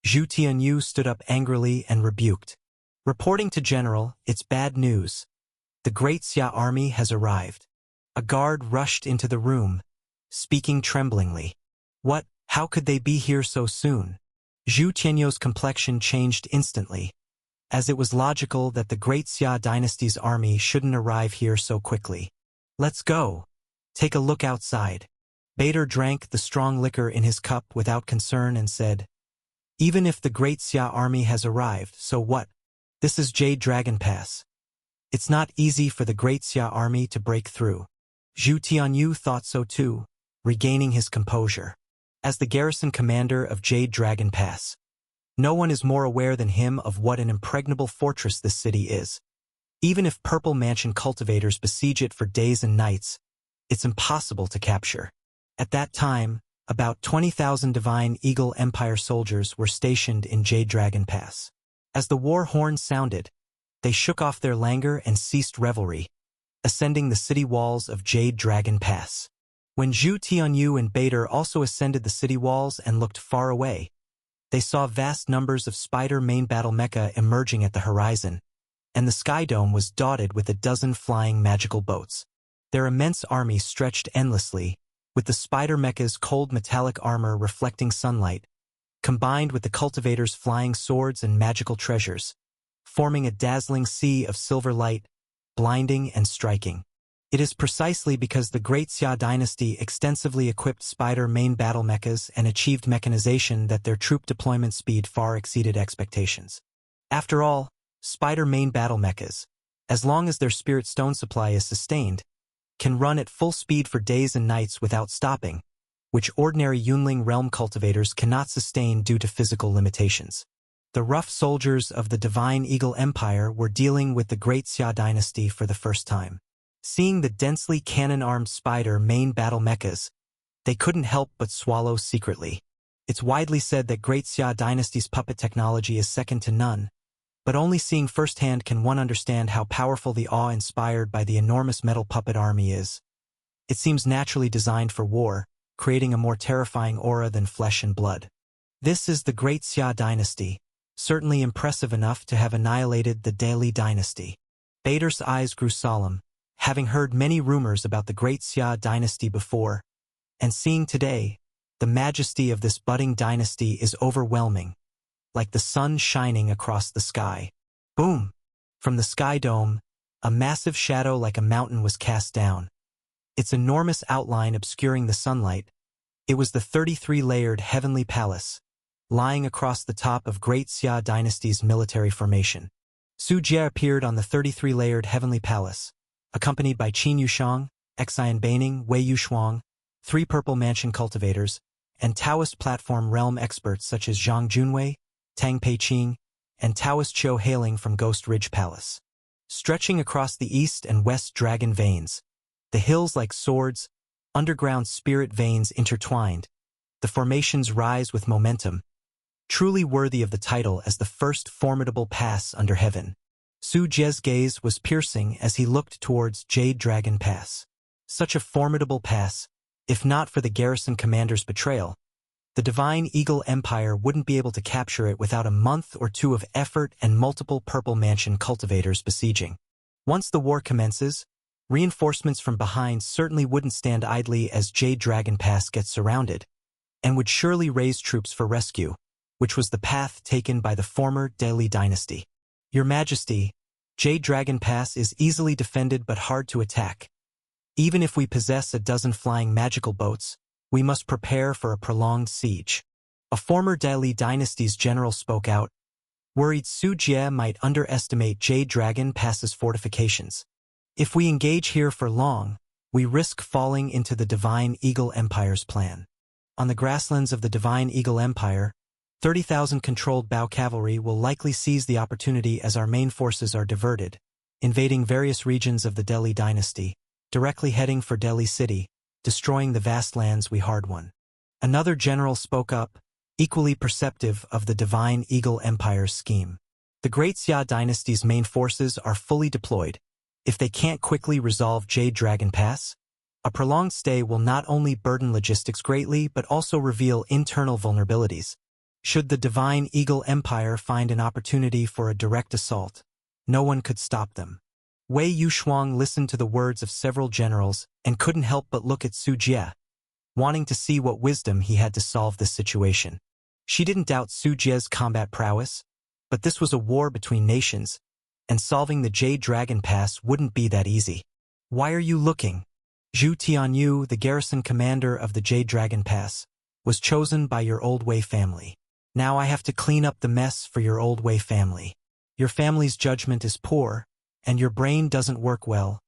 Zhu Tianyu stood up angrily and rebuked. Reporting to General, it's bad news. The Great Xia army has arrived. A guard rushed into the room, speaking tremblingly. What? How could they be here so soon? Zhu Tianyou's complexion changed instantly, as it was logical that the Great Xia dynasty's army shouldn't arrive here so quickly. Let's go. Take a look outside. Bader drank the strong liquor in his cup without concern and said, even if the Great Xia army has arrived, so what? This is Jade Dragon Pass. It's not easy for the Great Xia army to break through. Zhu Tianyou thought so too, regaining his composure. As the garrison commander of Jade Dragon Pass, no one is more aware than him of what an impregnable fortress this city is. Even if Purple Mansion cultivators besiege it for days and nights, it's impossible to capture. At that time, about 20,000 Divine Eagle Empire soldiers were stationed in Jade Dragon Pass. As the war horn sounded, they shook off their languor and ceased revelry, ascending the city walls of Jade Dragon Pass. When Zhu Tianyou and Bader also ascended the city walls and looked far away, they saw vast numbers of Spider main battle mecha emerging at the horizon, and the Sky Dome was dotted with a dozen flying magical boats. Their immense army stretched endlessly, with the Spider mecha's cold metallic armor reflecting sunlight, combined with the cultivators' flying swords and magical treasures, forming a dazzling sea of silver light, blinding and striking. It is precisely because the Great Xia dynasty extensively equipped Spider main battle mechas and achieved mechanization that their troop deployment speed far exceeded expectations. After all, Spider main battle mechas, as long as their spirit stone supply is sustained, can run at full speed for days and nights without stopping, which ordinary Yunling realm cultivators cannot sustain due to physical limitations. The rough soldiers of the Divine Eagle Empire were dealing with the Great Xia dynasty for the first time. Seeing the densely cannon-armed Spider main battle mechas, they couldn't help but swallow secretly. It's widely said that Great Xia dynasty's puppet technology is second to none, but only seeing firsthand can one understand how powerful the awe inspired by the enormous metal puppet army is. It seems naturally designed for war, creating a more terrifying aura than flesh and blood. This is the Great Xia dynasty, certainly impressive enough to have annihilated the Dali dynasty. Bader's eyes grew solemn, having heard many rumors about the Great Xia dynasty before, and seeing today, the majesty of this budding dynasty is overwhelming, like the sun shining across the sky. Boom! From the Sky Dome, a massive shadow like a mountain was cast down, its enormous outline obscuring the sunlight. It was the 33-layered Heavenly Palace, lying across the top of Great Xia dynasty's military formation. Su Jie appeared on the 33-layered Heavenly Palace, accompanied by Qin Yushang, Xian Baining, Wei Yushuang, 3 Purple Mansion cultivators, and Taoist platform realm experts such as Zhang Junwei, Tang Peiqing, and Taoist Qiu hailing from Ghost Ridge Palace. Stretching across the east and west dragon veins, the hills like swords, underground spirit veins intertwined, the formations rise with momentum, truly worthy of the title as the first formidable pass under heaven. Su Jie's gaze was piercing as he looked towards Jade Dragon Pass. Such a formidable pass, if not for the garrison commander's betrayal, the Divine Eagle Empire wouldn't be able to capture it without a month or two of effort and multiple Purple Mansion cultivators besieging. Once the war commences, reinforcements from behind certainly wouldn't stand idly as Jade Dragon Pass gets surrounded, and would surely raise troops for rescue, which was the path taken by the former Dali dynasty. Your Majesty, Jade Dragon Pass is easily defended but hard to attack. Even if we possess a dozen flying magical boats, we must prepare for a prolonged siege. A former Dali dynasty's general spoke out, worried Su Jie might underestimate Jade Dragon Pass's fortifications. If we engage here for long, we risk falling into the Divine Eagle Empire's plan. On the grasslands of the Divine Eagle Empire, 30,000 controlled Bao cavalry will likely seize the opportunity as our main forces are diverted, invading various regions of the Dali dynasty, directly heading for Delhi City, destroying the vast lands we hard won. Another general spoke up, equally perceptive of the Divine Eagle Empire's scheme. The Great Xia dynasty's main forces are fully deployed. If they can't quickly resolve Jade Dragon Pass, a prolonged stay will not only burden logistics greatly but also reveal internal vulnerabilities. Should the Divine Eagle Empire find an opportunity for a direct assault, no one could stop them. Wei Yushuang listened to the words of several generals and couldn't help but look at Su Jie, wanting to see what wisdom he had to solve this situation. She didn't doubt Su Jie's combat prowess, but this was a war between nations, and solving the Jade Dragon Pass wouldn't be that easy. Why are you looking? Zhu Tianyu, the garrison commander of the Jade Dragon Pass, was chosen by your Old Wei family. Now I have to clean up the mess for your Old Wei family. Your family's judgment is poor, and your brain doesn't work well,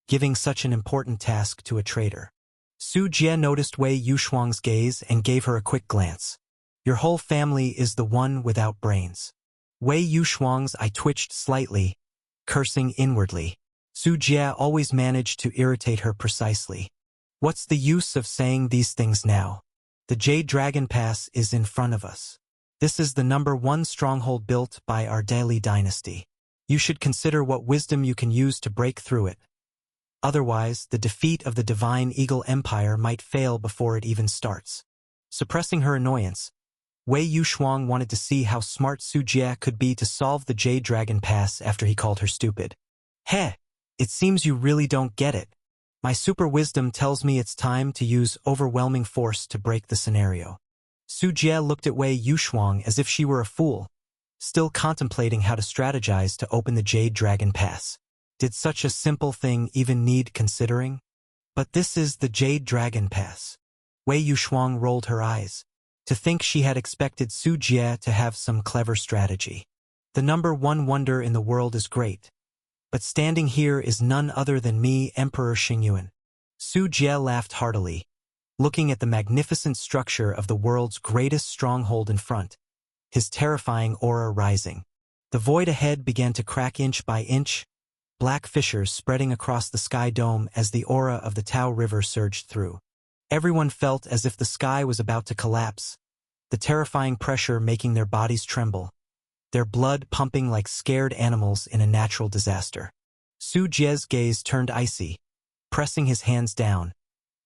giving such an important task to a traitor. Su Jie noticed Wei Yushuang's gaze and gave her a quick glance. Your whole family is the one without brains. Wei Yushuang's eye twitched slightly, cursing inwardly. Su Jie always managed to irritate her precisely. What's the use of saying these things now? The Jade Dragon Pass is in front of us. This is the #1 stronghold built by our Dali dynasty. You should consider what wisdom you can use to break through it. Otherwise, the defeat of the Divine Eagle Empire might fail before it even starts. Suppressing her annoyance, Wei Yushuang wanted to see how smart Su Jie could be to solve the Jade Dragon Pass after he called her stupid. Heh, it seems you really don't get it. My super wisdom tells me it's time to use overwhelming force to break the scenario. Su Jie looked at Wei Yushuang as if she were a fool, still contemplating how to strategize to open the Jade Dragon Pass. Did such a simple thing even need considering? But this is the Jade Dragon Pass. Wei Yushuang rolled her eyes. To think she had expected Su Jie to have some clever strategy. The #1 wonder in the world is great. But standing here is none other than me, Emperor Xingyuan. Su Jie laughed heartily, looking at the magnificent structure of the world's greatest stronghold in front, his terrifying aura rising. The void ahead began to crack inch by inch, black fissures spreading across the sky dome as the aura of the Tao River surged through. Everyone felt as if the sky was about to collapse, the terrifying pressure making their bodies tremble, their blood pumping like scared animals in a natural disaster. Su Jie's gaze turned icy, pressing his hands down,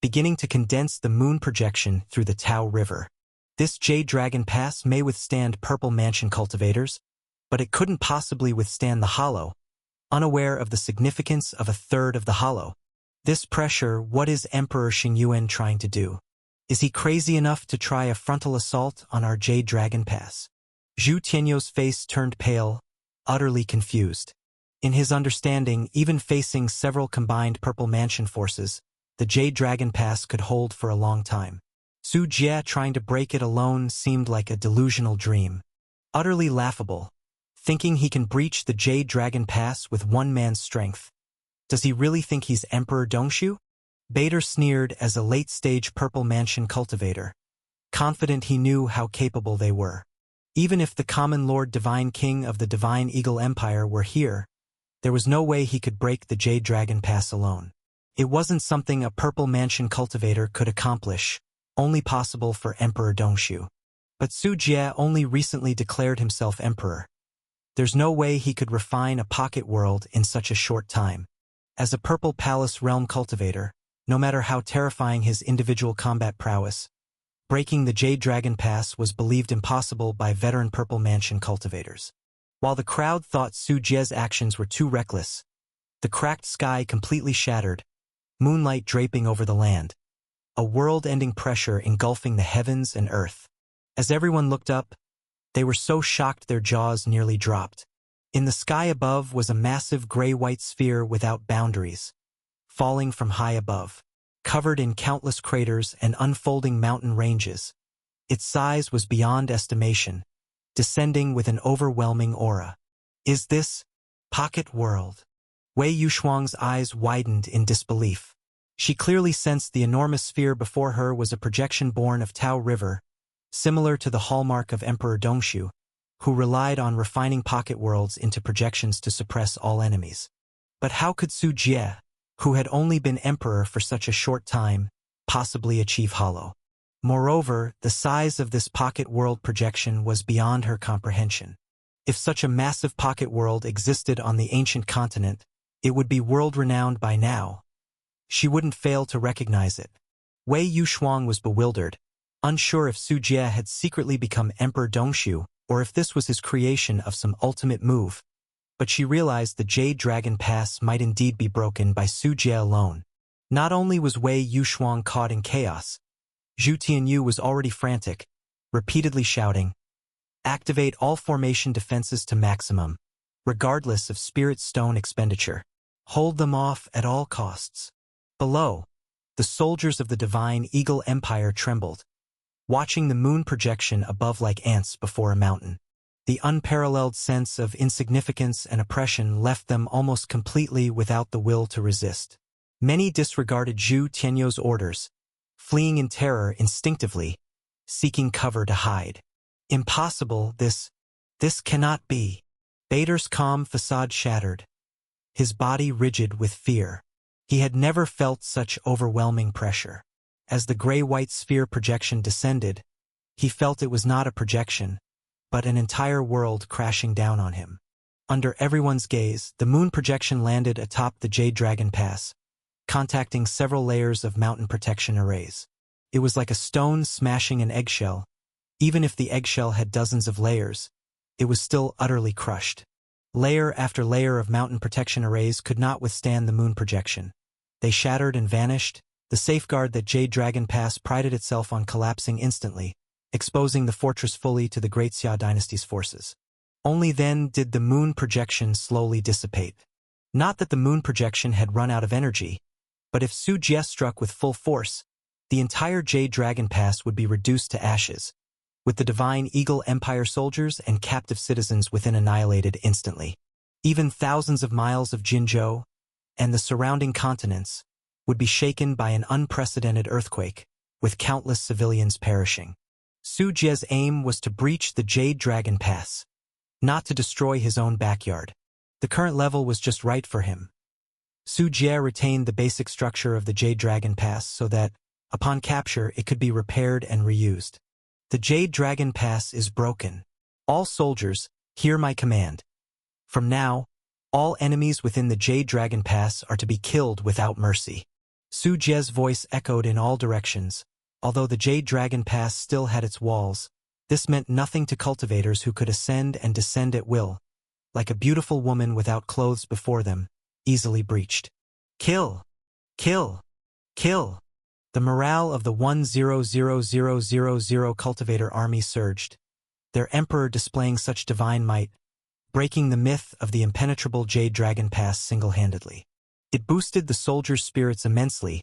beginning to condense the moon projection through the Tao River. This Jade Dragon Pass may withstand Purple Mansion cultivators, but it couldn't possibly withstand the Hollow, unaware of the significance of a third of the Hollow. This pressure, what is Emperor Xingyuan trying to do? Is he crazy enough to try a frontal assault on our Jade Dragon Pass? Zhu Tianyu's face turned pale, utterly confused. In his understanding, even facing several combined Purple Mansion forces, the Jade Dragon Pass could hold for a long time. Su Jie trying to break it alone seemed like a delusional dream. Utterly laughable. Thinking he can breach the Jade Dragon Pass with one man's strength. Does he really think he's Emperor Dongshu? Bader sneered as a late-stage Purple Mansion cultivator, confident he knew how capable they were. Even if the common Lord Divine King of the Divine Eagle Empire were here, there was no way he could break the Jade Dragon Pass alone. It wasn't something a Purple Mansion cultivator could accomplish, only possible for Emperor Dongshu. But Su Jie only recently declared himself emperor. There's no way he could refine a pocket world in such a short time. As a Purple Palace Realm cultivator, no matter how terrifying his individual combat prowess, breaking the Jade Dragon Pass was believed impossible by veteran Purple Mansion cultivators. While the crowd thought Su Jie's actions were too reckless, the cracked sky completely shattered, moonlight draping over the land, a world-ending pressure engulfing the heavens and earth. As everyone looked up, they were so shocked their jaws nearly dropped. In the sky above was a massive gray-white sphere without boundaries, falling from high above, covered in countless craters and unfolding mountain ranges. Its size was beyond estimation, descending with an overwhelming aura. Is this Pocket World? Wei Yushuang's eyes widened in disbelief. She clearly sensed the enormous sphere before her was a projection born of Tao River, similar to the hallmark of Emperor Dongshu, who relied on refining pocket worlds into projections to suppress all enemies. But how could Su Jie, who had only been emperor for such a short time, possibly achieve Hollow? Moreover, the size of this pocket world projection was beyond her comprehension. If such a massive pocket world existed on the ancient continent, it would be world-renowned by now. She wouldn't fail to recognize it. Wei Yushuang was bewildered, unsure if Su Jie had secretly become Emperor Dongshu or if this was his creation of some ultimate move. But she realized the Jade Dragon Pass might indeed be broken by Su Jie alone. Not only was Wei Yushuang caught in chaos, Zhu Tianyu was already frantic, repeatedly shouting, "Activate all formation defenses to maximum, regardless of spirit stone expenditure. Hold them off at all costs." Below, the soldiers of the Divine Eagle Empire trembled, watching the moon projection above like ants before a mountain. The unparalleled sense of insignificance and oppression left them almost completely without the will to resist. Many disregarded Zhu Tianyou's orders, fleeing in terror instinctively, seeking cover to hide. Impossible, this cannot be. Bader's calm facade shattered, his body rigid with fear. He had never felt such overwhelming pressure. As the gray-white sphere projection descended, he felt it was not a projection, but an entire world crashing down on him. Under everyone's gaze, the moon projection landed atop the Jade Dragon Pass, contacting several layers of mountain protection arrays. It was like a stone smashing an eggshell. Even if the eggshell had dozens of layers, it was still utterly crushed. Layer after layer of mountain protection arrays could not withstand the moon projection. They shattered and vanished, the safeguard that Jade Dragon Pass prided itself on collapsing instantly, exposing the fortress fully to the Great Xia dynasty's forces. Only then did the moon projection slowly dissipate. Not that the moon projection had run out of energy, but if Su Jie struck with full force, the entire Jade Dragon Pass would be reduced to ashes, with the Divine Eagle Empire soldiers and captive citizens within annihilated instantly. Even thousands of miles of Jinzhou and the surrounding continents would be shaken by an unprecedented earthquake, with countless civilians perishing. Su Jie's aim was to breach the Jade Dragon Pass, not to destroy his own backyard. The current level was just right for him. Su Jie retained the basic structure of the Jade Dragon Pass so that, upon capture, it could be repaired and reused. The Jade Dragon Pass is broken. All soldiers, hear my command. From now, all enemies within the Jade Dragon Pass are to be killed without mercy. Su Jie's voice echoed in all directions. Although the Jade Dragon Pass still had its walls, this meant nothing to cultivators who could ascend and descend at will, like a beautiful woman without clothes before them, easily breached. Kill! Kill! Kill! The morale of the 1,000,000 cultivator army surged, their emperor displaying such divine might, breaking the myth of the impenetrable Jade Dragon Pass single-handedly. It boosted the soldiers' spirits immensely,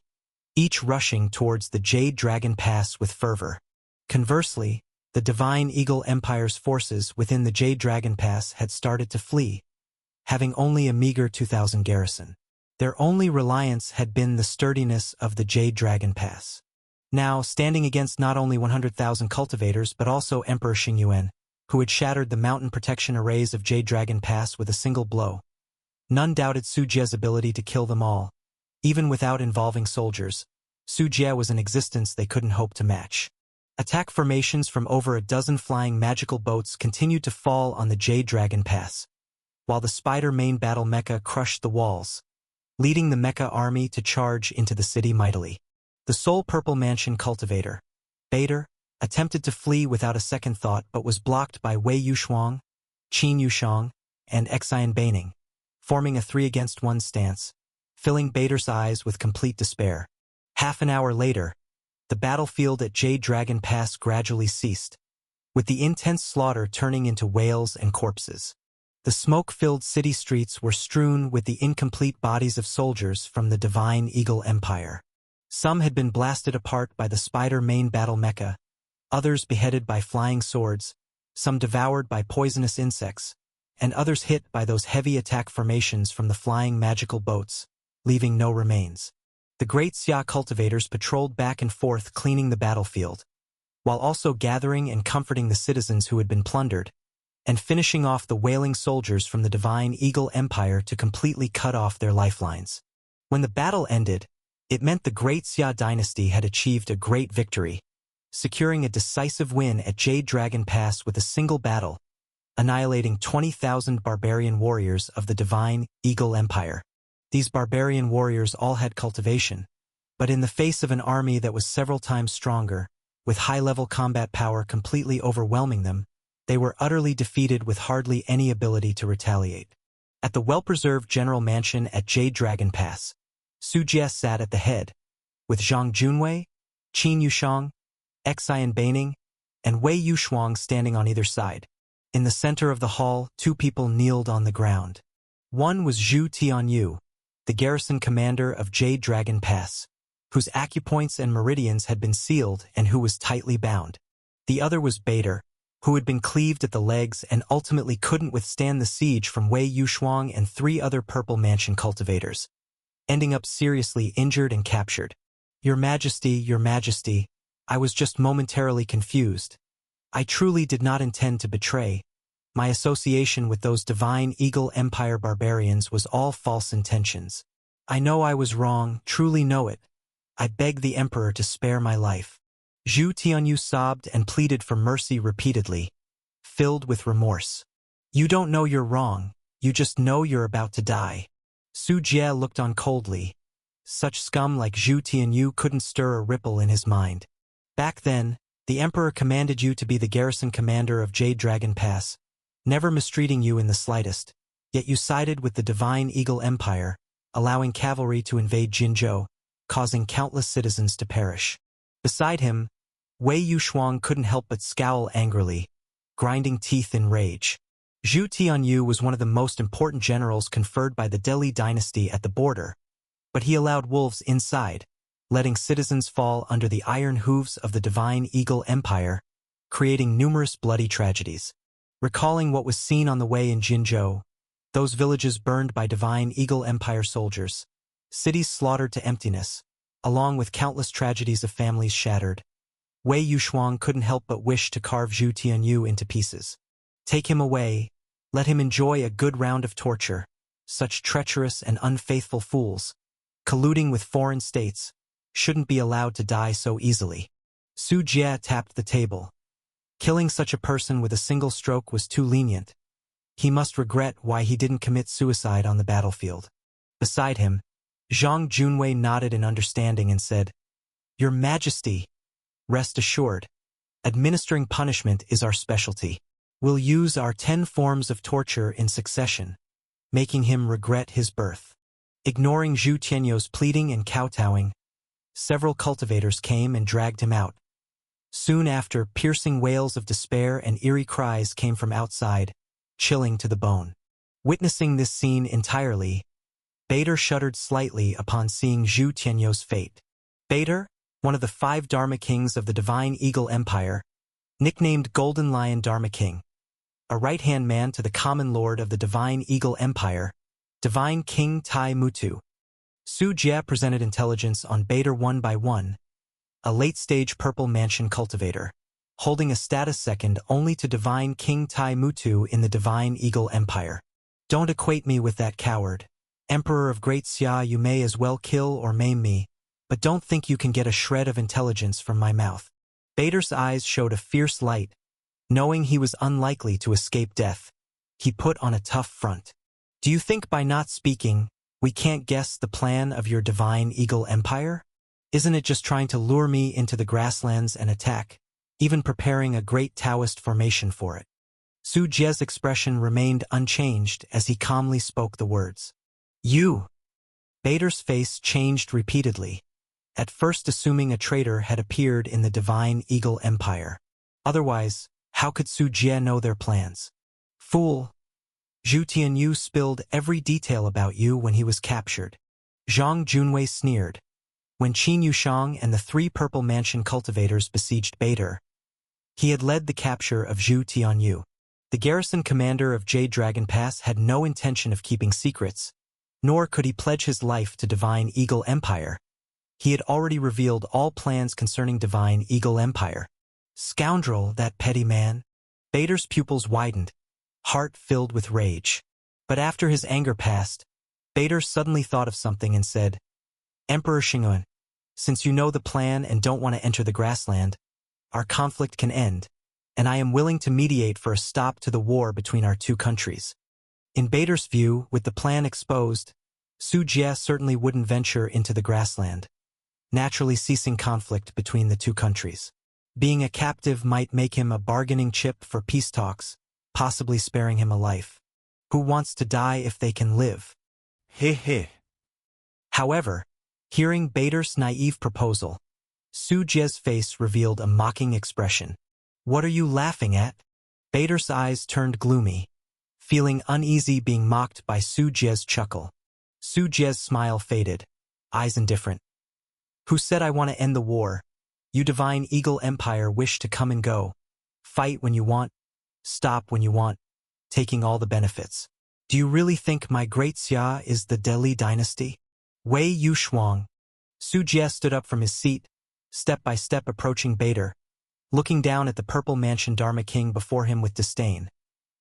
each rushing towards the Jade Dragon Pass with fervor. Conversely, the Divine Eagle Empire's forces within the Jade Dragon Pass had started to flee, having only a meager 2,000 garrison. Their only reliance had been the sturdiness of the Jade Dragon Pass. Now, standing against not only 100,000 cultivators but also Emperor Xingyuan, who had shattered the mountain protection arrays of Jade Dragon Pass with a single blow. None doubted Su Jie's ability to kill them all. Even without involving soldiers, Su Jie was an existence they couldn't hope to match. Attack formations from over a dozen flying magical boats continued to fall on the Jade Dragon Pass, while the Spider main battle mecha crushed the walls, leading the mecha army to charge into the city mightily. The Soul Purple Mansion cultivator, Bader, attempted to flee without a second thought but was blocked by Wei Yushuang, Qin Yushang, and Xian Baining, forming a 3-against-1 stance, filling Bader's eyes with complete despair. Half an hour later, the battlefield at Jade Dragon Pass gradually ceased, with the intense slaughter turning into wails and corpses. The smoke-filled city streets were strewn with the incomplete bodies of soldiers from the Divine Eagle Empire. Some had been blasted apart by the Spider main battle mecha, others beheaded by flying swords, some devoured by poisonous insects, and others hit by those heavy attack formations from the flying magical boats, leaving no remains. The Great Xia cultivators patrolled back and forth cleaning the battlefield, while also gathering and comforting the citizens who had been plundered, and finishing off the wailing soldiers from the Divine Eagle Empire to completely cut off their lifelines. When the battle ended, it meant the Great Xia dynasty had achieved a great victory, securing a decisive win at Jade Dragon Pass with a single battle, annihilating 20,000 barbarian warriors of the Divine Eagle Empire. These barbarian warriors all had cultivation, but in the face of an army that was several times stronger, with high-level combat power completely overwhelming them, they were utterly defeated with hardly any ability to retaliate. At the well-preserved general mansion at Jade Dragon Pass, Su Jie sat at the head, with Zhang Junwei, Qin Yushang, Xian Baining, and Wei Yushuang standing on either side. In the center of the hall, two people kneeled on the ground. One was Zhu Tianyu, the garrison commander of Jade Dragon Pass, whose acupoints and meridians had been sealed and who was tightly bound. The other was Bader, who had been cleaved at the legs and ultimately couldn't withstand the siege from Wei Yushuang and 3 other Purple Mansion cultivators, ending up seriously injured and captured. Your Majesty, I was just momentarily confused. I truly did not intend to betray. My association with those Divine Eagle Empire barbarians was all false intentions. I know I was wrong, truly know it. I beg the Emperor to spare my life. Zhu Tianyu sobbed and pleaded for mercy repeatedly, filled with remorse. You don't know you're wrong, you just know you're about to die. Su Jie looked on coldly. Such scum like Zhu Tianyu couldn't stir a ripple in his mind. Back then, the Emperor commanded you to be the garrison commander of Jade Dragon Pass, never mistreating you in the slightest, yet you sided with the Divine Eagle Empire, allowing cavalry to invade Jinzhou, causing countless citizens to perish. Beside him, Wei Yushuang couldn't help but scowl angrily, grinding teeth in rage. Zhu Tianyu was one of the most important generals conferred by the Deli dynasty at the border, but he allowed wolves inside, letting citizens fall under the iron hooves of the Divine Eagle Empire, creating numerous bloody tragedies. Recalling what was seen on the way in Jinzhou, those villages burned by Divine Eagle Empire soldiers, cities slaughtered to emptiness, along with countless tragedies of families shattered, Wei Yushuang couldn't help but wish to carve Zhu Tianyu into pieces. Take him away, let him enjoy a good round of torture. Such treacherous and unfaithful fools, colluding with foreign states, shouldn't be allowed to die so easily. Su Jie tapped the table. Killing such a person with a single stroke was too lenient. He must regret why he didn't commit suicide on the battlefield. Beside him, Zhang Junwei nodded in understanding and said, Your Majesty, rest assured, administering punishment is our specialty. We'll use our 10 forms of torture in succession, making him regret his birth. Ignoring Zhu Tianyu's pleading and kowtowing, several cultivators came and dragged him out. Soon after, piercing wails of despair and eerie cries came from outside, chilling to the bone. Witnessing this scene entirely, Bader shuddered slightly upon seeing Zhu Tianyu's fate. Bader, one of the 5 Dharma Kings of the Divine Eagle Empire, nicknamed Golden Lion Dharma King, a right-hand man to the common lord of the Divine Eagle Empire, Divine King Tai Mutu. Su Jie presented intelligence on Bader one by one, a late-stage Purple Mansion cultivator, holding a status second only to Divine King Tai Mutu in the Divine Eagle Empire. Don't equate me with that coward. Emperor of Great Xia, you may as well kill or maim me, but don't think you can get a shred of intelligence from my mouth. Bader's eyes showed a fierce light. Knowing he was unlikely to escape death, he put on a tough front. Do you think by not speaking, we can't guess the plan of your Divine Eagle Empire? Isn't it just trying to lure me into the grasslands and attack, even preparing a great Taoist formation for it? Su Jie's expression remained unchanged as he calmly spoke the words. You! Bader's face changed repeatedly, at first assuming a traitor had appeared in the Divine Eagle Empire. Otherwise, how could Su Jie know their plans? Fool! Zhu Tianyu spilled every detail about you when he was captured. Zhang Junwei sneered. When Qin Yushang and the 3 Purple Mansion cultivators besieged Bader, he had led the capture of Zhu Tianyu. The garrison commander of Jade Dragon Pass had no intention of keeping secrets, nor could he pledge his life to Divine Eagle Empire. He had already revealed all plans concerning Divine Eagle Empire. Scoundrel, that petty man. Bader's pupils widened, heart filled with rage. But after his anger passed, Bader suddenly thought of something and said, Emperor Xingyuan, since you know the plan and don't want to enter the grassland, our conflict can end, and I am willing to mediate for a stop to the war between our 2 countries. In Bader's view, with the plan exposed, Su Jie certainly wouldn't venture into the grassland, naturally ceasing conflict between the 2 countries. Being a captive might make him a bargaining chip for peace talks, possibly sparing him a life. Who wants to die if they can live? Heh. However, hearing Bader's naive proposal, Su Jie's face revealed a mocking expression. What are you laughing at? Bader's eyes turned gloomy, feeling uneasy being mocked by Su Jie's chuckle. Su Jie's smile faded, eyes indifferent. Who said I want to end the war? You Divine Eagle Empire wish to come and go. Fight when you want, stop when you want, taking all the benefits. Do you really think my great Xia is the Deli dynasty? Wei Yushuang. Su Jie stood up from his seat, step by step approaching Bader, looking down at the purple mansion Dharma King before him with disdain,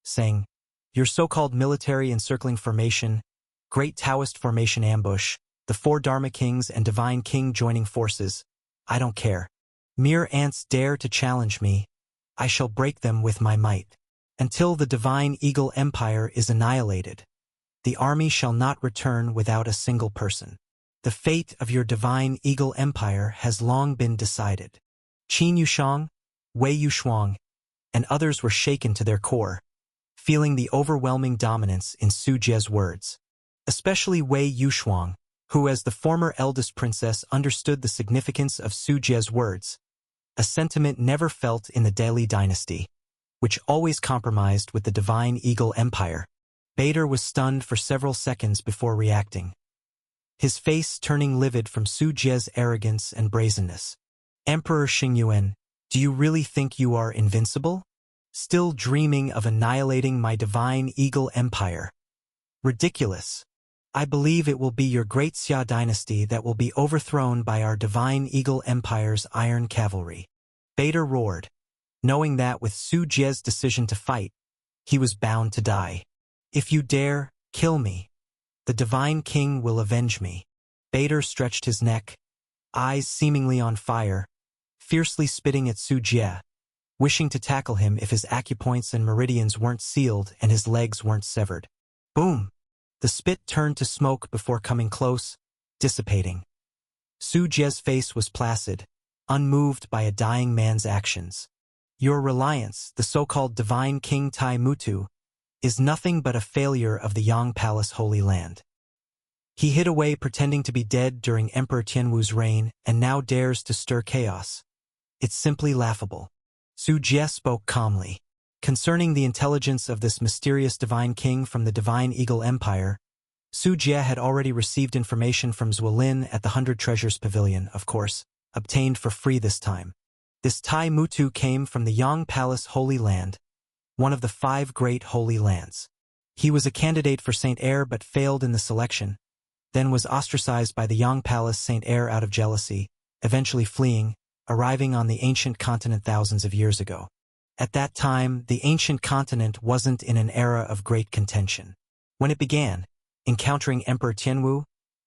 saying, Your so-called military encircling formation, Great Taoist formation ambush, the 4 Dharma Kings and Divine King joining forces, I don't care. Mere ants dare to challenge me, I shall break them with my might. Until the Divine Eagle Empire is annihilated, the army shall not return without a single person. The fate of your Divine Eagle Empire has long been decided. Qin Yushang, Wei Yushuang, and others were shaken to their core, feeling the overwhelming dominance in Su Jie's words. Especially Wei Yushuang, who as the former eldest princess understood the significance of Su Jie's words, a sentiment never felt in the Deli dynasty, which always compromised with the Divine Eagle Empire. Bader was stunned for several seconds before reacting, his face turning livid from Su Jie's arrogance and brazenness. Emperor Xingyuan, do you really think you are invincible? Still dreaming of annihilating my Divine Eagle Empire? Ridiculous. I believe it will be your great Xia dynasty that will be overthrown by our Divine Eagle Empire's iron cavalry. Bader roared, knowing that with Su Jie's decision to fight, he was bound to die. If you dare, kill me. The Divine King will avenge me. Bader stretched his neck, eyes seemingly on fire, fiercely spitting at Su Jie, wishing to tackle him if his acupoints and meridians weren't sealed and his legs weren't severed. Boom! The spit turned to smoke before coming close, dissipating. Su Jie's face was placid, unmoved by a dying man's actions. Your reliance, the so-called Divine King Tai Mutu, is nothing but a failure of the Yang Palace Holy Land. He hid away pretending to be dead during Emperor Tianwu's reign and now dares to stir chaos. It's simply laughable. Su Jie spoke calmly. Concerning the intelligence of this mysterious Divine King from the Divine Eagle Empire, Su Jie had already received information from Zuolin at the 100 Treasures Pavilion, of course, obtained for free this time. This Tai Mutu came from the Yang Palace Holy Land, one of the 5 great holy lands. He was a candidate for Saint Heir but failed in the selection, then was ostracized by the Yang Palace Saint Heir out of jealousy, eventually fleeing, arriving on the ancient continent thousands of years ago. At that time, the ancient continent wasn't in an era of great contention. When it began, encountering Emperor Tianwu,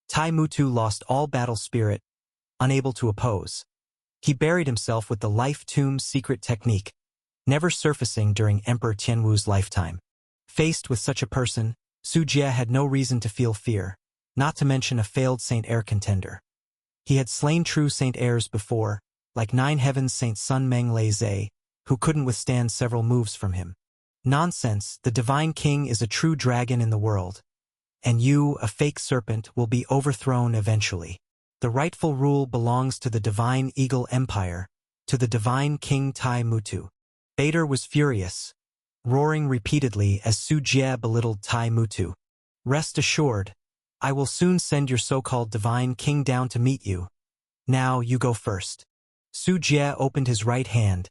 Tai Mutu lost all battle spirit, unable to oppose. He buried himself with the Life Tomb secret technique, never surfacing during Emperor Tianwu's lifetime. Faced with such a person, Su Jie had no reason to feel fear, not to mention a failed Saint Heir contender. He had slain true Saint Heirs before, like 9 Heavens Saint Sun Meng Lei Zhe, who couldn't withstand several moves from him. Nonsense, the Divine King is a true dragon in the world, and you, a fake serpent, will be overthrown eventually. The rightful rule belongs to the Divine Eagle Empire, to the Divine King Tai Mutu. Bader was furious, roaring repeatedly as Su Jie belittled Tai Mutu. Rest assured, I will soon send your so-called Divine King down to meet you. Now you go first. Su Jie opened his right hand,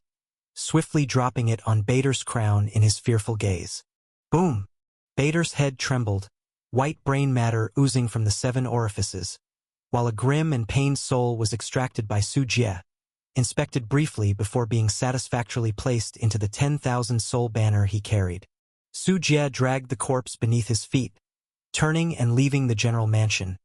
swiftly dropping it on Bader's crown in his fearful gaze. Boom! Bader's head trembled, white brain matter oozing from the 7 orifices, while a grim and pained soul was extracted by Su Jie, inspected briefly before being satisfactorily placed into the 10,000 soul banner he carried. Su Jie dragged the corpse beneath his feet, turning and leaving the general mansion,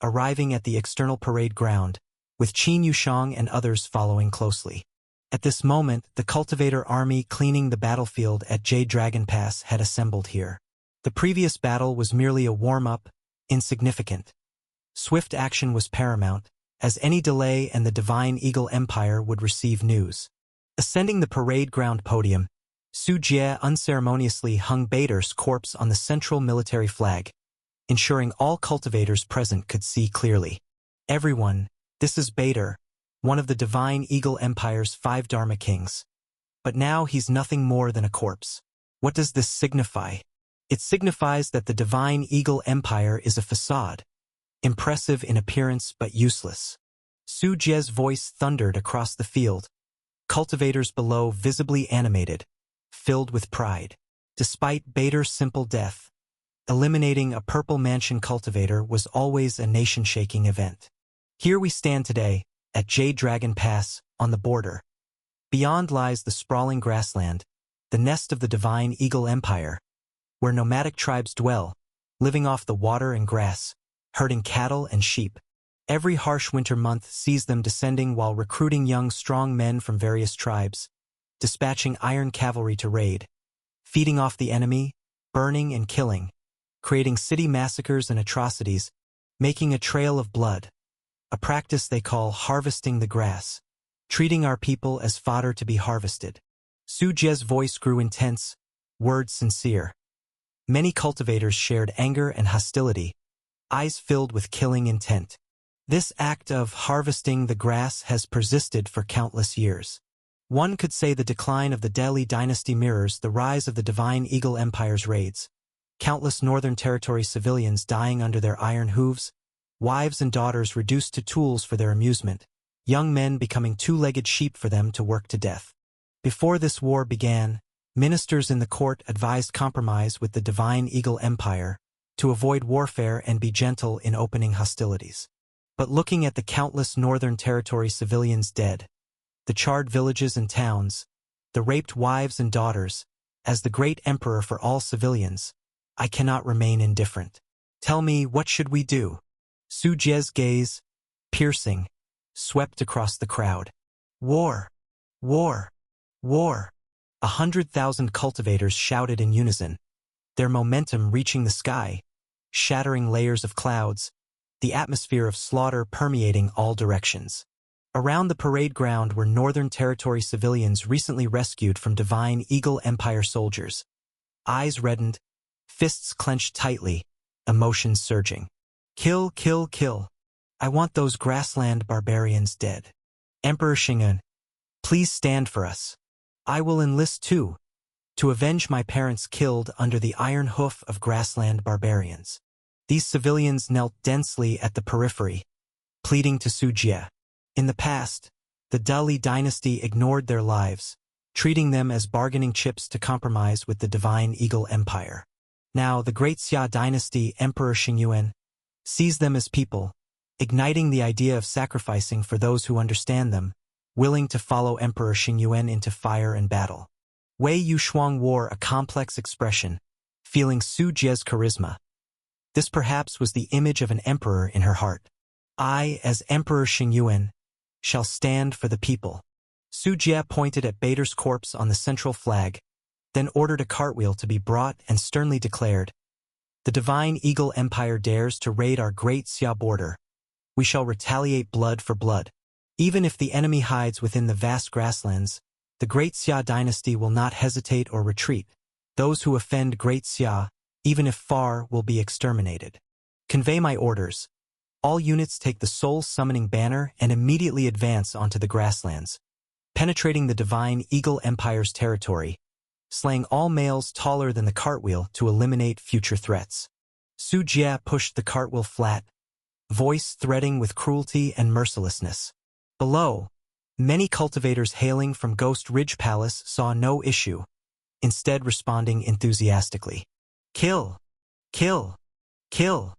arriving at the external parade ground, with Qin Yushang and others following closely. At this moment, the cultivator army cleaning the battlefield at Jade Dragon Pass had assembled here. The previous battle was merely a warm-up, insignificant. Swift action was paramount, as any delay and the Divine Eagle Empire would receive news. Ascending the parade ground podium, Su Jie unceremoniously hung Bader's corpse on the central military flag, ensuring all cultivators present could see clearly. Everyone, this is Bader, one of the Divine Eagle Empire's 5 Dharma Kings. but now he's nothing more than a corpse. What does this signify? It signifies that the divine eagle empire is a facade, impressive in appearance but useless. Su Jie's voice thundered across the field, cultivators below visibly animated, filled with pride. Despite Bader's simple death, eliminating a Purple Mansion cultivator was always a nation-shaking event. Here we stand today, at Jade Dragon Pass, on the border. Beyond lies the sprawling grassland, the nest of the divine eagle empire, where nomadic tribes dwell, living off the water and grass, herding cattle and sheep. Every harsh winter month sees them descending while recruiting young, strong men from various tribes, dispatching iron cavalry to raid, feeding off the enemy, burning and killing, creating city massacres and atrocities, making a trail of blood, a practice they call harvesting the grass, treating our people as fodder to be harvested. Su Jie's voice grew intense, words sincere. Many cultivators shared anger and hostility, eyes filled with killing intent. This act of harvesting the grass has persisted for countless years. One could say the decline of the Delhi dynasty mirrors the rise of the Divine Eagle Empire's raids. Countless Northern Territory civilians dying under their iron hooves, wives and daughters reduced to tools for their amusement, young men becoming two-legged sheep for them to work to death. Before this war began, ministers in the court advised compromise with the Divine Eagle Empire to avoid warfare and be gentle in opening hostilities. But looking at the countless Northern Territory civilians dead, the charred villages and towns, the raped wives and daughters, as the great emperor for all civilians, I cannot remain indifferent. Tell me, what should we do? Su Jie's gaze, piercing, swept across the crowd. War! War! War! 100,000 cultivators shouted in unison, their momentum reaching the sky, shattering layers of clouds, the atmosphere of slaughter permeating all directions. Around the parade ground were Northern Territory civilians recently rescued from Divine Eagle Empire soldiers. Eyes reddened, fists clenched tightly, emotions surging. Kill, kill, kill. I want those grassland barbarians dead. Emperor Xingyun, please stand for us. I will enlist too, to avenge my parents killed under the iron hoof of grassland barbarians. These civilians knelt densely at the periphery, pleading to Su Jie. In the past, the Delhi dynasty ignored their lives, treating them as bargaining chips to compromise with the Divine Eagle Empire. Now, the great Xia dynasty Emperor Xingyuan sees them as people, igniting the idea of sacrificing for those who understand them, willing to follow Emperor Xingyuan into fire and battle. Wei Yushuang wore a complex expression, feeling Su Jie's charisma. This perhaps was the image of an emperor in her heart. I, as Emperor Xingyuan, shall stand for the people. Su Jie pointed at Bader's corpse on the central flag, then ordered a cartwheel to be brought and sternly declared, "The Divine Eagle Empire dares to raid our great Xia border. We shall retaliate blood for blood. Even if the enemy hides within the vast grasslands, the great Xia dynasty will not hesitate or retreat. Those who offend great Xia, even if far, will be exterminated. Convey my orders. All units take the soul summoning banner and immediately advance onto the grasslands, penetrating the Divine Eagle Empire's territory, slaying all males taller than the cartwheel to eliminate future threats." Su Jie pushed the cartwheel flat, voice threatening with cruelty and mercilessness. Below, many cultivators hailing from Ghost Ridge Palace saw no issue, instead responding enthusiastically. Kill! Kill! Kill!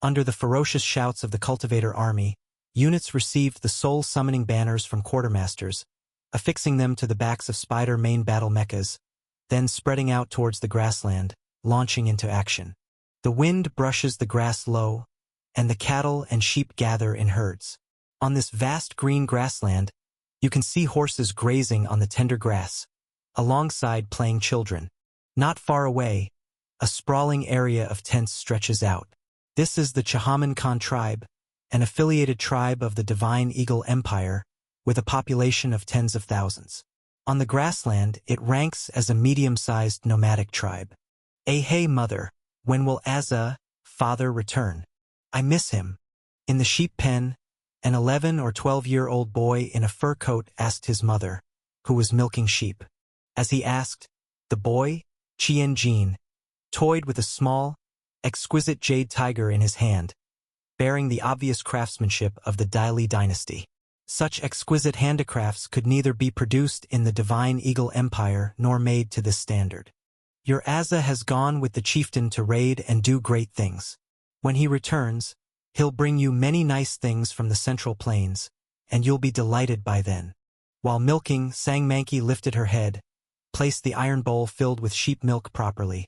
Under the ferocious shouts of the cultivator army, units received the soul-summoning banners from quartermasters, affixing them to the backs of spider main battle mechas, then spreading out towards the grassland, launching into action. The wind brushes the grass low, and the cattle and sheep gather in herds. On this vast green grassland, you can see horses grazing on the tender grass, alongside playing children. Not far away, a sprawling area of tents stretches out. This is the Chahaman Khan tribe, an affiliated tribe of the Divine Eagle Empire, with a population of tens of thousands. On the grassland, it ranks as a medium-sized nomadic tribe. Hey mother, when will Azza, father, return? I miss him. In the sheep pen, an 11 or 12-year-old boy in a fur coat asked his mother, who was milking sheep. As he asked, the boy, Qianjin, toyed with a small, exquisite jade tiger in his hand, bearing the obvious craftsmanship of the Daili dynasty. Such exquisite handicrafts could neither be produced in the Divine Eagle Empire nor made to this standard. Your Azza has gone with the chieftain to raid and do great things. When he returns, he'll bring you many nice things from the Central Plains, and you'll be delighted by then. While milking, Sang Manki lifted her head, placed the iron bowl filled with sheep milk properly,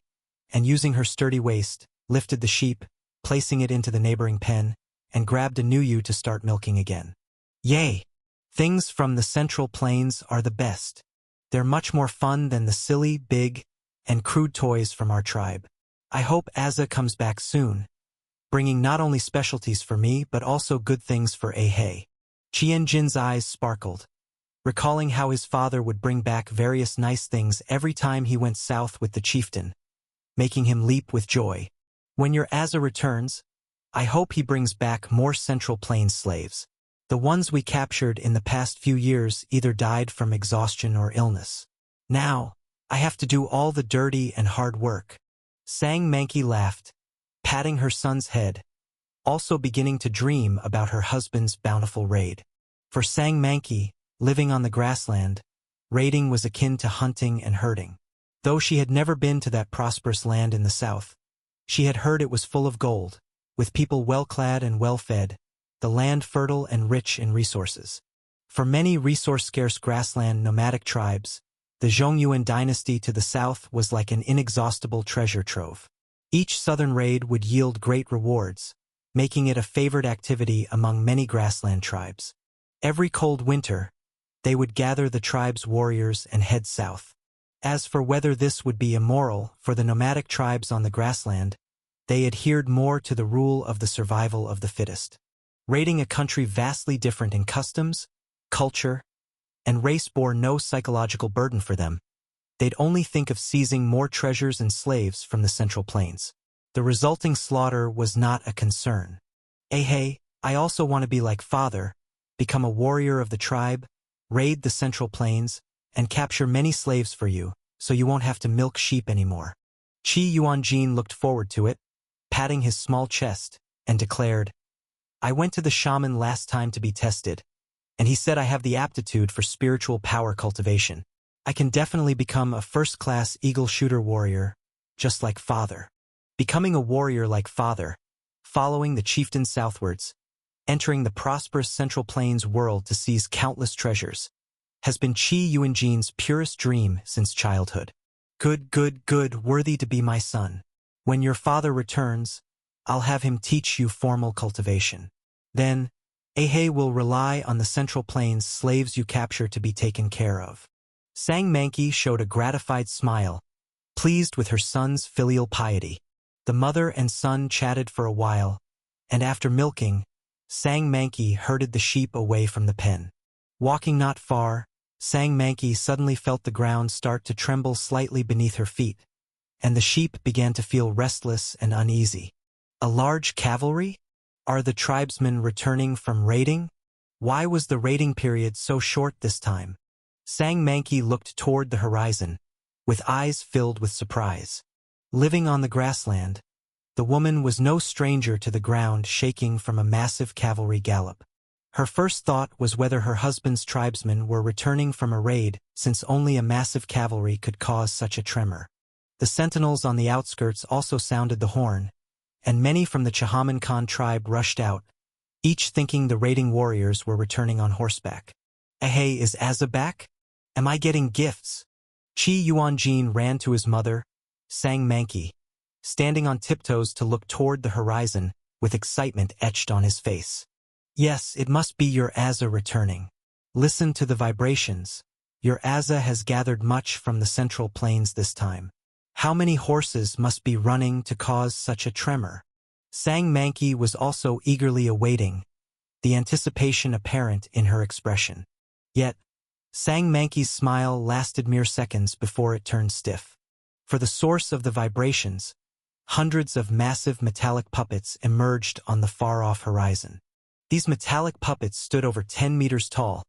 and using her sturdy waist, lifted the sheep, placing it into the neighboring pen, and grabbed a new ewe to start milking again. Yay! Things from the Central Plains are the best. They're much more fun than the silly, big, and crude toys from our tribe. I hope Azza comes back soon, bringing not only specialties for me but also good things for Ahei. Qianjin's eyes sparkled, recalling how his father would bring back various nice things every time he went south with the chieftain, making him leap with joy. When your Azza returns, I hope he brings back more Central Plains slaves. The ones we captured in the past few years either died from exhaustion or illness. Now, I have to do all the dirty and hard work. Sang Manki laughed, patting her son's head, also beginning to dream about her husband's bountiful raid. For Sang Manki, living on the grassland, raiding was akin to hunting and herding. Though she had never been to that prosperous land in the south, she had heard it was full of gold, with people well-clad and well-fed, the land fertile and rich in resources. For many resource-scarce grassland nomadic tribes, the Zhongyuan dynasty to the south was like an inexhaustible treasure trove. Each southern raid would yield great rewards, making it a favored activity among many grassland tribes. Every cold winter, they would gather the tribe's warriors and head south. As for whether this would be immoral for the nomadic tribes on the grassland, they adhered more to the rule of the survival of the fittest. Raiding a country vastly different in customs, culture, and race bore no psychological burden for them. They'd only think of seizing more treasures and slaves from the Central Plains. The resulting slaughter was not a concern. Ahei, I also want to be like father, become a warrior of the tribe, raid the Central Plains, and capture many slaves for you, so you won't have to milk sheep anymore. Qi Yuanjin looked forward to it, patting his small chest, and declared, I went to the shaman last time to be tested, and he said I have the aptitude for spiritual power cultivation. I can definitely become a first-class eagle shooter warrior, just like father. Becoming a warrior like father, following the chieftain southwards, entering the prosperous Central Plains world to seize countless treasures, has been Qi Yuanjin's purest dream since childhood. Good, worthy to be my son. When your father returns, I'll have him teach you formal cultivation. Then, Ahei will rely on the Central Plains slaves you capture to be taken care of. Sang Manki showed a gratified smile, pleased with her son's filial piety. The mother and son chatted for a while, and after milking, Sang Manki herded the sheep away from the pen. Walking not far, Sang Manki suddenly felt the ground start to tremble slightly beneath her feet, and the sheep began to feel restless and uneasy. A large cavalry? Are the tribesmen returning from raiding? Why was the raiding period so short this time? Sang Manki looked toward the horizon, with eyes filled with surprise. Living on the grassland, the woman was no stranger to the ground shaking from a massive cavalry gallop. Her first thought was whether her husband's tribesmen were returning from a raid, since only a massive cavalry could cause such a tremor. The sentinels on the outskirts also sounded the horn, and many from the Chahaman Khan tribe rushed out, each thinking the raiding warriors were returning on horseback. Ahei, is Azza back? Am I getting gifts? Qi Yuanjin ran to his mother, Sang Manki, standing on tiptoes to look toward the horizon, with excitement etched on his face. Yes, it must be your Azza returning. Listen to the vibrations. Your Azza has gathered much from the Central Plains this time. How many horses must be running to cause such a tremor? Sang Manki was also eagerly awaiting, the anticipation apparent in her expression. Yet, Sang Manki's smile lasted mere seconds before it turned stiff. For the source of the vibrations, hundreds of massive metallic puppets emerged on the far-off horizon. These metallic puppets stood over 10 meters tall,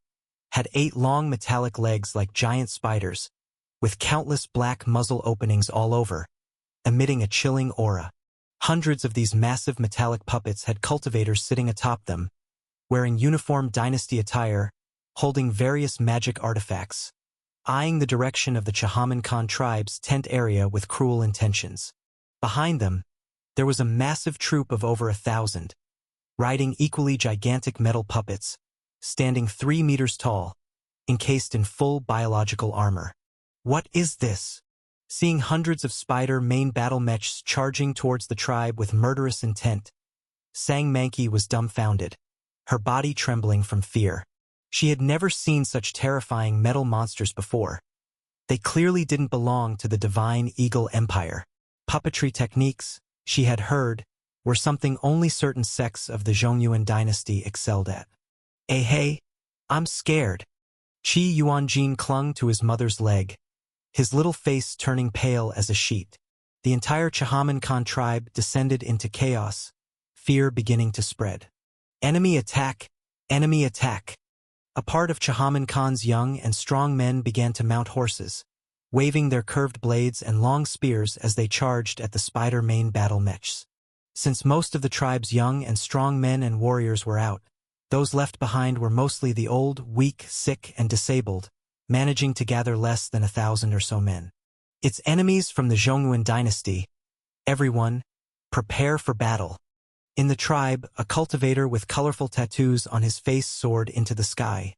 had 8 long metallic legs like giant spiders, with countless black muzzle openings all over, emitting a chilling aura. Hundreds of these massive metallic puppets had cultivators sitting atop them, wearing uniform dynasty attire, holding various magic artifacts, eyeing the direction of the Chahaman Khan tribe's tent area with cruel intentions. Behind them, there was a massive troop of over 1,000, riding equally gigantic metal puppets, standing 3 meters tall, encased in full biological armor. What is this? Seeing hundreds of spider main battle mechs charging towards the tribe with murderous intent, Sang Manki was dumbfounded, her body trembling from fear. She had never seen such terrifying metal monsters before. They clearly didn't belong to the Divine Eagle Empire. Puppetry techniques, she had heard, were something only certain sects of the Zhongyuan dynasty excelled at. Hey, I'm scared. Qi Yuanjin clung to his mother's leg, his little face turning pale as a sheet. The entire Chahaman Khan tribe descended into chaos, fear beginning to spread. Enemy attack! Enemy attack! A part of Chahaman Khan's young and strong men began to mount horses, waving their curved blades and long spears as they charged at the spider main battle mechs. Since most of the tribe's young and strong men and warriors were out, those left behind were mostly the old, weak, sick, and disabled, managing to gather less than 1,000 or so men. Its enemies from the Zhongyuan dynasty. Everyone, prepare for battle. In the tribe, a cultivator with colorful tattoos on his face soared into the sky.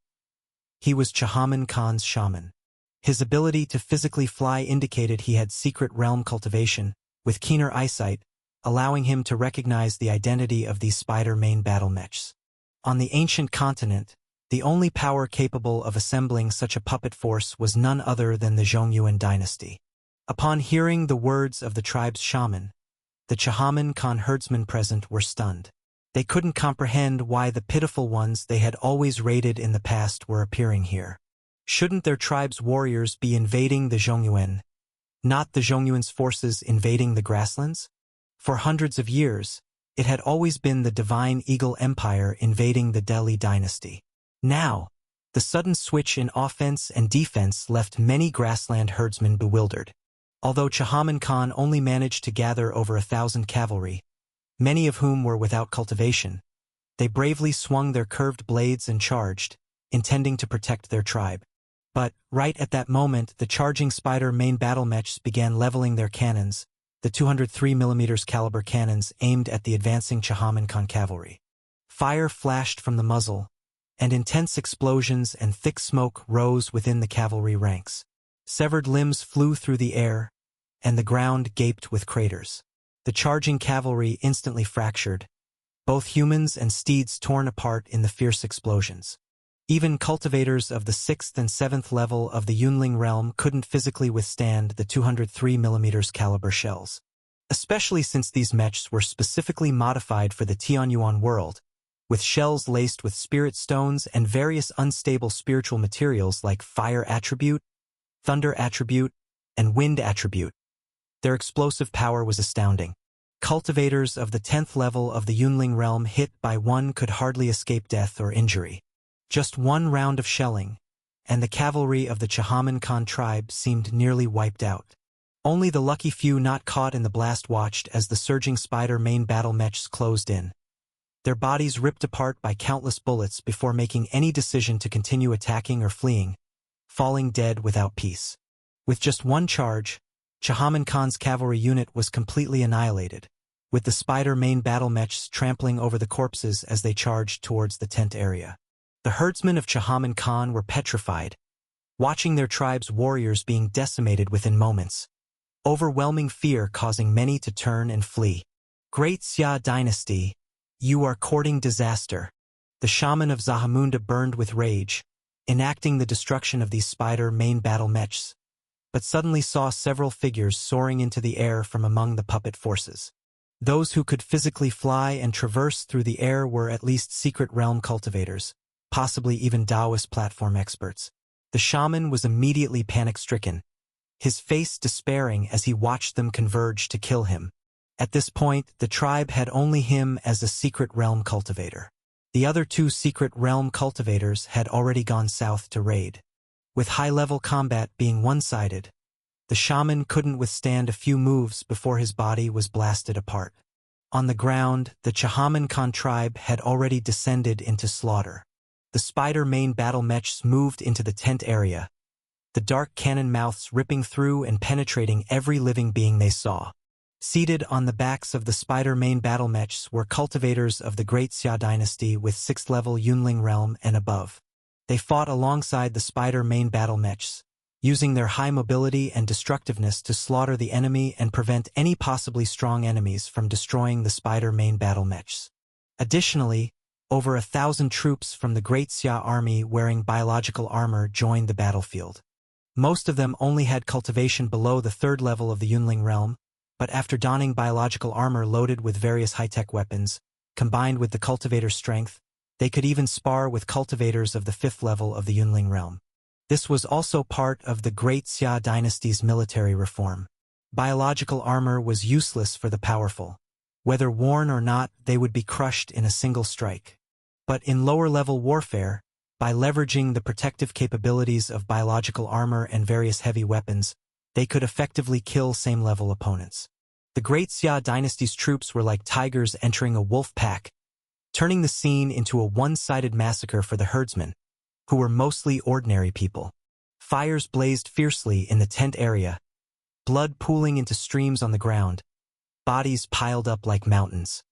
He was Chahaman Khan's shaman. His ability to physically fly indicated he had secret realm cultivation, with keener eyesight, allowing him to recognize the identity of these spider main battle mechs. On the ancient continent, the only power capable of assembling such a puppet force was none other than the Zhongyuan dynasty. Upon hearing the words of the tribe's shaman, the Chahaman Khan herdsmen present were stunned. They couldn't comprehend why the pitiful ones they had always raided in the past were appearing here. Shouldn't their tribe's warriors be invading the Zhongyuan, not the Zhongyuan's forces invading the grasslands? For hundreds of years, it had always been the Divine Eagle Empire invading the Delhi dynasty. Now, the sudden switch in offense and defense left many grassland herdsmen bewildered. Although Chahaman Khan only managed to gather over 1,000 cavalry, many of whom were without cultivation, they bravely swung their curved blades and charged, intending to protect their tribe. But, right at that moment, the charging spider main battle mechs began leveling their cannons, the 203mm caliber cannons aimed at the advancing Chahaman Khan cavalry. Fire flashed from the muzzle, and intense explosions and thick smoke rose within the cavalry ranks. Severed limbs flew through the air, and the ground gaped with craters. The charging cavalry instantly fractured, both humans and steeds torn apart in the fierce explosions. Even cultivators of the 6th and 7th level of the Yunling realm couldn't physically withstand the 203mm caliber shells. Especially since these mechs were specifically modified for the Tianyuan world, with shells laced with spirit stones and various unstable spiritual materials like fire attribute, thunder attribute, and wind attribute. Their explosive power was astounding. Cultivators of the 10th level of the Yunling realm hit by one could hardly escape death or injury. Just one round of shelling, and the cavalry of the Chahaman Khan tribe seemed nearly wiped out. Only the lucky few not caught in the blast watched as the surging spider main battle mechs closed in, their bodies ripped apart by countless bullets before making any decision to continue attacking or fleeing, falling dead without peace. With just one charge, Chahaman Khan's cavalry unit was completely annihilated, with the spider main battle mechs trampling over the corpses as they charged towards the tent area. The herdsmen of Chahaman Khan were petrified, watching their tribe's warriors being decimated within moments, overwhelming fear causing many to turn and flee. Great Xia dynasty, you are courting disaster. The shaman of Zahamunda burned with rage, enacting the destruction of these spider main battle mechs, but suddenly saw several figures soaring into the air from among the puppet forces. Those who could physically fly and traverse through the air were at least secret realm cultivators, possibly even Taoist platform experts. The shaman was immediately panic-stricken, his face despairing as he watched them converge to kill him. At this point, the tribe had only him as a secret realm cultivator. The other two secret realm cultivators had already gone south to raid. with high-level combat being one-sided. The shaman couldn't withstand a few moves before his body was blasted apart. On the ground, the Chahaman Khan tribe had already descended into slaughter. The spider main battle mechs moved into the tent area, the dark cannon mouths ripping through and penetrating every living being they saw. Seated on the backs of the spider main battle mechs were cultivators of the Great Xia dynasty with 6th level Yunling realm and above. They fought alongside the spider main battle mechs, using their high mobility and destructiveness to slaughter the enemy and prevent any possibly strong enemies from destroying the spider main battle mechs. Additionally, over 1,000 troops from the Great Xia army wearing biological armor joined the battlefield. Most of them only had cultivation below the 3rd level of the Yunling realm, but after donning biological armor loaded with various high-tech weapons, combined with the cultivator's strength, they could even spar with cultivators of the 5th level of the Yunling realm. This was also part of the Great Xia dynasty's military reform. Biological armor was useless for the powerful. Whether worn or not, they would be crushed in a single strike. But in lower-level warfare, by leveraging the protective capabilities of biological armor and various heavy weapons, they could effectively kill same-level opponents. The Great Xia dynasty's troops were like tigers entering a wolf pack, turning the scene into a one-sided massacre for the herdsmen, who were mostly ordinary people. Fires blazed fiercely in the tent area, blood pooling into streams on the ground, bodies piled up like mountains.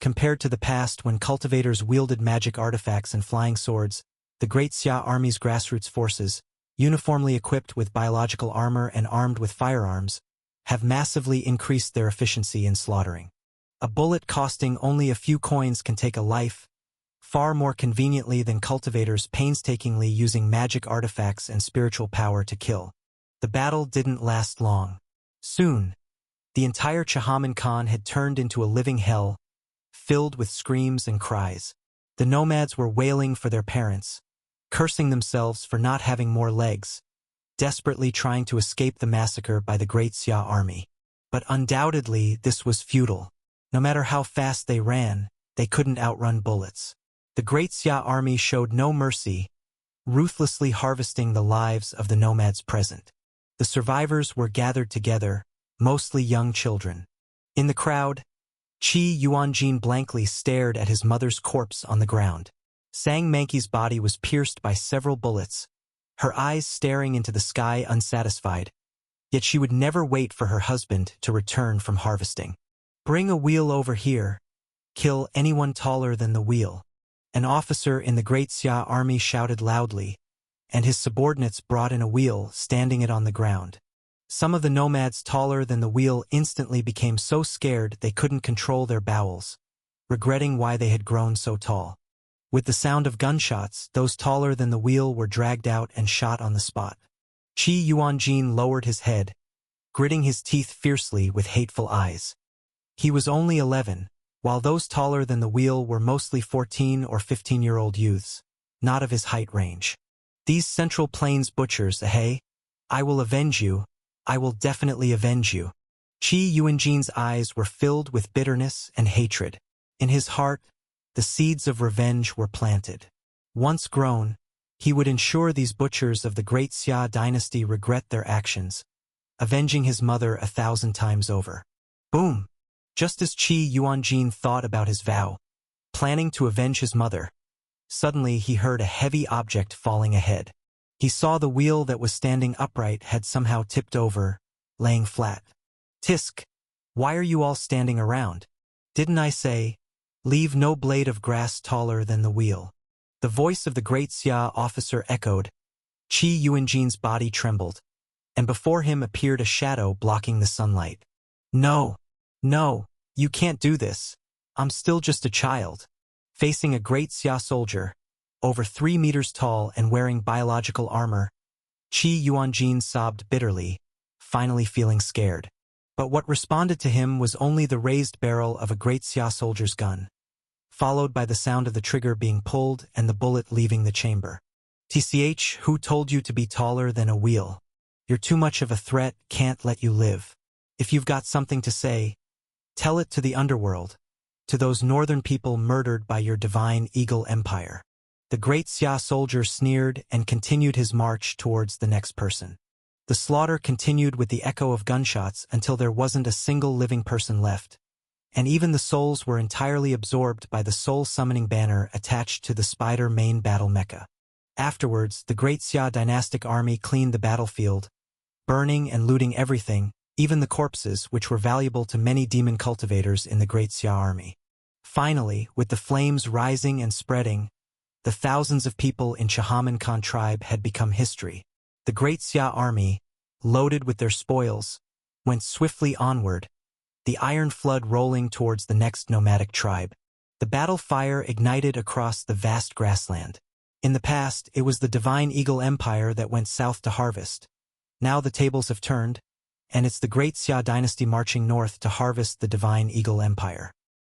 Compared to the past when cultivators wielded magic artifacts and flying swords, the Great Xia army's grassroots forces, uniformly equipped with biological armor and armed with firearms, have massively increased their efficiency in slaughtering. A bullet costing only a few coins can take a life, far more conveniently than cultivators painstakingly using magic artifacts and spiritual power to kill. The battle didn't last long. Soon, the entire Chahaman Khan had turned into a living hell, filled with screams and cries. The nomads were wailing for their parents, cursing themselves for not having more legs, desperately trying to escape the massacre by the Great Xia army. But undoubtedly, this was futile. No matter how fast they ran, they couldn't outrun bullets. The Great Xia army showed no mercy, ruthlessly harvesting the lives of the nomads present. The survivors were gathered together, mostly young children. In the crowd, Qi Yuanjin blankly stared at his mother's corpse on the ground. Sang Mankey's body was pierced by several bullets, her eyes staring into the sky unsatisfied, yet she would never wait for her husband to return from harvesting. "Bring a wheel over here. Kill anyone taller than the wheel." An officer in the Great Xia army shouted loudly, and his subordinates brought in a wheel, standing it on the ground. Some of the nomads taller than the wheel instantly became so scared they couldn't control their bowels, regretting why they had grown so tall. With the sound of gunshots, those taller than the wheel were dragged out and shot on the spot. Qi Yuanjin lowered his head, gritting his teeth fiercely with hateful eyes. He was only 11, while those taller than the wheel were mostly 14 or 15-year-old youths, not of his height range. "These Central Plains butchers, hey? I will avenge you. I will definitely avenge you." Qi Yuanjin's eyes were filled with bitterness and hatred. In his heart, the seeds of revenge were planted. Once grown, he would ensure these butchers of the Great Xia dynasty regret their actions, avenging his mother 1,000 times over. Boom! Just as Qi Yuanjin thought about his vow, planning to avenge his mother, suddenly he heard a heavy object falling ahead. He saw the wheel that was standing upright had somehow tipped over, laying flat. "Tisk! Why are you all standing around? Didn't I say, leave no blade of grass taller than the wheel?" The voice of the Great Xia officer echoed. Qi Yuanjin's body trembled, and before him appeared a shadow blocking the sunlight. "No! No, you can't do this. I'm still just a child." Facing a Great Xia soldier, over 3 meters tall and wearing biological armor, Qi Yuanjin sobbed bitterly, finally feeling scared. But what responded to him was only the raised barrel of a Great Xia soldier's gun, followed by the sound of the trigger being pulled and the bullet leaving the chamber. "TCH, who told you to be taller than a wheel? You're too much of a threat, can't let you live. If you've got something to say, tell it to the underworld, to those northern people murdered by your divine Eagle Empire." The great Xia soldier sneered and continued his march towards the next person. The slaughter continued with the echo of gunshots until there wasn't a single living person left, and even the souls were entirely absorbed by the soul-summoning banner attached to the spider main battle mecha. Afterwards, the great Xia dynastic army cleaned the battlefield, burning and looting everything, even the corpses, which were valuable to many demon cultivators in the great Xia army. Finally, with the flames rising and spreading, the thousands of people in Shahaman Khan tribe had become history. The great Xia army, loaded with their spoils, went swiftly onward, the iron flood rolling towards the next nomadic tribe. The battle fire ignited across the vast grassland. In the past, it was the Divine Eagle Empire that went south to harvest. Now the tables have turned, and it's the great Xia dynasty marching north to harvest the Divine Eagle Empire.